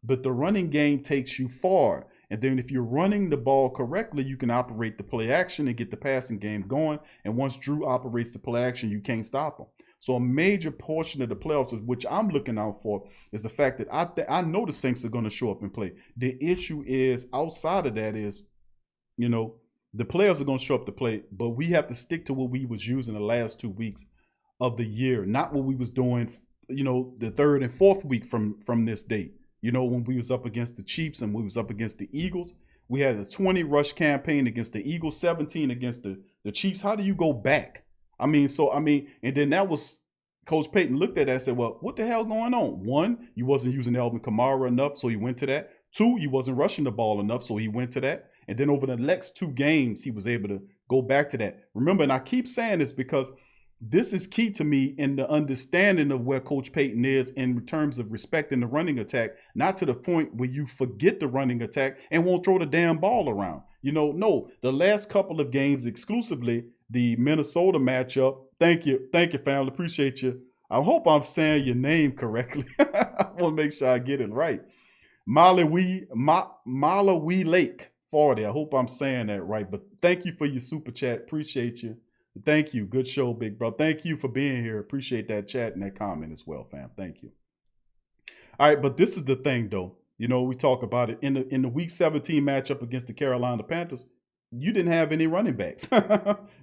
[SPEAKER 1] the running game takes you far. And then if you're running the ball correctly, you can operate the play action and get the passing game going. And once Drew operates the play action, you can't stop him. So a major portion of the playoffs, which I'm looking out for, is the fact that I know the Saints are going to show up and play. The issue is, outside of that is, the players are going to show up to play, but we have to stick to what we was using the last 2 weeks of the year, not what we was doing, the third and fourth week from this date. When we was up against the Chiefs and we was up against the Eagles, we had a 20 rush campaign against the Eagles, 17 against the Chiefs. How do you go back? And then that was, Coach Peyton looked at that and said, well, what the hell going on? 1, you wasn't using Alvin Kamara enough, so he went to that. 2, you wasn't rushing the ball enough, so he went to that. And then over the next 2 games, he was able to go back to that. Remember, and I keep saying this because this is key to me in the understanding of where Coach Peyton is in terms of respecting the running attack, not to the point where you forget the running attack and won't throw the damn ball around. No, the last couple of games exclusively, the Minnesota matchup. Thank you, family. Appreciate you. I hope I'm saying your name correctly. I want to make sure I get it right. Malawi Lake 40. I hope I'm saying that right. But thank you for your super chat. Appreciate you. Thank you. Good show, big bro. Thank you for being here. Appreciate that chat and that comment as well, fam. Thank you. All right, but this is the thing, though. You know, we talk about it in the Week 17 matchup against the Carolina Panthers. You didn't have any running backs.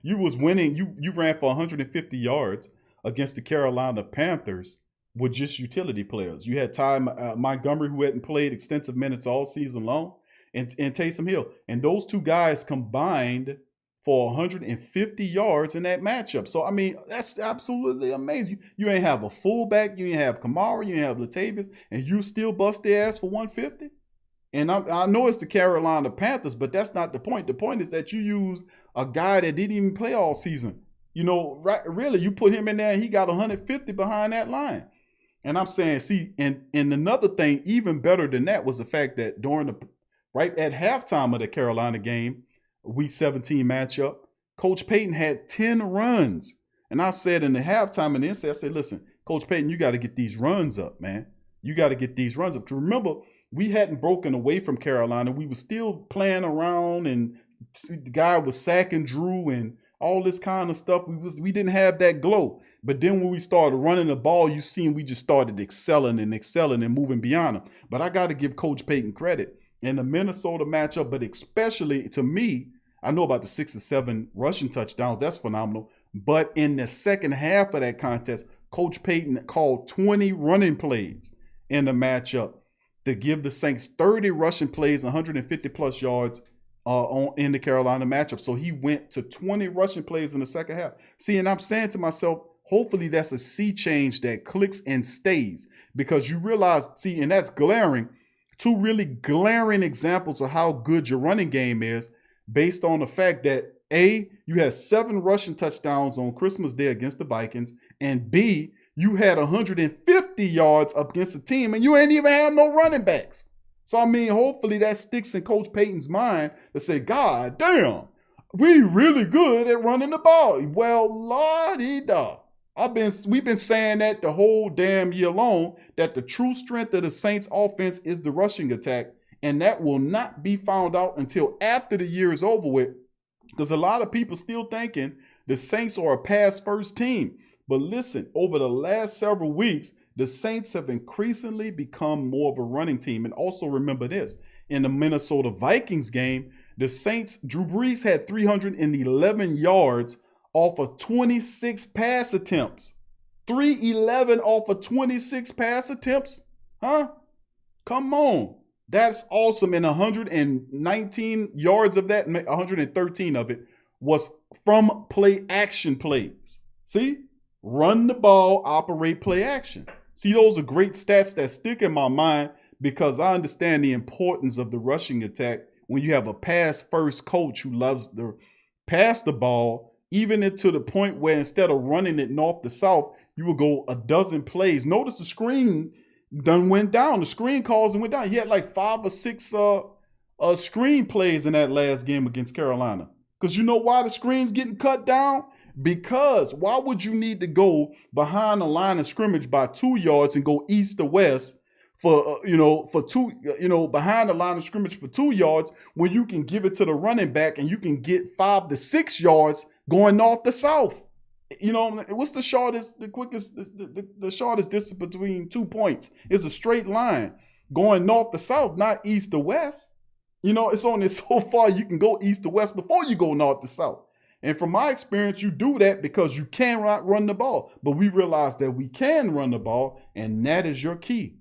[SPEAKER 1] You was winning. You ran for 150 yards against the Carolina Panthers with just utility players. You had Ty Montgomery, who hadn't played extensive minutes all season long, and Taysom Hill. And those two guys combined for 150 yards in that matchup. So, I mean, that's absolutely amazing. You ain't have a fullback. You ain't have Kamara. You ain't have Latavius. And you still bust their ass for 150? And I know it's the Carolina Panthers, but that's not the point. The point is that you use a guy that didn't even play all season. You know, really, you put him in there and he got 150 behind that line. And I'm saying, see, and another thing even better than that was the fact that right at halftime of the Carolina game, Week 17 matchup, Coach Payton had 10 runs. And I said in the halftime and the inside, I said, listen, Coach Payton, you got to get these runs up, man. You got to get these runs up. To remember, we hadn't broken away from Carolina. We were still playing around, and the guy was sacking Drew and all this kind of stuff. We didn't have that glow. But then when we started running the ball, you seen we just started excelling and moving beyond them. But I got to give Coach Payton credit in the Minnesota matchup, but especially to me, I know about the 6 or 7 rushing touchdowns. That's phenomenal. But in the second half of that contest, Coach Payton called 20 running plays in the matchup to give the Saints 30 rushing plays, 150 plus yards in the Carolina matchup. So he went to 20 rushing plays in the second half. See, and I'm saying to myself, hopefully that's a sea change that clicks and stays, because you realize, see, and that's glaring, 2 really glaring examples of how good your running game is based on the fact that A, you had 7 rushing touchdowns on Christmas Day against the Vikings, and B, you had 150 yards up against the team, and you ain't even have no running backs. So, I mean, hopefully that sticks in Coach Payton's mind to say, God damn, we really good at running the ball. Well, la-di-da. We've been saying that the whole damn year long, that the true strength of the Saints offense is the rushing attack, and that will not be found out until after the year is over with, because a lot of people still thinking the Saints are a pass-first team. But listen, over the last several weeks, the Saints have increasingly become more of a running team. And also remember this, in the Minnesota Vikings game, the Saints, Drew Brees had 311 yards off of 26 pass attempts. 311 off of 26 pass attempts? Huh? Come on. That's awesome. And 119 yards of that, 113 of it, was from play action plays. See? Run the ball, operate play action. See, those are great stats that stick in my mind, because I understand the importance of the rushing attack when you have a pass-first coach who loves to pass the ball, even to the point where instead of running it north to south, you will go a dozen plays. Notice the screen done went down. The screen calls and went down. He had like 5 or 6 screen plays in that last game against Carolina. Because you know why the screen's getting cut down? Because why would you need to go behind the line of scrimmage by 2 yards and go east to west for behind the line of scrimmage for 2 yards when you can give it to the running back and you can get 5 to 6 yards going north to south? You know, what's the shortest distance between 2 points? It's a straight line going north to south, not east to west. You know, it's only so far you can go east to west before you go north to south. And from my experience, you do that because you cannot run the ball. But we realize that we can run the ball, and that is your key.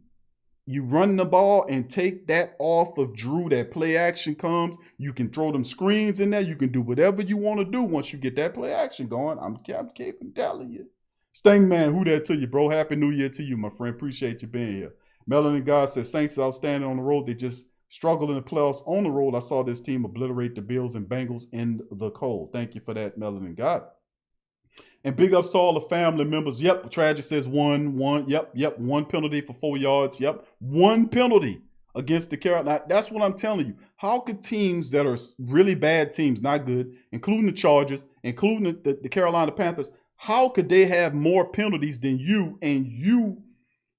[SPEAKER 1] You run the ball and take that off of Drew. That play action comes. You can throw them screens in there. You can do whatever you want to do once you get that play action going. I'm keeping telling you. Stingman, who that to you, bro? Happy New Year to you, my friend. Appreciate you being here. Melanin God says, Saints is outstanding on the road. They just struggled in the playoffs on the road. I saw this team obliterate the Bills and Bengals in the cold. Thank you for that, Melanin God. And big ups to all the family members. Yep, Tragic says one. Yep, 1 penalty for 4 yards. Yep, 1 penalty against the Carolina. That's what I'm telling you. How could teams that are really bad teams, not good, including the Chargers, including the Carolina Panthers, How could they have more penalties than you and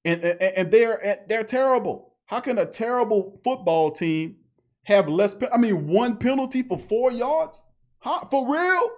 [SPEAKER 1] they're terrible? How can a terrible football team have less? I mean, one penalty for 4 yards? Huh? For real?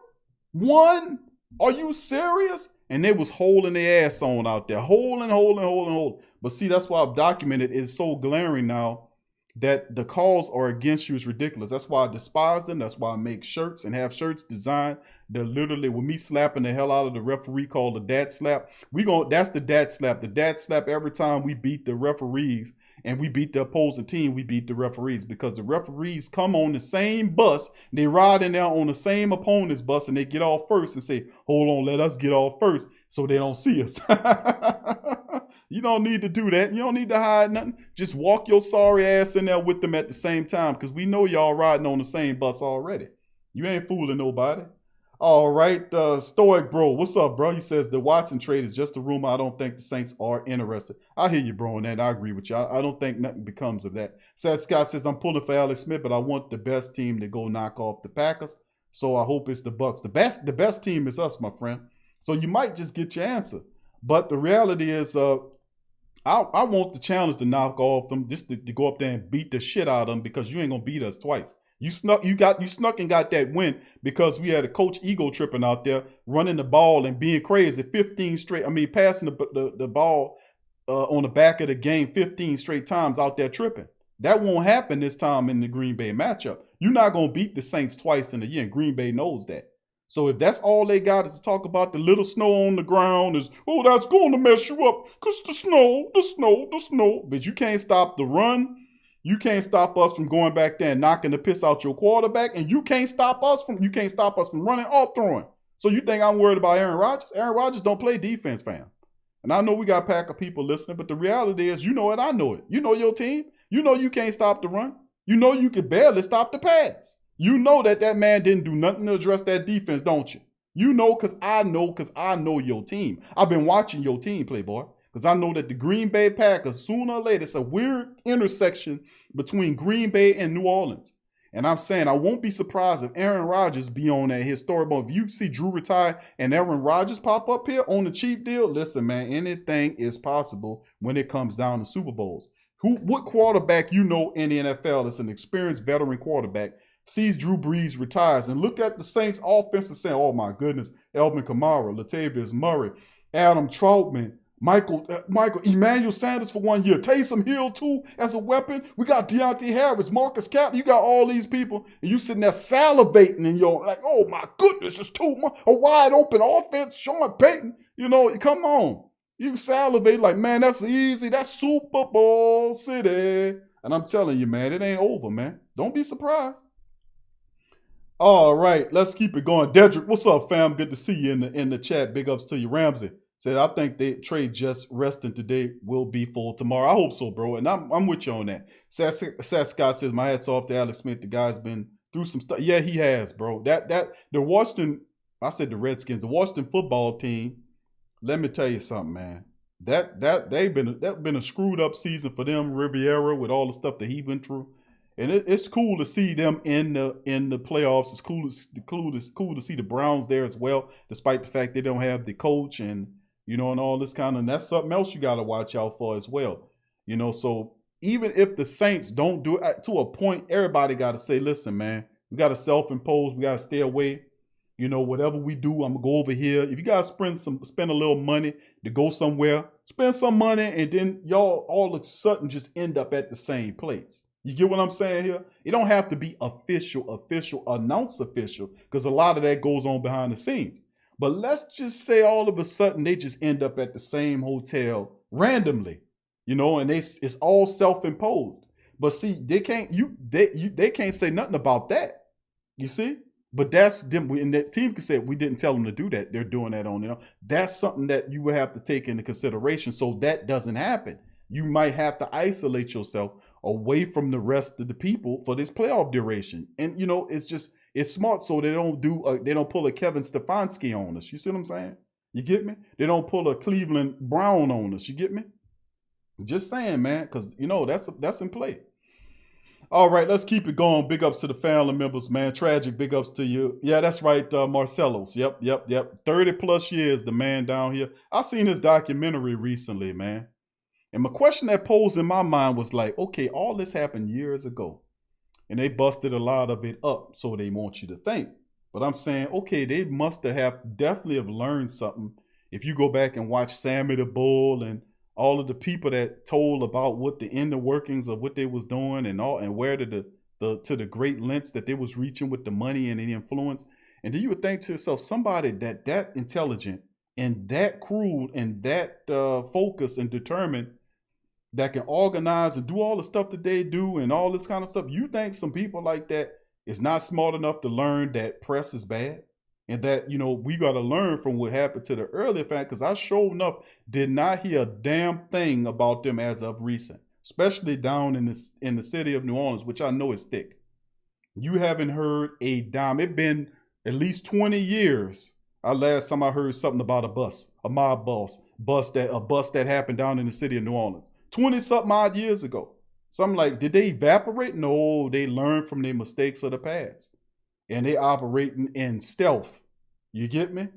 [SPEAKER 1] One? Are you serious? And they was holding their ass on out there, holding. But see, that's why I've documented. It's so glaring now that the calls are against you is ridiculous. That's why I despise them. That's why I make shirts and have shirts designed. They're literally with me slapping the hell out of the referee called the dad slap. That's the dad slap. The dad slap every time we beat the referees and we beat the opposing team, we beat the referees because the referees come on the same bus. They ride in there on the same opponent's bus and they get off first and say, hold on, let us get off first so they don't see us. You don't need to do that. You don't need to hide nothing. Just walk your sorry ass in there with them at the same time because we know y'all riding on the same bus already. You ain't fooling nobody. All right, Stoic Bro, what's up, bro? He says the Watson trade is just a rumor. I don't think the Saints are interested. I hear you, bro, on that. I agree with you. I don't think nothing becomes of that. Sad Scott says I'm pulling for Alex Smith, but I want the best team to go knock off the Packers. So I hope it's the Bucks. The best team is us, my friend. So you might just get your answer. But the reality is, I want the challenge to knock off them, just to go up there and beat the shit out of them because you ain't gonna beat us twice. You snuck and got that win because we had a coach ego tripping out there, running the ball and being crazy. 15 straight, passing the ball on the back of the game 15 straight times out there tripping. That won't happen this time in the Green Bay matchup. You're not gonna beat the Saints twice in a year, and Green Bay knows that. So if that's all they got is to talk about the little snow on the ground is, oh, that's going to mess you up because the snow. But you can't stop the run. You can't stop us from going back there and knocking the piss out your quarterback. And you can't stop us from running or throwing. So you think I'm worried about Aaron Rodgers? Aaron Rodgers don't play defense, fam. And I know we got Packer people listening, but the reality is, you know it, I know it. You know your team. You know you can't stop the run. You know you can barely stop the pass. You know that man didn't do nothing to address that defense, don't you? You know because I know your team. I've been watching your team, Playboy, because I know that the Green Bay Packers, sooner or later, it's a weird intersection between Green Bay and New Orleans. And I'm saying I won't be surprised if Aaron Rodgers be on that historic ball. If you see Drew retire and Aaron Rodgers pop up here on a cheap deal, listen, man, anything is possible when it comes down to Super Bowls. What quarterback you know in the NFL is an experienced veteran quarterback sees Drew Brees retires and look at the Saints offense and say, oh my goodness, Alvin Kamara, Latavius Murray, Adam Troutman, Michael, Emmanuel Sanders for 1 year, Taysom Hill too as a weapon. We got Deontay Harris, Marcus Captain. You got all these people and you sitting there salivating and you're like, oh my goodness, it's too much. A wide open offense, Sean Payton. You know, come on. You salivate like, man, that's easy. That's Super Bowl City. And I'm telling you, man, it ain't over, man. Don't be surprised. All right, let's keep it going. Dedrick, what's up, fam? Good to see you in the chat. Big ups to you. Ramsey said, I think the trade just resting today will be full tomorrow. I hope so, bro. And I'm with you on that. Sas Scott says, my hat's off to Alex Smith. The guy's been through some stuff. Yeah, he has, bro. The Redskins, the Washington football team. Let me tell you something, man. That's been a screwed up season for them. Riviera with all the stuff that he went through. And it's cool to see them in the playoffs. It's cool to see the Browns there as well, despite the fact they don't have the coach and all this kind of. And that's something else you got to watch out for as well. So even if the Saints don't do it to a point, everybody got to say, listen, man, we got to self-impose. We got to stay away. Whatever we do, I'm gonna go over here. If you guys spend a little money to go somewhere, spend some money, and then y'all all of a sudden just end up at the same place. You get what I'm saying here? It don't have to be official, announce official, because a lot of that goes on behind the scenes. But let's just say all of a sudden they just end up at the same hotel randomly, and it's all self-imposed. But see, they can't say nothing about that. You see? But that's them, and that team can say we didn't tell them to do that. They're doing that on their own. That's something that you would have to take into consideration so that doesn't happen. You might have to isolate yourself away from the rest of the people for this playoff duration. And it's smart so they don't pull a Kevin Stefanski on us. You see what I'm saying? You get me? They don't pull a Cleveland Brown on us. You get me? Just saying, man, because that's in play. All right, let's keep it going. Big ups to the family members, man. Tragic. Big ups to you. Yeah, that's right, Marcelos. Yep. 30 plus years, the man down here. I seen this documentary recently, man. And my question that posed in my mind was like, okay, all this happened years ago. And they busted a lot of it up, so they want you to think. But I'm saying, okay, they must have definitely have learned something. If you go back and watch Sammy the Bull and all of the people that told about what the inner workings of what they was doing and all, and where to the great lengths that they was reaching with the money and the influence. And then you would think to yourself, somebody that intelligent and that cruel and that focused and determined, that can organize and do all the stuff that they do and all this kind of stuff. You think some people like that is not smart enough to learn that press is bad? And that, we got to learn from what happened to the earlier fan, because I sure enough did not hear a damn thing about them as of recent, especially down in the city of New Orleans, which I know is thick. You haven't heard a dime. It's been at least 20 years. Last time I heard something about a mob bus that happened down in the city of New Orleans. 20-something odd years ago. So I'm like, did they evaporate? No, they learned from their mistakes of the past. And they operating in stealth. You get me?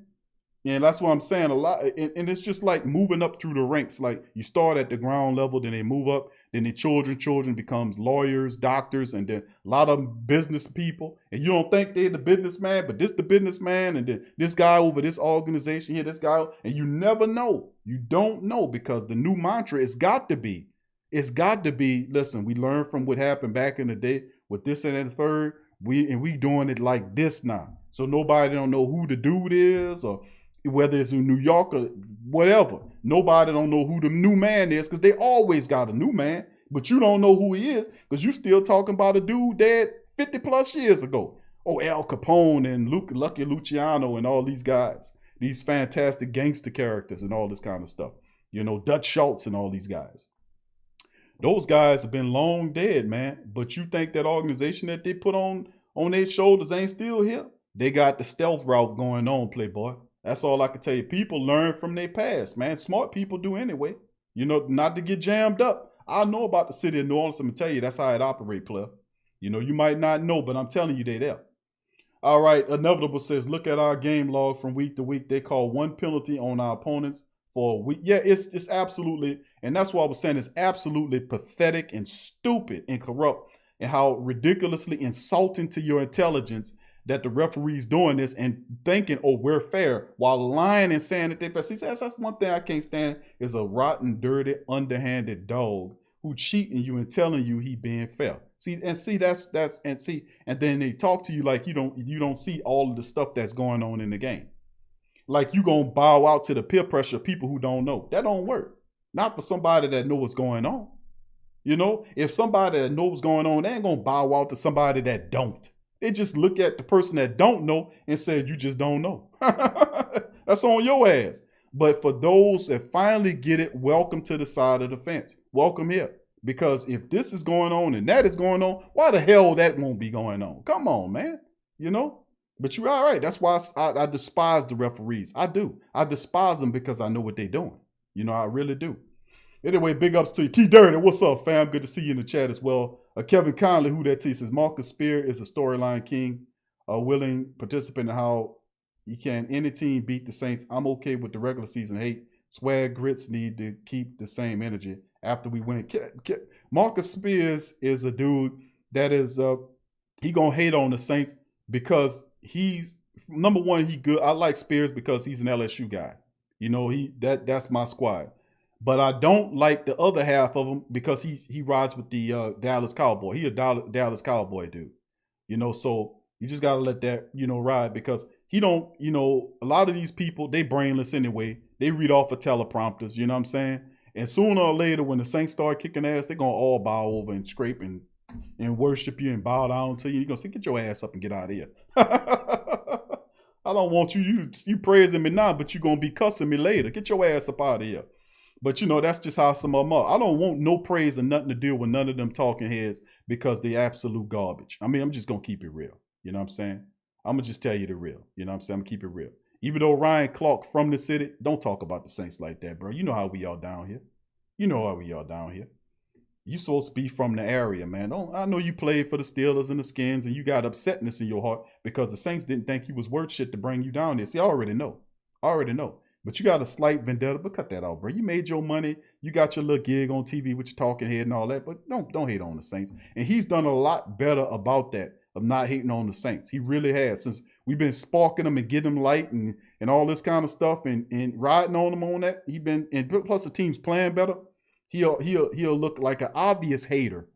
[SPEAKER 1] And that's what I'm saying a lot. And it's just like moving up through the ranks. Like you start at the ground level, then they move up, then the children becomes lawyers, doctors, and then a lot of them business people. And you don't think they're the businessman, but this the businessman, and then this guy over this organization here, this guy, and you never know. You don't know, because the new mantra it's got to be, listen, we learned from what happened back in the day with this and the third. We doing it like this now. So nobody don't know who the dude is, or whether it's in New York or whatever. Nobody don't know who the new man is, because they always got a new man, but you don't know who he is because you still talking about a dude dead 50 plus years ago. Oh, Al Capone and Lucky Luciano and all these guys, these fantastic gangster characters and all this kind of stuff. Dutch Schultz and all these guys. Those guys have been long dead, man. But you think that organization that they put on their shoulders ain't still here? They got the stealth route going on, Playboy. That's all I can tell you. People learn from their past, man. Smart people do anyway. Not to get jammed up. I know about the city of New Orleans. I'm going to tell you, that's how it operates, player. You might not know, but I'm telling you, they there. All right, Inevitable says, look at our game log from week to week. They call one penalty on our opponents for a week. Yeah, it's just absolutely, and that's what I was saying, it's absolutely pathetic and stupid and corrupt, and how ridiculously insulting to your intelligence that the referee's doing this and thinking, oh, we're fair, while lying and saying that they're fair. See, that's one thing I can't stand, is a rotten, dirty, underhanded dog who cheating you and telling you he being fair. And then they talk to you like you don't see all of the stuff that's going on in the game. Like you gonna bow out to the peer pressure of people who don't know. That don't work. Not for somebody that knows what's going on. If somebody that knows what's going on, they ain't gonna bow out to somebody that don't. They just look at the person that don't know and said, you just don't know. That's on your ass. But for those that finally get it, welcome to the side of the fence. Welcome here. Because if this is going on and that is going on, why the hell that won't be going on? Come on, man. But you're all right. That's why I despise the referees. I do. I despise them because I know what they're doing. I really do. Anyway, big ups to you. T Dirty, what's up, fam? Good to see you in the chat as well. Kevin Conley, who that T says, Marcus Spear is a storyline king, a willing participant in how he can any team beat the Saints. I'm okay with the regular season hate. Swag Grits need to keep the same energy after we win. Marcus Spears is a dude that is he gonna hate on the Saints because he's number one, he good. I like Spears because he's an LSU guy. That's my squad. But I don't like the other half of him because he rides with the Dallas Cowboy. He a Dallas Cowboy dude. So you just gotta let that, ride, because he don't, a lot of these people, they brainless anyway. They read off of teleprompters, you know what I'm saying? And sooner or later, when the Saints start kicking ass, they're gonna all bow over and scrape and worship you and bow down to you. You're gonna say, get your ass up and get out of here. I don't want you praising me now, but you're gonna be cussing me later. Get your ass up out of here. But that's just how some of them are. I don't want no praise and nothing to deal with none of them talking heads because they absolute garbage. I mean, I'm just gonna keep it real. You know what I'm saying? I'm gonna just tell you the real. You know what I'm saying? I'm gonna keep it real. Even though Ryan Clark from the city, don't talk about the Saints like that, bro. You know how we are down here. You supposed to be from the area, man. I know you played for the Steelers and the Skins, and you got upsetness in your heart because the Saints didn't think you was worth shit to bring you down there. See, I already know. But you got a slight vendetta, but cut that out, bro. You made your money. You got your little gig on TV with your talking head and all that, but don't hate on the Saints. And he's done a lot better about that, of not hating on the Saints. He really has. Since we've been sparking them and getting them light and all this kind of stuff and riding on them on that, and plus the team's playing better, he'll look like an obvious hater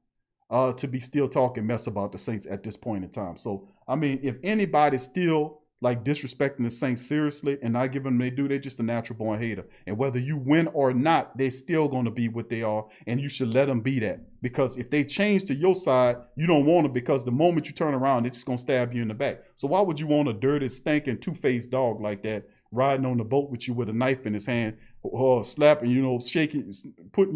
[SPEAKER 1] to be still talking mess about the Saints at this point in time. So, I mean, if anybody's still like disrespecting the Saints seriously and not giving them they do, they're just a natural born hater. And whether you win or not, they're still going to be what they are. And you should let them be that. Because if they change to your side, you don't want them, because the moment you turn around, it's just going to stab you in the back. So why would you want a dirty, stinking, two-faced dog like that riding on the boat with you with a knife in his hand, or slapping, shaking, putting,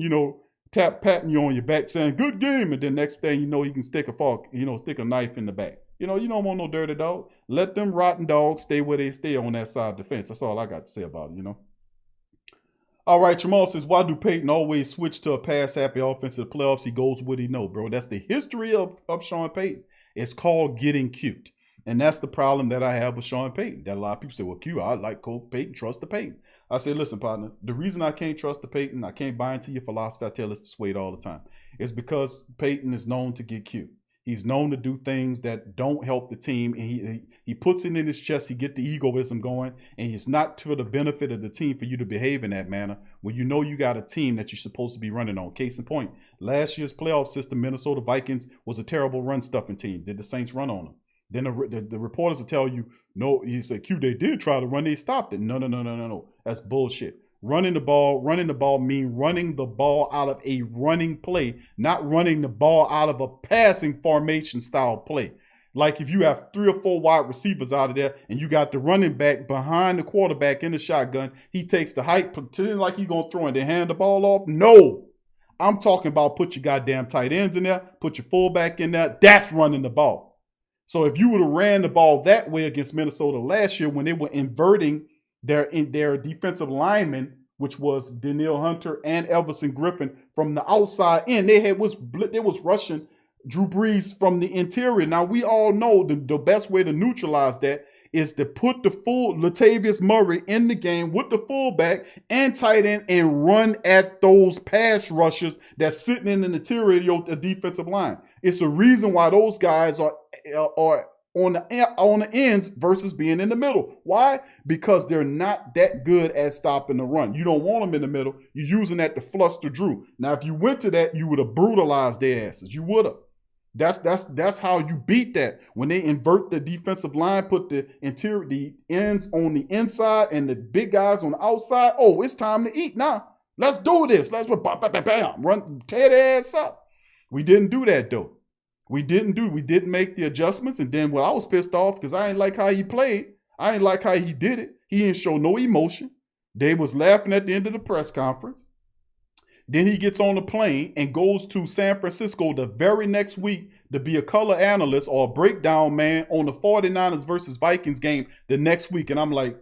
[SPEAKER 1] patting you on your back saying, good game. And then next thing you know, he can stick a fork, stick a knife in the back. You don't want no dirty dog. Let them rotten dogs stay where they stay on that side of the fence. That's all I got to say about it, All right, Jamal says, why do Peyton always switch to a pass-happy offense in the playoffs? He goes what he know, bro. That's the history of Sean Payton. It's called getting cute. And that's the problem that I have with Sean Payton. That a lot of people say, well, Q, I like Coach Payton, trust the Payton. I say, listen, partner, the reason I can't trust the Payton, I can't buy into your philosophy, I tell us to Suede all the time, is because Payton is known to get cute. He's known to do things that don't help the team, and he puts it in his chest. He get the egoism going, and it's not to the benefit of the team for you to behave in that manner when you got a team that you're supposed to be running on. Case in point, last year's playoff system, Minnesota Vikings was a terrible run-stuffing team. Did the Saints run on them? Then the reporters will tell you, no, you say, Q, they did try to run, they stopped it. No. That's bullshit. Running the ball mean running the ball out of a running play, not running the ball out of a passing formation style play. Like if you have 3 or 4 wide receivers out of there and you got the running back behind the quarterback in the shotgun, he takes the height, pretending like he's going to throw and then hand the ball off. No, I'm talking about put your goddamn tight ends in there, put your fullback in there. That's running the ball. So if you would have ran the ball that way against Minnesota last year when they were inverting their defensive linemen, which was Danielle Hunter and Everson Griffin from the outside in, they was rushing Drew Brees from the interior. Now we all know the best way to neutralize that is to put the full Latavius Murray in the game with the fullback and tight end and run at those pass rushers that's sitting in the interior of the defensive line. It's the reason why those guys are on the ends versus being in the middle. Why? Because they're not that good at stopping the run. You don't want them in the middle. You're using that to fluster Drew. Now, if you went to that, you would have brutalized their asses. You would have. That's how you beat that. When they invert the defensive line, put the ends on the inside and the big guys on the outside. Oh, it's time to eat now. Let's do this. Let's run, tear their ass up. We didn't do that though. We didn't make the adjustments. And then I was pissed off because I ain't like how he played. I ain't like how he did it. He didn't show no emotion. They was laughing at the end of the press conference. Then he gets on the plane and goes to San Francisco the very next week to be a color analyst or a breakdown man on the 49ers versus Vikings game the next week. And I'm like,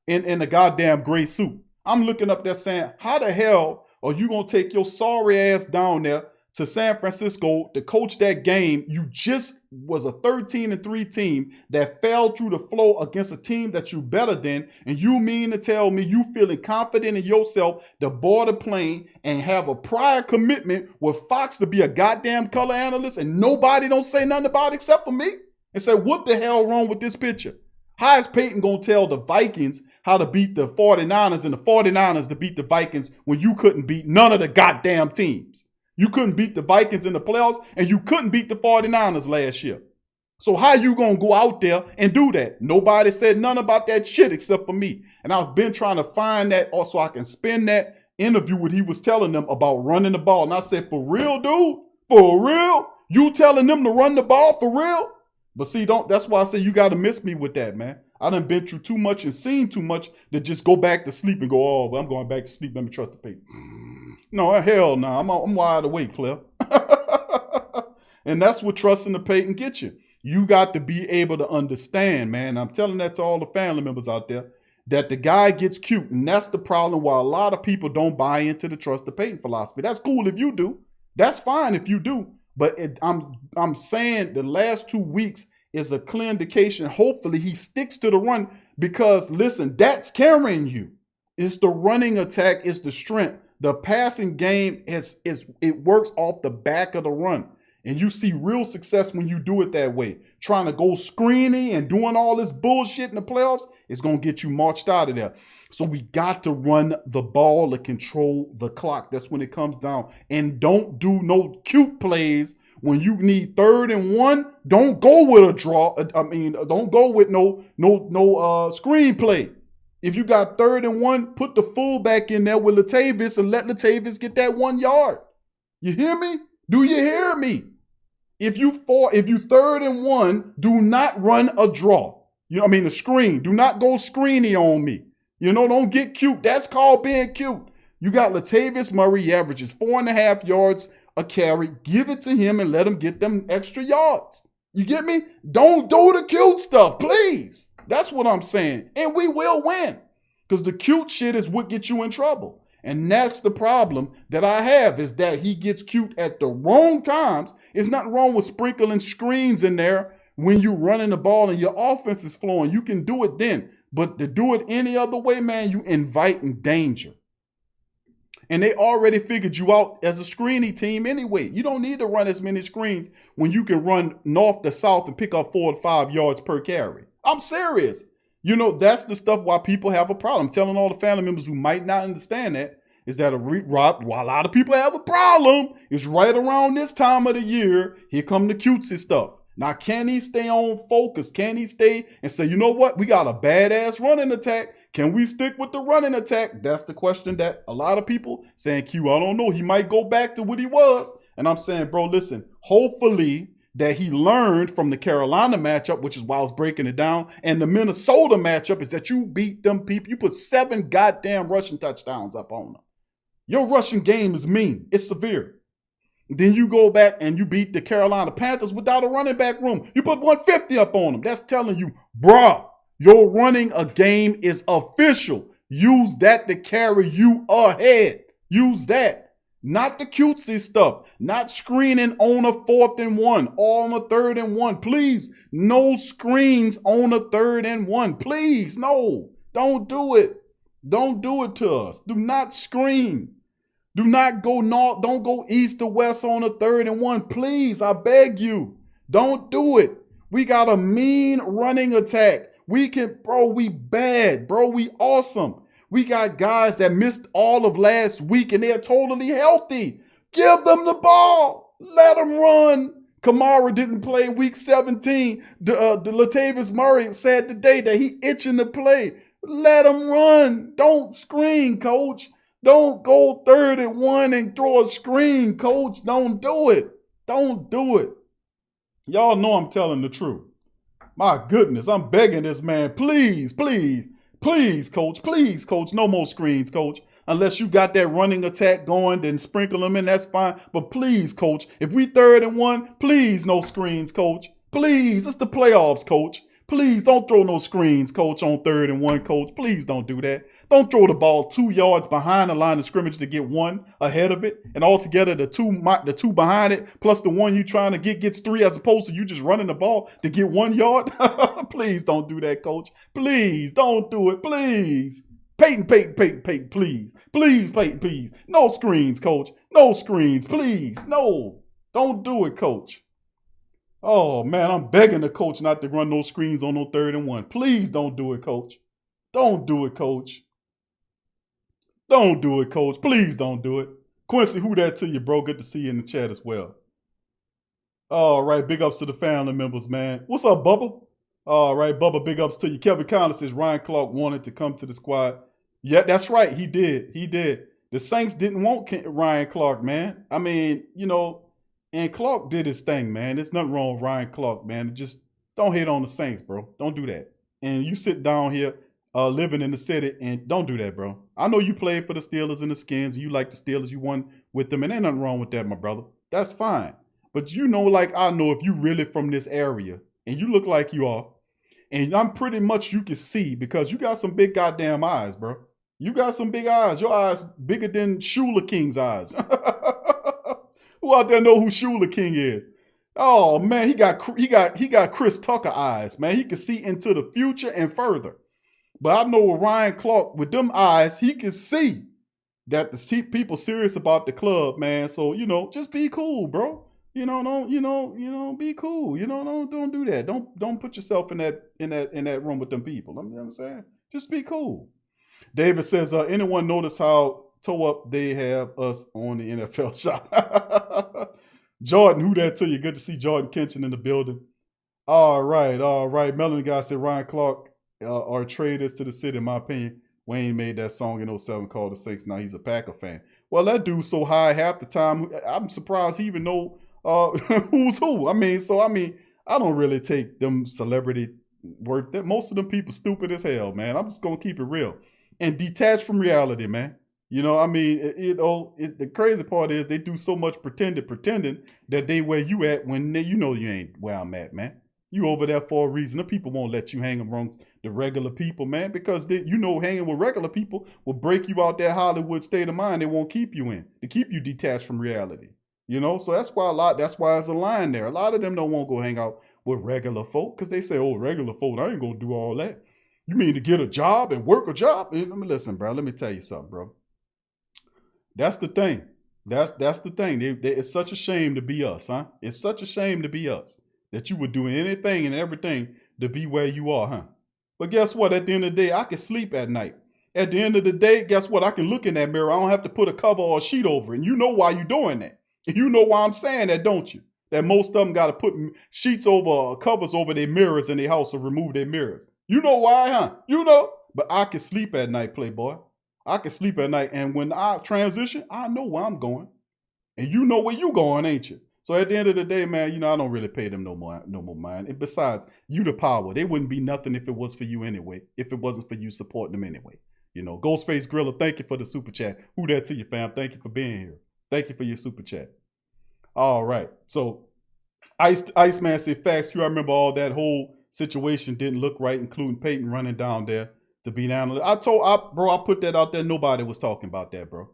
[SPEAKER 1] in a goddamn gray suit. I'm looking up there saying, how the hell are you going to take your sorry ass down there to San Francisco to coach that game? You just was a 13-3 team that fell through the floor against a team that you better than, and you mean to tell me you feeling confident in yourself to board a plane and have a prior commitment with Fox to be a goddamn color analyst and nobody don't say nothing about it except for me? And say, what the hell wrong with this picture? How is Peyton going to tell the Vikings how to beat the 49ers and the 49ers to beat the Vikings when you couldn't beat none of the goddamn teams? You couldn't beat the Vikings in the playoffs, and you couldn't beat the 49ers last year. So how you going to go out there and do that? Nobody said none about that shit except for me. And I've been trying to find that so I can spin that interview what he was telling them about running the ball. And I said, for real, dude? For real? You telling them to run the ball for real? But see, that's why I say you got to miss me with that, man. I done been through too much and seen too much to just go back to sleep and go, oh, well, I'm going back to sleep. Let me trust the paper. No, hell no. I'm wide awake, player. And that's what trusting the Peyton gets you. You got to be able to understand, man. I'm telling that to all the family members out there, that the guy gets cute. And that's the problem why a lot of people don't buy into the trust the Peyton philosophy. That's cool if you do. That's fine if you do. But I'm saying the last 2 weeks is a clear indication. Hopefully he sticks to the run because, listen, that's carrying you. It's the running attack, it's the strength. The passing game it works off the back of the run. And you see real success when you do it that way. Trying to go screeny and doing all this bullshit in the playoffs is going to get you marched out of there. So we got to run the ball to control the clock. That's when it comes down. And don't do no cute plays. When you need 3rd and 1, don't go with a draw. Don't go with no screenplay. If you got 3rd and 1, put the fullback in there with Latavius and let Latavius get that 1 yard. You hear me? Do you hear me? If you 3rd and 1, do not run a draw. A screen. Do not go screeny on me. Don't get cute. That's called being cute. You got Latavius Murray. He averages 4.5 yards a carry. Give it to him and let him get them extra yards. You get me? Don't do the cute stuff, please. That's what I'm saying. And we will win. Because the cute shit is what gets you in trouble. And that's the problem that I have, is that he gets cute at the wrong times. There's nothing wrong with sprinkling screens in there when you're running the ball and your offense is flowing. You can do it then. But to do it any other way, man, you inviting danger. And they already figured you out as a screeny team anyway. You don't need to run as many screens when you can run north to south and pick up 4 to 5 yards per carry. I'm serious. That's the stuff why people have a problem. I'm telling all the family members who might not understand that is that why a lot of people have a problem is right around this time of the year, here come the cutesy stuff. Now, can he stay on focus? Can he stay and say, you know what? We got a badass running attack. Can we stick with the running attack? That's the question that a lot of people saying, Q, I don't know. He might go back to what he was. And I'm saying, bro, listen, hopefully that he learned from the Carolina matchup, which is why I was breaking it down. And the Minnesota matchup is that you beat them people. You put 7 goddamn rushing touchdowns up on them. Your rushing game is mean. It's severe. Then you go back and you beat the Carolina Panthers without a running back room. You put 150 up on them. That's telling you, bruh, your running a game is official. Use that to carry you ahead. Use that. Not the cutesy stuff. Not screening on a 4th and 1 or on a 3rd and 1. Please, no screens on a 3rd and 1. Please, no. Don't do it. Don't do it to us. Do not screen. Do not go north. Don't go east to west on a 3rd and 1. Please, I beg you. Don't do it. We got a mean running attack. We bad, bro. We awesome. We got guys that missed all of last week and they're totally healthy. Give them the ball. Let them run. Kamara didn't play week 17. The Latavius Murray said today that he itching to play. Let him run. Don't screen, coach. Don't go 3rd and 1 and throw a screen, coach. Don't do it. Don't do it. Y'all know I'm telling the truth. My goodness, I'm begging this man. Please, please, please, coach. Please, coach. No more screens, coach. Unless you got that running attack going, then sprinkle them in. That's fine. But please, coach, if we 3rd and 1, please no screens, coach. Please, it's the playoffs, coach. Please don't throw no screens, coach, on 3rd and 1, coach. Please don't do that. Don't throw the ball 2 yards behind the line of scrimmage to get 1 ahead of it. And altogether, the two behind it, plus the 1 you trying to get gets 3, as opposed to you just running the ball to get 1 yard. Please don't do that, coach. Please don't do it. Please. Peyton, please. Please, Peyton, please. No screens, coach. No screens, please. No. Don't do it, coach. Oh, man, I'm begging the coach not to run those screens on no 3rd and 1. Please don't do it, coach. Don't do it, coach. Don't do it, coach. Please don't do it. Quincy, who that to you, bro? Good to see you in the chat as well. All right, big ups to the family members, man. What's up, Bubba? All right, Bubba, big ups to you. Kevin Conner says Ryan Clark wanted to come to the squad. Yeah, that's right. He did. He did. The Saints didn't want Ryan Clark, man. I mean, and Clark did his thing, man. There's nothing wrong with Ryan Clark, man. Just don't hate on the Saints, bro. Don't do that. And you sit down here living in the city, and don't do that, bro. I know you played for the Steelers and the Skins. You like the Steelers. You won with them, and ain't nothing wrong with that, my brother. That's fine. But like I know, if you really from this area, and you look like you are, and I'm pretty much you can see, because you got some big goddamn eyes, bro. You got some big eyes. Your eyes bigger than Shula King's eyes. Who out there know who Shula King is? Oh man, he got Chris Tucker eyes, man. He can see into the future and further. But I know with Ryan Clark, with them eyes, he can see that the people serious about the club, man. So, just be cool, bro. Be cool. Don't do that. Don't put yourself in that room with them people. You know what I'm saying? Just be cool. David says, anyone notice how toe up they have us on the NFL shop? Jordan, who that to you? Good to see Jordan Kenshin in the building. All right. Melanie guy said Ryan Clark are traders to the city, in my opinion. Wayne made that song in 07 called The Six. Now he's a Packer fan. Well, that dude's so high half the time. I'm surprised he even know who's who. I don't really take them celebrity work. Most of them people stupid as hell, man. I'm just gonna keep it real and detach from reality, man. The crazy part is they do so much pretending that they where you at when you ain't where I'm at, man. You over there for a reason. The people won't let you hang amongst the regular people, man, because hanging with regular people will break you out that Hollywood state of mind they won't keep you in, to keep you detached from reality. So that's why it's a line there. A lot of them don't want to go hang out with regular folk because they say, oh, regular folk, I ain't gonna do all that. You mean to get a job and work a job? Listen, bro, let me tell you something, bro. That's the thing. That's the thing. It's such a shame to be us, huh? It's such a shame to be us that you would do anything and everything to be where you are, huh? But guess what? At the end of the day, I can sleep at night. At the end of the day, guess what? I can look in that mirror. I don't have to put a cover or a sheet over it. And you know why you're doing that. And you know why I'm saying that, don't you? That most of them got to put sheets over, covers over their mirrors in their house or remove their mirrors. You know why, huh? You know. But I can sleep at night, Playboy. I can sleep at night. And when I transition, I know where I'm going. And you know where you going, ain't you? So at the end of the day, man, I don't really pay them no more mind. And besides, you the power. They wouldn't be nothing if it was for you anyway. If it wasn't for you supporting them anyway. Ghostface Griller, thank you for the super chat. Who that to you, fam? Thank you for being here. Thank you for your super chat. All right. So Iceman said, facts, I remember all that whole situation didn't look right, including Peyton running down there to be down. I put that out there. Nobody was talking about that, bro.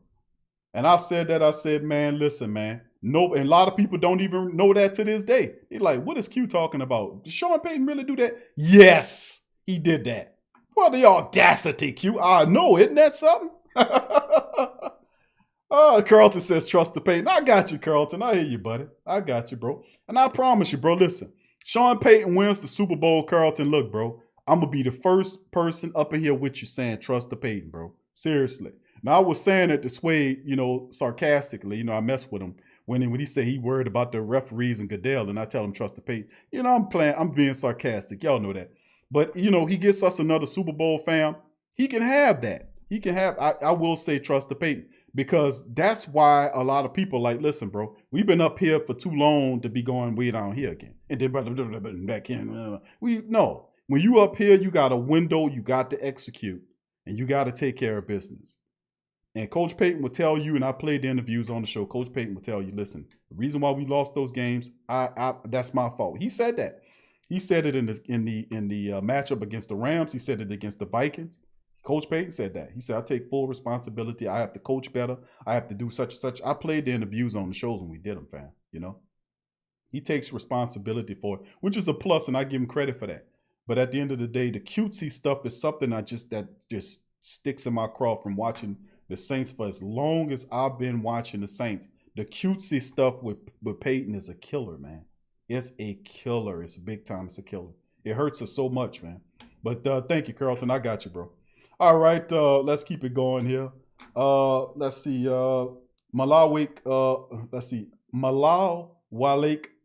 [SPEAKER 1] And I said, man, listen, man. No, and a lot of people don't even know that to this day. They're like, what is Q talking about? Did Sean Payton really do that? Yes, he did that. Well, the audacity, Q. I know, isn't that something? Carlton says, trust the Payton. I got you, Carlton. I hear you, buddy. I got you, bro. And I promise you, bro, listen. Sean Payton wins the Super Bowl, Carlton. Look, bro, I'm going to be the first person up in here with you saying trust the Payton, bro. Seriously. Now, I was saying it this way, sarcastically. I mess with him when he said he worried about the referees and Goodell, and I tell him trust the Payton. I'm being sarcastic. Y'all know that. But, he gets us another Super Bowl, fam. He can have that. He can have, I will say trust the Payton, because that's why a lot of people like, listen, bro, we've been up here for too long to be going way down here again. And then back in. No. When you up here, you got a window you got to execute, and you got to take care of business. And Coach Payton will tell you, and I played the interviews on the show, Coach Payton will tell you, listen, the reason why we lost those games, that's my fault. He said that. He said it in the matchup against the Rams. He said it against the Vikings. Coach Payton said that. He said, I take full responsibility. I have to coach better. I have to do such and such. I played the interviews on the shows when we did them, fam. He takes responsibility for it, which is a plus, and I give him credit for that. But at the end of the day, the cutesy stuff is something that just sticks in my craw from watching the Saints for as long as I've been watching the Saints. The cutesy stuff with Peyton is a killer, man. It's a killer. It's big time. It's a killer. It hurts us so much, man. But thank you, Carlton. I got you, bro. All right, let's keep it going here. Let's see. Malawik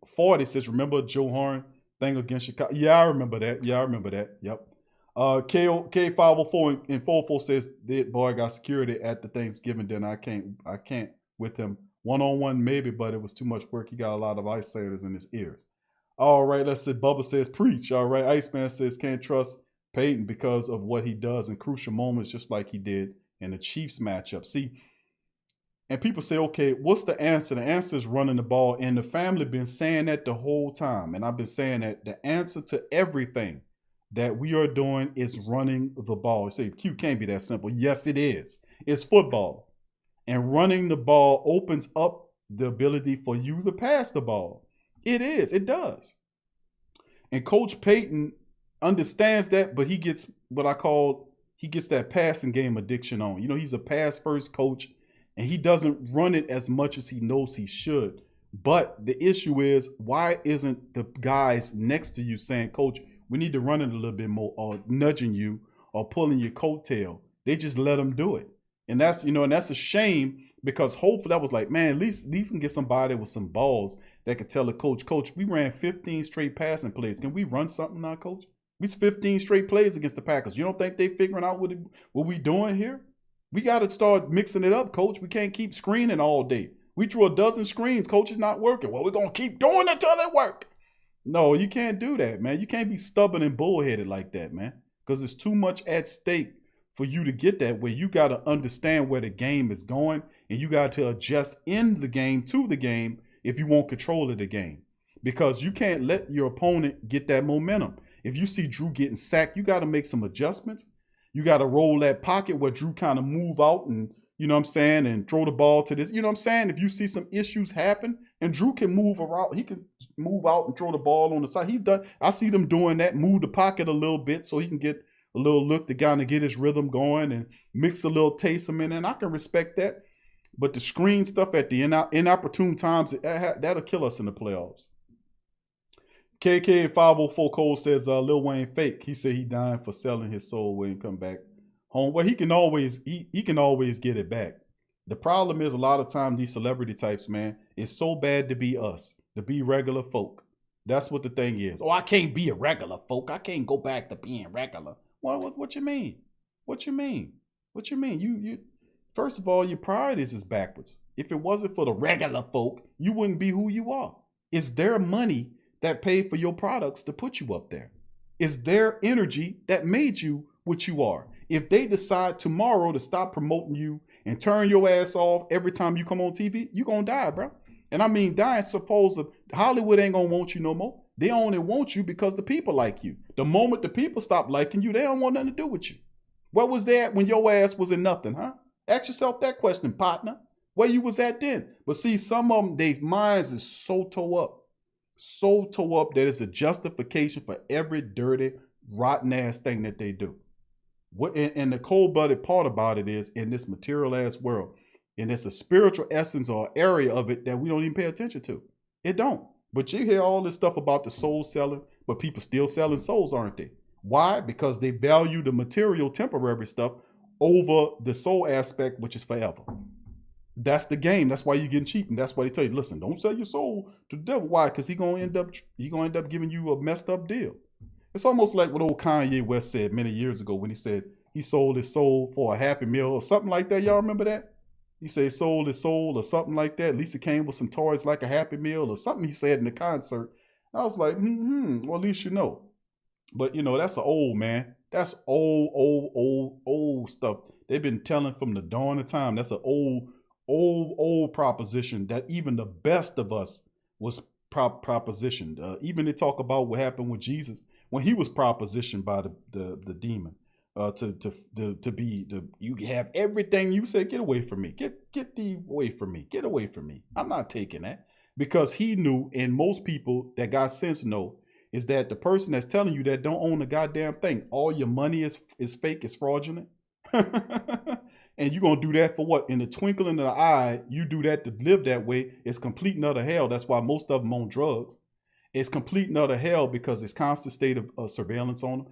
[SPEAKER 1] 40 says, remember Joe Horn thing against Chicago? Yeah, I remember that. Yep. K504 and 44 says that boy got security at the Thanksgiving dinner. I can't with him one-on-one maybe, but it was too much work. He got a lot of isolators in his ears. All right, let's see. Bubba says preach. All right, Iceman says can't trust Peyton because of what he does in crucial moments, just like he did in the Chiefs matchup. See, and people say, okay, what's the answer? The answer is running the ball, and the family been saying that the whole time, and I've been saying that the answer to everything that we are doing is running the ball. You say, Q can't be that simple. Yes, it is. It's football. And running the ball opens up the ability for you to pass the ball. It is. It does. And Coach Payton understands that, but he gets he gets that passing game addiction on. He's a pass first coach, and he doesn't run it as much as he knows he should. But the issue is, why isn't the guys next to you saying, Coach, we need to run it a little bit more, or nudging you or pulling your coattail? They just let them do it. And that's, and that's a shame, because hopefully that was like, man, at least we can get somebody with some balls that could tell the coach, we ran 15 straight passing plays. Can we run something now, Coach? It's 15 straight plays against the Packers. You don't think they figuring out what we doing here? We got to start mixing it up, Coach. We can't keep screening all day. We threw a dozen screens. Coach, it's not working. Well, we're going to keep doing it until it work. No, you can't do that, man. You can't be stubborn and bullheaded like that, man, because there's too much at stake for you to get that way. You got to understand where the game is going, and you got to adjust in the game to the game if you want control of the game, because you can't let your opponent get that momentum. If you see Drew getting sacked, you got to make some adjustments. You got to roll that pocket where Drew kind of move out and, and throw the ball to this. If you see some issues happen and Drew can move around, he can move out and throw the ball on the side. He's done. I see them doing that, move the pocket a little bit so he can get a little look to kind of get his rhythm going and mix a little Taysom in. And I can respect that. But the screen stuff at the inopportune times, that'll kill us in the playoffs. KK504 Cole says Lil Wayne fake. He said he dying for selling his soul when he come back home. Well, he can always get it back. The problem is, a lot of times these celebrity types, man, it's so bad to be us, to be regular folk. That's what the thing is. Oh, I can't be a regular folk. I can't go back to being regular. Well, what you mean? What you mean? What you mean? You first of all, your priorities is backwards. If it wasn't for the regular folk, you wouldn't be who you are. It's their money that paid for your products to put you up there. It's their energy that made you what you are. If they decide tomorrow to stop promoting you and turn your ass off every time you come on TV, you're going to die, bro. And I mean, dying, suppose Hollywood ain't going to want you no more. They only want you because the people like you. The moment the people stop liking you, they don't want nothing to do with you. What was that when your ass was in nothing, huh? Ask yourself that question, partner. Where you was at then? But see, some of them, their minds is so tore up that it's a justification for every dirty, rotten ass thing that they do. And the cold-blooded part about it is, in this material ass world, and it's a spiritual essence or area of it that we don't even pay attention to. It don't. But you hear all this stuff about the soul selling, but people still selling souls, aren't they? Why? Because they value the material, temporary stuff over the soul aspect, which is forever. That's the game. That's why you're getting cheap, and that's why they tell you, listen, don't sell your soul to the devil. Why? Because he's gonna end up giving you a messed up deal. It's almost like what old Kanye West said many years ago when he said he sold his soul for a Happy Meal or something like that. Y'all remember that? He said he sold his soul or something like that. At least it came with some toys like a Happy Meal or something he said in the concert. I was like, well, at least you know. But that's an old, man. That's old stuff. They've been telling from the dawn of time. That's an old proposition that even the best of us was propositioned. Even they talk about what happened with Jesus when he was propositioned by the demon you have everything. You said, get away from me, get thee away from me, get away from me. I'm not taking that, because he knew, and most people that got sense know, is that the person that's telling you that don't own a goddamn thing. All your money is fake, is fraudulent. And you're going to do that for what? In the twinkling of the eye, you do that to live that way. It's complete and utter hell. That's why most of them on drugs. It's complete and utter hell because it's constant state of surveillance on them.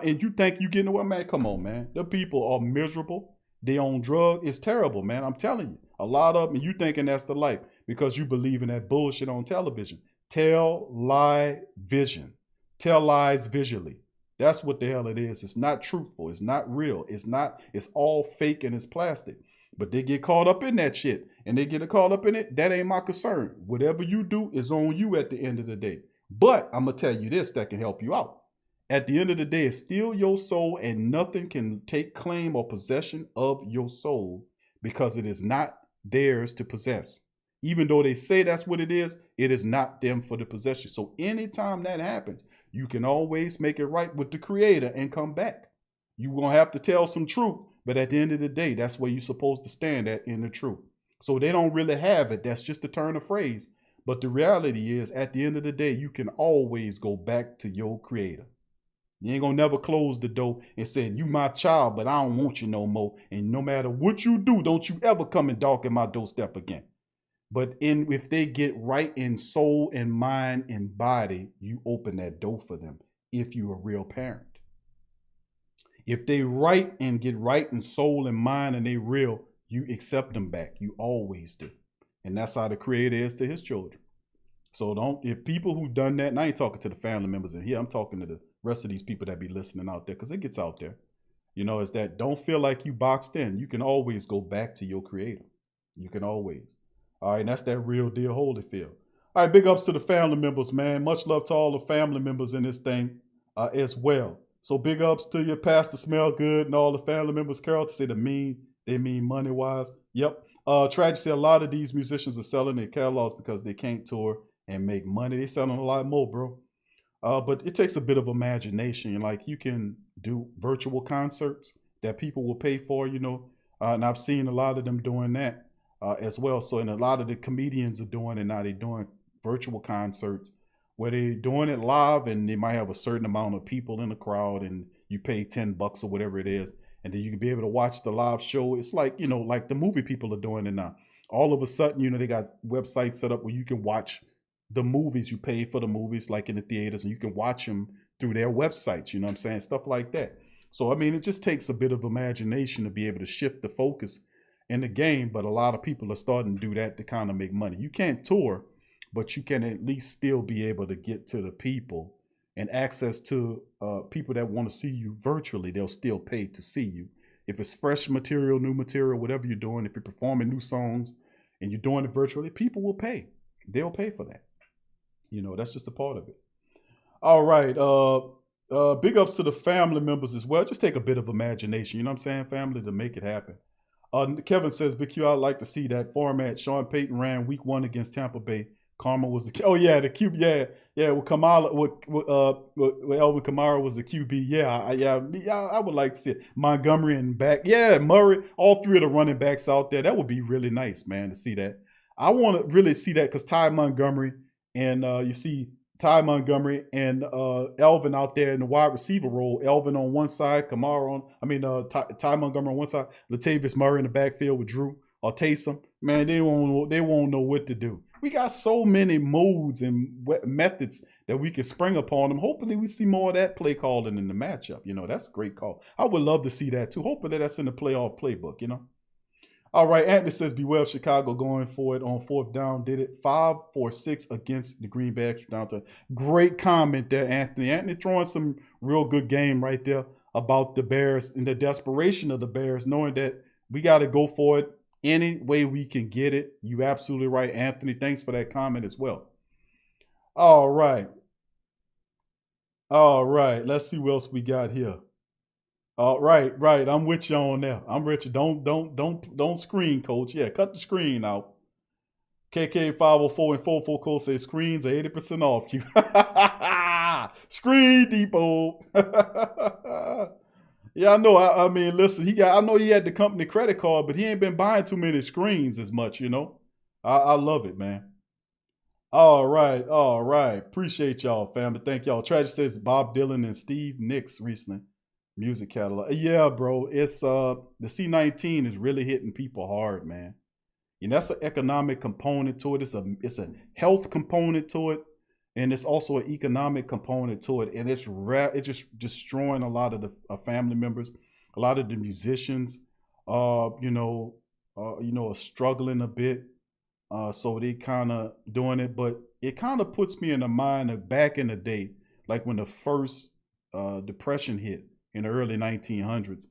[SPEAKER 1] And you think you're getting away, man? Come on, man. The people are miserable. They on drugs. It's terrible, man. I'm telling you. A lot of them, and you thinking that's the life because you believe in that bullshit on television. Tell, lie, vision. Tell lies visually. That's what the hell it is. It's not truthful. It's not real. It's all fake and it's plastic. But they get caught up in that shit. And they get caught up in it. That ain't my concern. Whatever you do is on you at the end of the day. But I'm going to tell you this that can help you out. At the end of the day, it's still your soul, and nothing can take claim or possession of your soul because it is not theirs to possess. Even though they say that's what it is not them for the possession. So anytime that happens, you can always make it right with the Creator and come back. You're going to have to tell some truth, but at the end of the day, that's where you're supposed to stand at in the truth. So they don't really have it. That's just a turn of phrase. But the reality is, at the end of the day, you can always go back to your creator. You ain't gonna never close the door and say, you my child, but I don't want you no more. And no matter what you do, don't you ever come and darken my doorstep again. But if they get right in soul and mind and body, you open that door for them if you're a real parent. If they right and get right in soul and mind and they real, you accept them back. You always do. And that's how the creator is to his children. So if people who done that, and I ain't talking to the family members in here, I'm talking to the rest of these people that be listening out there, because it gets out there. Is that don't feel like you boxed in. You can always go back to your creator. You can always. All right, and that's that real deal Holyfield. All right, big ups to the family members, man. Much love to all the family members in this thing as well. So big ups to your Pastor Smell Good and all the family members. Carol to say they mean money wise. Yep. Tragic say a lot of these musicians are selling their catalogs because they can't tour and make money. They selling a lot more, bro. But it takes a bit of imagination. Like you can do virtual concerts that people will pay for, and I've seen a lot of them doing that as well. So, and a lot of the comedians are doing it now. They're doing virtual concerts where they're doing it live, and they might have a certain amount of people in the crowd, and you pay $10 or whatever it is, and then you can be able to watch the live show. It's like, like the movie people are doing it now. All of a sudden, they got websites set up where you can watch the movies. You pay for the movies like in the theaters, and you can watch them through their websites, you know what I'm saying? Stuff like that. So, I mean, it just takes a bit of imagination to be able to shift the focus in the game, but a lot of people are starting to do that to kind of make money. You can't tour, but you can at least still be able to get to the people and access to people that want to see you virtually. They'll still pay to see you. If it's fresh material, new material, whatever you're doing, if you're performing new songs and you're doing it virtually, people will pay. They'll pay for that. That's just a part of it. All right. Big ups to the family members as well. Just take a bit of imagination, you know what I'm saying, family, to make it happen. Kevin says, Big Q, I'd like to see that format. Sean Payton ran week 1 against Tampa Bay. Karma was the the QB. Yeah. With Kamala, with Elvin Kamara was the QB. I would like to see it. Montgomery and back. Yeah, Murray. All 3 of the running backs out there. That would be really nice, man, to see that. I want to really see that because Ty Montgomery and you see Ty Montgomery and Elvin out there in the wide receiver role. Elvin on one side, Ty Montgomery on one side, Latavius Murray in the backfield with Drew or Taysom. Man, they won't know what to do. We got so many modes and methods that we can spring upon them. Hopefully we see more of that play calling in the matchup. That's a great call. I would love to see that too. Hopefully that's in the playoff playbook, All right, Anthony says, beware of Chicago going for it on 4th down. Did it 5 for 6 against the Green Bay extra down. Great comment there, Anthony. Anthony throwing some real good game right there about the Bears and the desperation of the Bears, knowing that we got to go for it any way we can get it. You absolutely right, Anthony. Thanks for that comment as well. All right. Let's see what else we got here. Right. I'm with you on that. I'm with you. Don't screen, coach. Yeah, cut the screen out. KK504 and 44 code says screens are 80% off. Screen Depot. Yeah, I know. I mean, listen, I know he had the company credit card, but he ain't been buying too many screens as much, I love it, man. All right. Appreciate y'all, family. Thank y'all. Tragic says Bob Dylan and Steve Nicks recently. Music catalog. Yeah, bro. It's the C-19 is really hitting people hard, man. That's an economic component to it. It's a health component to it, and it's also an economic component to it. And it's just destroying a lot of the family members, a lot of the musicians. Are struggling a bit. So they kind of doing it, but it kind of puts me in the mind of back in the day, like when the first depression hit in the early 1900s.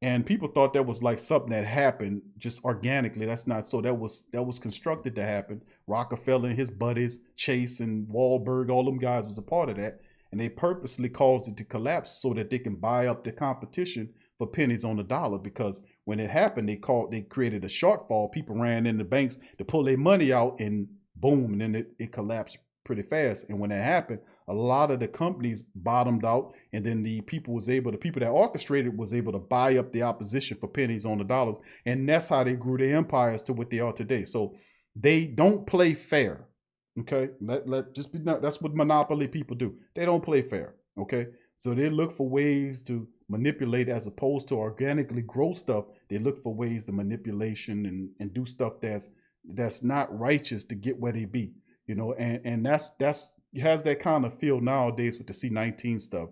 [SPEAKER 1] And people thought that was like something that happened just organically. That's not so. That was constructed to happen. Rockefeller and his buddies, Chase and Wahlberg, all them guys was a part of that. And they purposely caused it to collapse so that they can buy up the competition for pennies on the dollar. Because when it happened, they created a shortfall. People ran in the banks to pull their money out, and boom, and then it collapsed pretty fast. And when that happened, a lot of the companies bottomed out, and then the people that orchestrated was able to buy up the opposition for pennies on the dollars, and that's how they grew their empires to what they are today. So they don't play fair. Okay, that's what monopoly people do. They don't play fair. Okay, so they look for ways to manipulate as opposed to organically grow stuff. They look for ways to manipulation and do stuff that's not righteous to get where they be, and that's has that kind of feel nowadays with the C-19 stuff,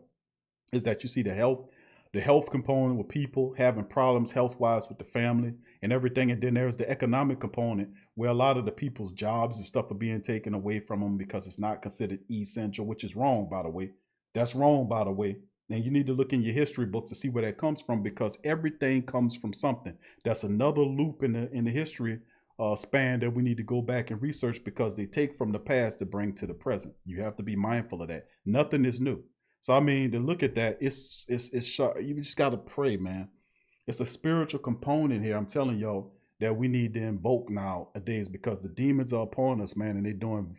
[SPEAKER 1] is that you see the health component with people having problems health-wise with the family and everything, and then there's the economic component where a lot of the people's jobs and stuff are being taken away from them because it's not considered essential, which is wrong, by the way. That's wrong, by the way. And you need to look in your history books to see where that comes from, because everything comes from something. That's another loop in the history span that we need to go back and research, because they take from the past to bring to the present. You have to be mindful of that. Nothing is new. So I mean, to look at that, it's you just gotta pray, man. It's a spiritual component here. I'm telling y'all that we need to invoke nowadays, because the demons are upon us, man, and they're doing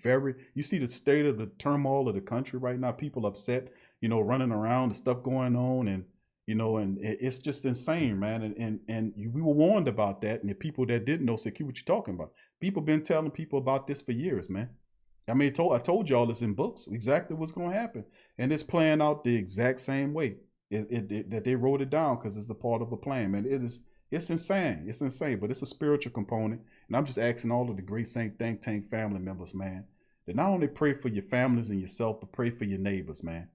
[SPEAKER 1] you see the state of the turmoil of the country right now. People upset, running around and stuff going on, and and it's just insane, man. And we were warned about that, and the people that didn't know said, "What you talking about?" People been telling people about this for years, man. I mean, I told y'all this in books exactly what's going to happen, and it's playing out the exact same way that they wrote it down, because it's a part of a plan, man. It's insane. It's insane, but it's a spiritual component, and I'm just asking all of the Great Saint Think Tank family members, man, that not only pray for your families and yourself, but pray for your neighbors, man.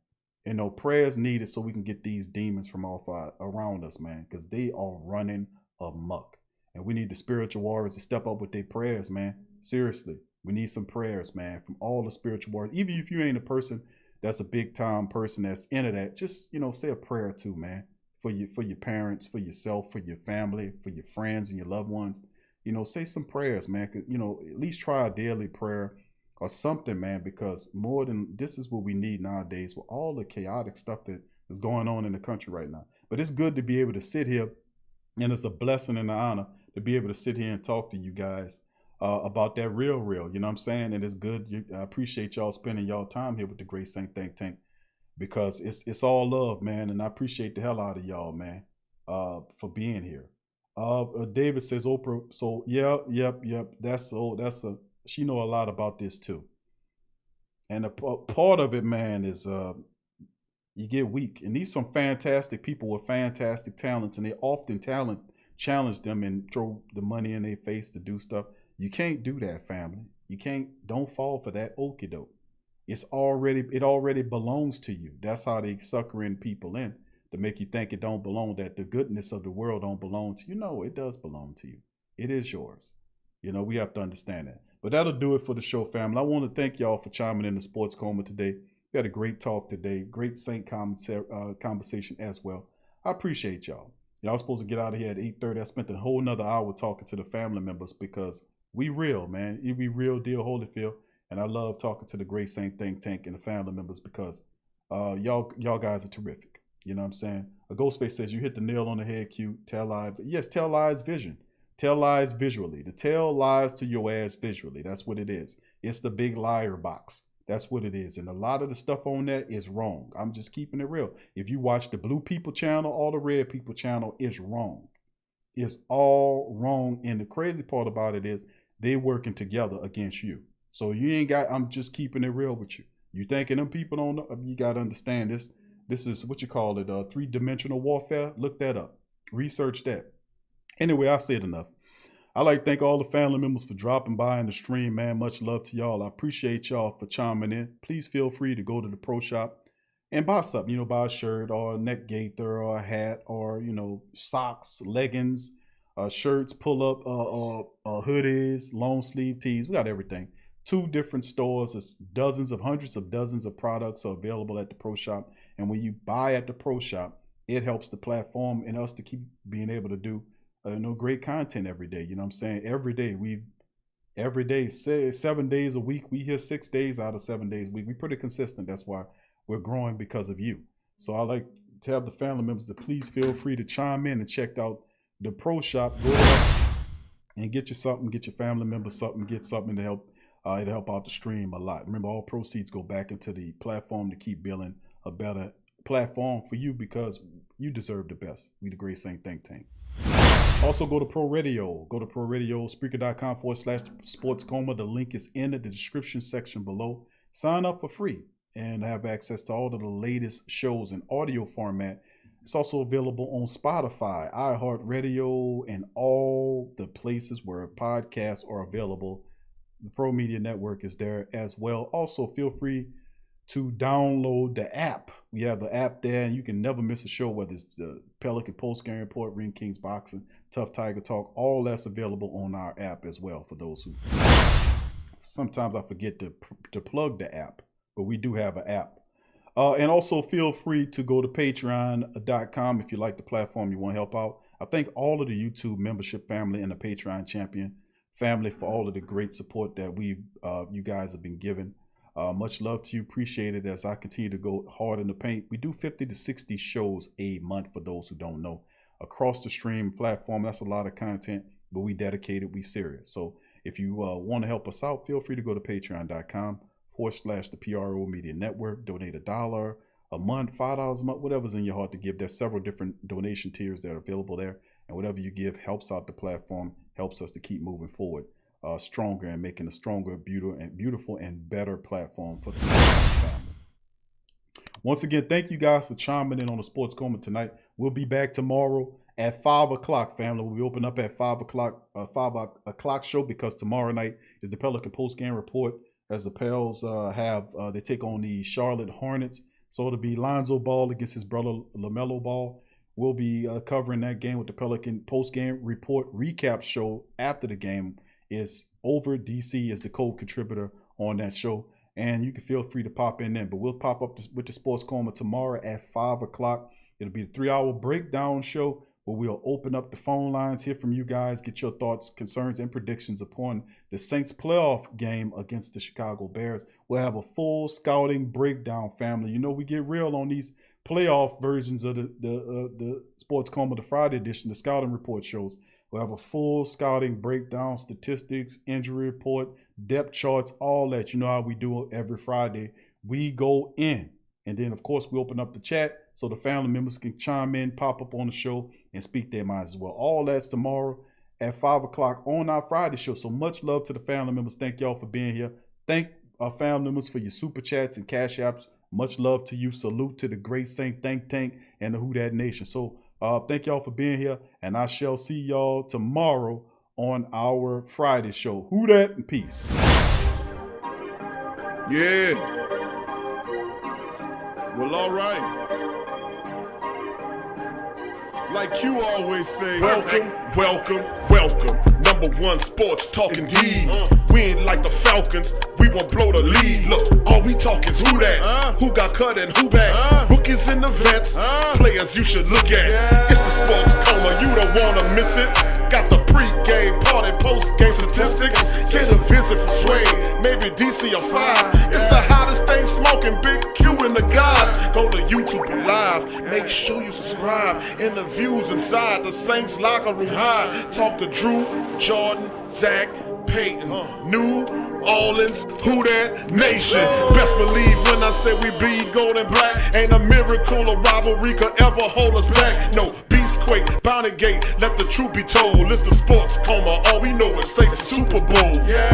[SPEAKER 1] Prayers needed so we can get these demons from around us, man, because they are running amok, and we need the spiritual warriors to step up with their prayers, man. Seriously. We need some prayers, man, from all the spiritual warriors. Even if you ain't a person that's a big time person that's into that, just, say a prayer too, man, for your parents, for yourself, for your family, for your friends and your loved ones. Say some prayers, man. At least try a daily prayer or something, man, because more than this is what we need nowadays with all the chaotic stuff that is going on in the country right now. But it's good to be able to sit here, and it's a blessing and an honor to be able to sit here and talk to you guys about that real, you know what I'm saying? And it's good. I appreciate y'all spending y'all time here with the Great Saint Think Tank, because it's all love, man. And I appreciate the hell out of y'all, man, for being here. David says, Oprah. So yep. She know a lot about this too. And a part of it, man, is you get weak. And these some fantastic people with fantastic talents, and they often challenge them and throw the money in their face to do stuff. You can't do that, family. Don't fall for that okie doke. It already belongs to you. That's how they suckering people in, to make you think it don't belong, that the goodness of the world don't belong to you. No, it does belong to you. It is yours. We have to understand that. But that'll do it for the show, family. I want to thank y'all for chiming in the Sports Coma today. We had a great talk today. Great Saint conversation as well. I appreciate y'all. Y'all supposed to get out of here at 8:30. I spent a whole nother hour talking to the family members, because we real, man. We real deal Holyfield. And I love talking to the Great Saint Think Tank and the family members, because y'all guys are terrific. You know what I'm saying? A Ghostface says, you hit the nail on the head, Q. Tell lies. Yes, tell lies vision. Tell lies visually. To tell lies to your ass visually. That's what it is. It's the big liar box. That's what it is. And a lot of the stuff on there is wrong. I'm just keeping it real. If you watch the Blue People channel or the Red People channel, it's wrong. It's all wrong. And the crazy part about it is they working together against you. So you ain't got, I'm just keeping it real with you. You thinking them people don't know, you got to understand this. This is what you call it, 3-dimensional warfare. Look that up. Research that. Anyway, I said enough. I'd like to thank all the family members for dropping by in the stream, man. Much love to y'all. I appreciate y'all for chiming in. Please feel free to go to the pro shop and buy something, buy a shirt or a neck gaiter or a hat or, socks, leggings, shirts, pull-up hoodies, long sleeve tees. We got everything. 2 different stores. There's hundreds of dozens of products are available at the pro shop. And when you buy at the pro shop, it helps the platform and us to keep being able to do great content every day. You know what I'm saying? Every day, 7 days a week. We here 6 days out of 7 days a week. We're pretty consistent. That's why we're growing, because of you. So I like to have the family members to please feel free to chime in and check out the pro shop. Go out and get you something, get your family members something, get something to help It'll help out the stream a lot. Remember, all proceeds go back into the platform to keep building a better platform for you because you deserve the best. We the Great Saint Think Tank. Also, go to Pro Radio. Go to Pro Radio, Spreaker.com/SportsComa. The link is in the description section below. Sign up for free and have access to all of the latest shows in audio format. It's also available on Spotify, iHeartRadio, and all the places where podcasts are available. The Pro Media Network is there as well. Also, feel free to download the app. We have the app there, and you can never miss a show, whether it's the Pelican Post Game Report, Ring Kings Boxing, Tough Tiger Talk. All that's available on our app as well for those who... Sometimes I forget to plug the app, but we do have an app. And also feel free to go to patreon.com if you like the platform, you want to help out. I thank all of the YouTube membership family and the Patreon champion family for all of the great support that you guys have been given. Much love to you. Appreciate it as I continue to go hard in the paint. We do 50 to 60 shows a month for those who don't know. Across the stream platform, that's a lot of content, but we dedicated, we serious. So if you want to help us out, feel free to go to patreon.com/the PRO Media Network. Donate $1 a month, $5 a month, whatever's in your heart to give. There's several different donation tiers that are available there. And whatever you give helps out the platform, helps us to keep moving forward stronger and making a stronger, beautiful and better platform for the sports family. Once again, thank you guys for chiming in on the Sports Coma tonight. We'll be back tomorrow at 5 o'clock, family. We'll be open up at 5 o'clock show because tomorrow night is the Pelican Post Game Report as the Pels they take on the Charlotte Hornets. So it'll be Lonzo Ball against his brother LaMelo Ball. We'll be covering that game with the Pelican Post Game Report recap show after the game is over. DC is the co-contributor on that show. And you can feel free to pop in then. But we'll pop up with the Sports Coma tomorrow at 5 o'clock. It'll be a 3-hour breakdown show where we'll open up the phone lines, hear from you guys, get your thoughts, concerns, and predictions upon the Saints playoff game against the Chicago Bears. We'll have a full scouting breakdown, family. You know, we get real on these playoff versions of the Sports Coma, the Friday edition, the scouting report shows. We'll have a full scouting breakdown, statistics, injury report, depth charts, all that. You know how we do it every Friday. We go in. And then, of course, we open up the chat so the family members can chime in, pop up on the show, and speak their minds as well. All that's tomorrow at 5 o'clock on our Friday show. So much love to the family members. Thank y'all for being here. Thank our family members for your super chats and cash apps. Much love to you. Salute to the Great Saint Think Tank and the Who Dat Nation. So thank y'all for being here, and I shall see y'all tomorrow on our Friday show. Who Dat and peace.
[SPEAKER 2] Yeah. Well, all right. Like you always say, welcome, welcome, welcome. #1 sports talking D. We ain't like the Falcons, we won't blow the lead. Look, all we talk is who that, who got cut and who back. Rookies and the vets, players you should look at. It's the Sports Coma, you don't wanna miss it. Got the pre-game party, post-game statistics. Get a visit from Sway, maybe DC or 5. It's the hottest thing smoking, Big Q and the guys. Go to YouTube Live, make sure you subscribe. Interviews inside the Saints locker room high. Talk to Drew, Jordan, Zach, Peyton, New Orleans, Who Dat Nation. Best believe when I say we bleed gold and black. Ain't a miracle or rivalry could ever hold us back. No, Beastquake, Bounty Gate, let the truth be told. It's the Sports Coma, all we know is say Super Bowl. Yeah.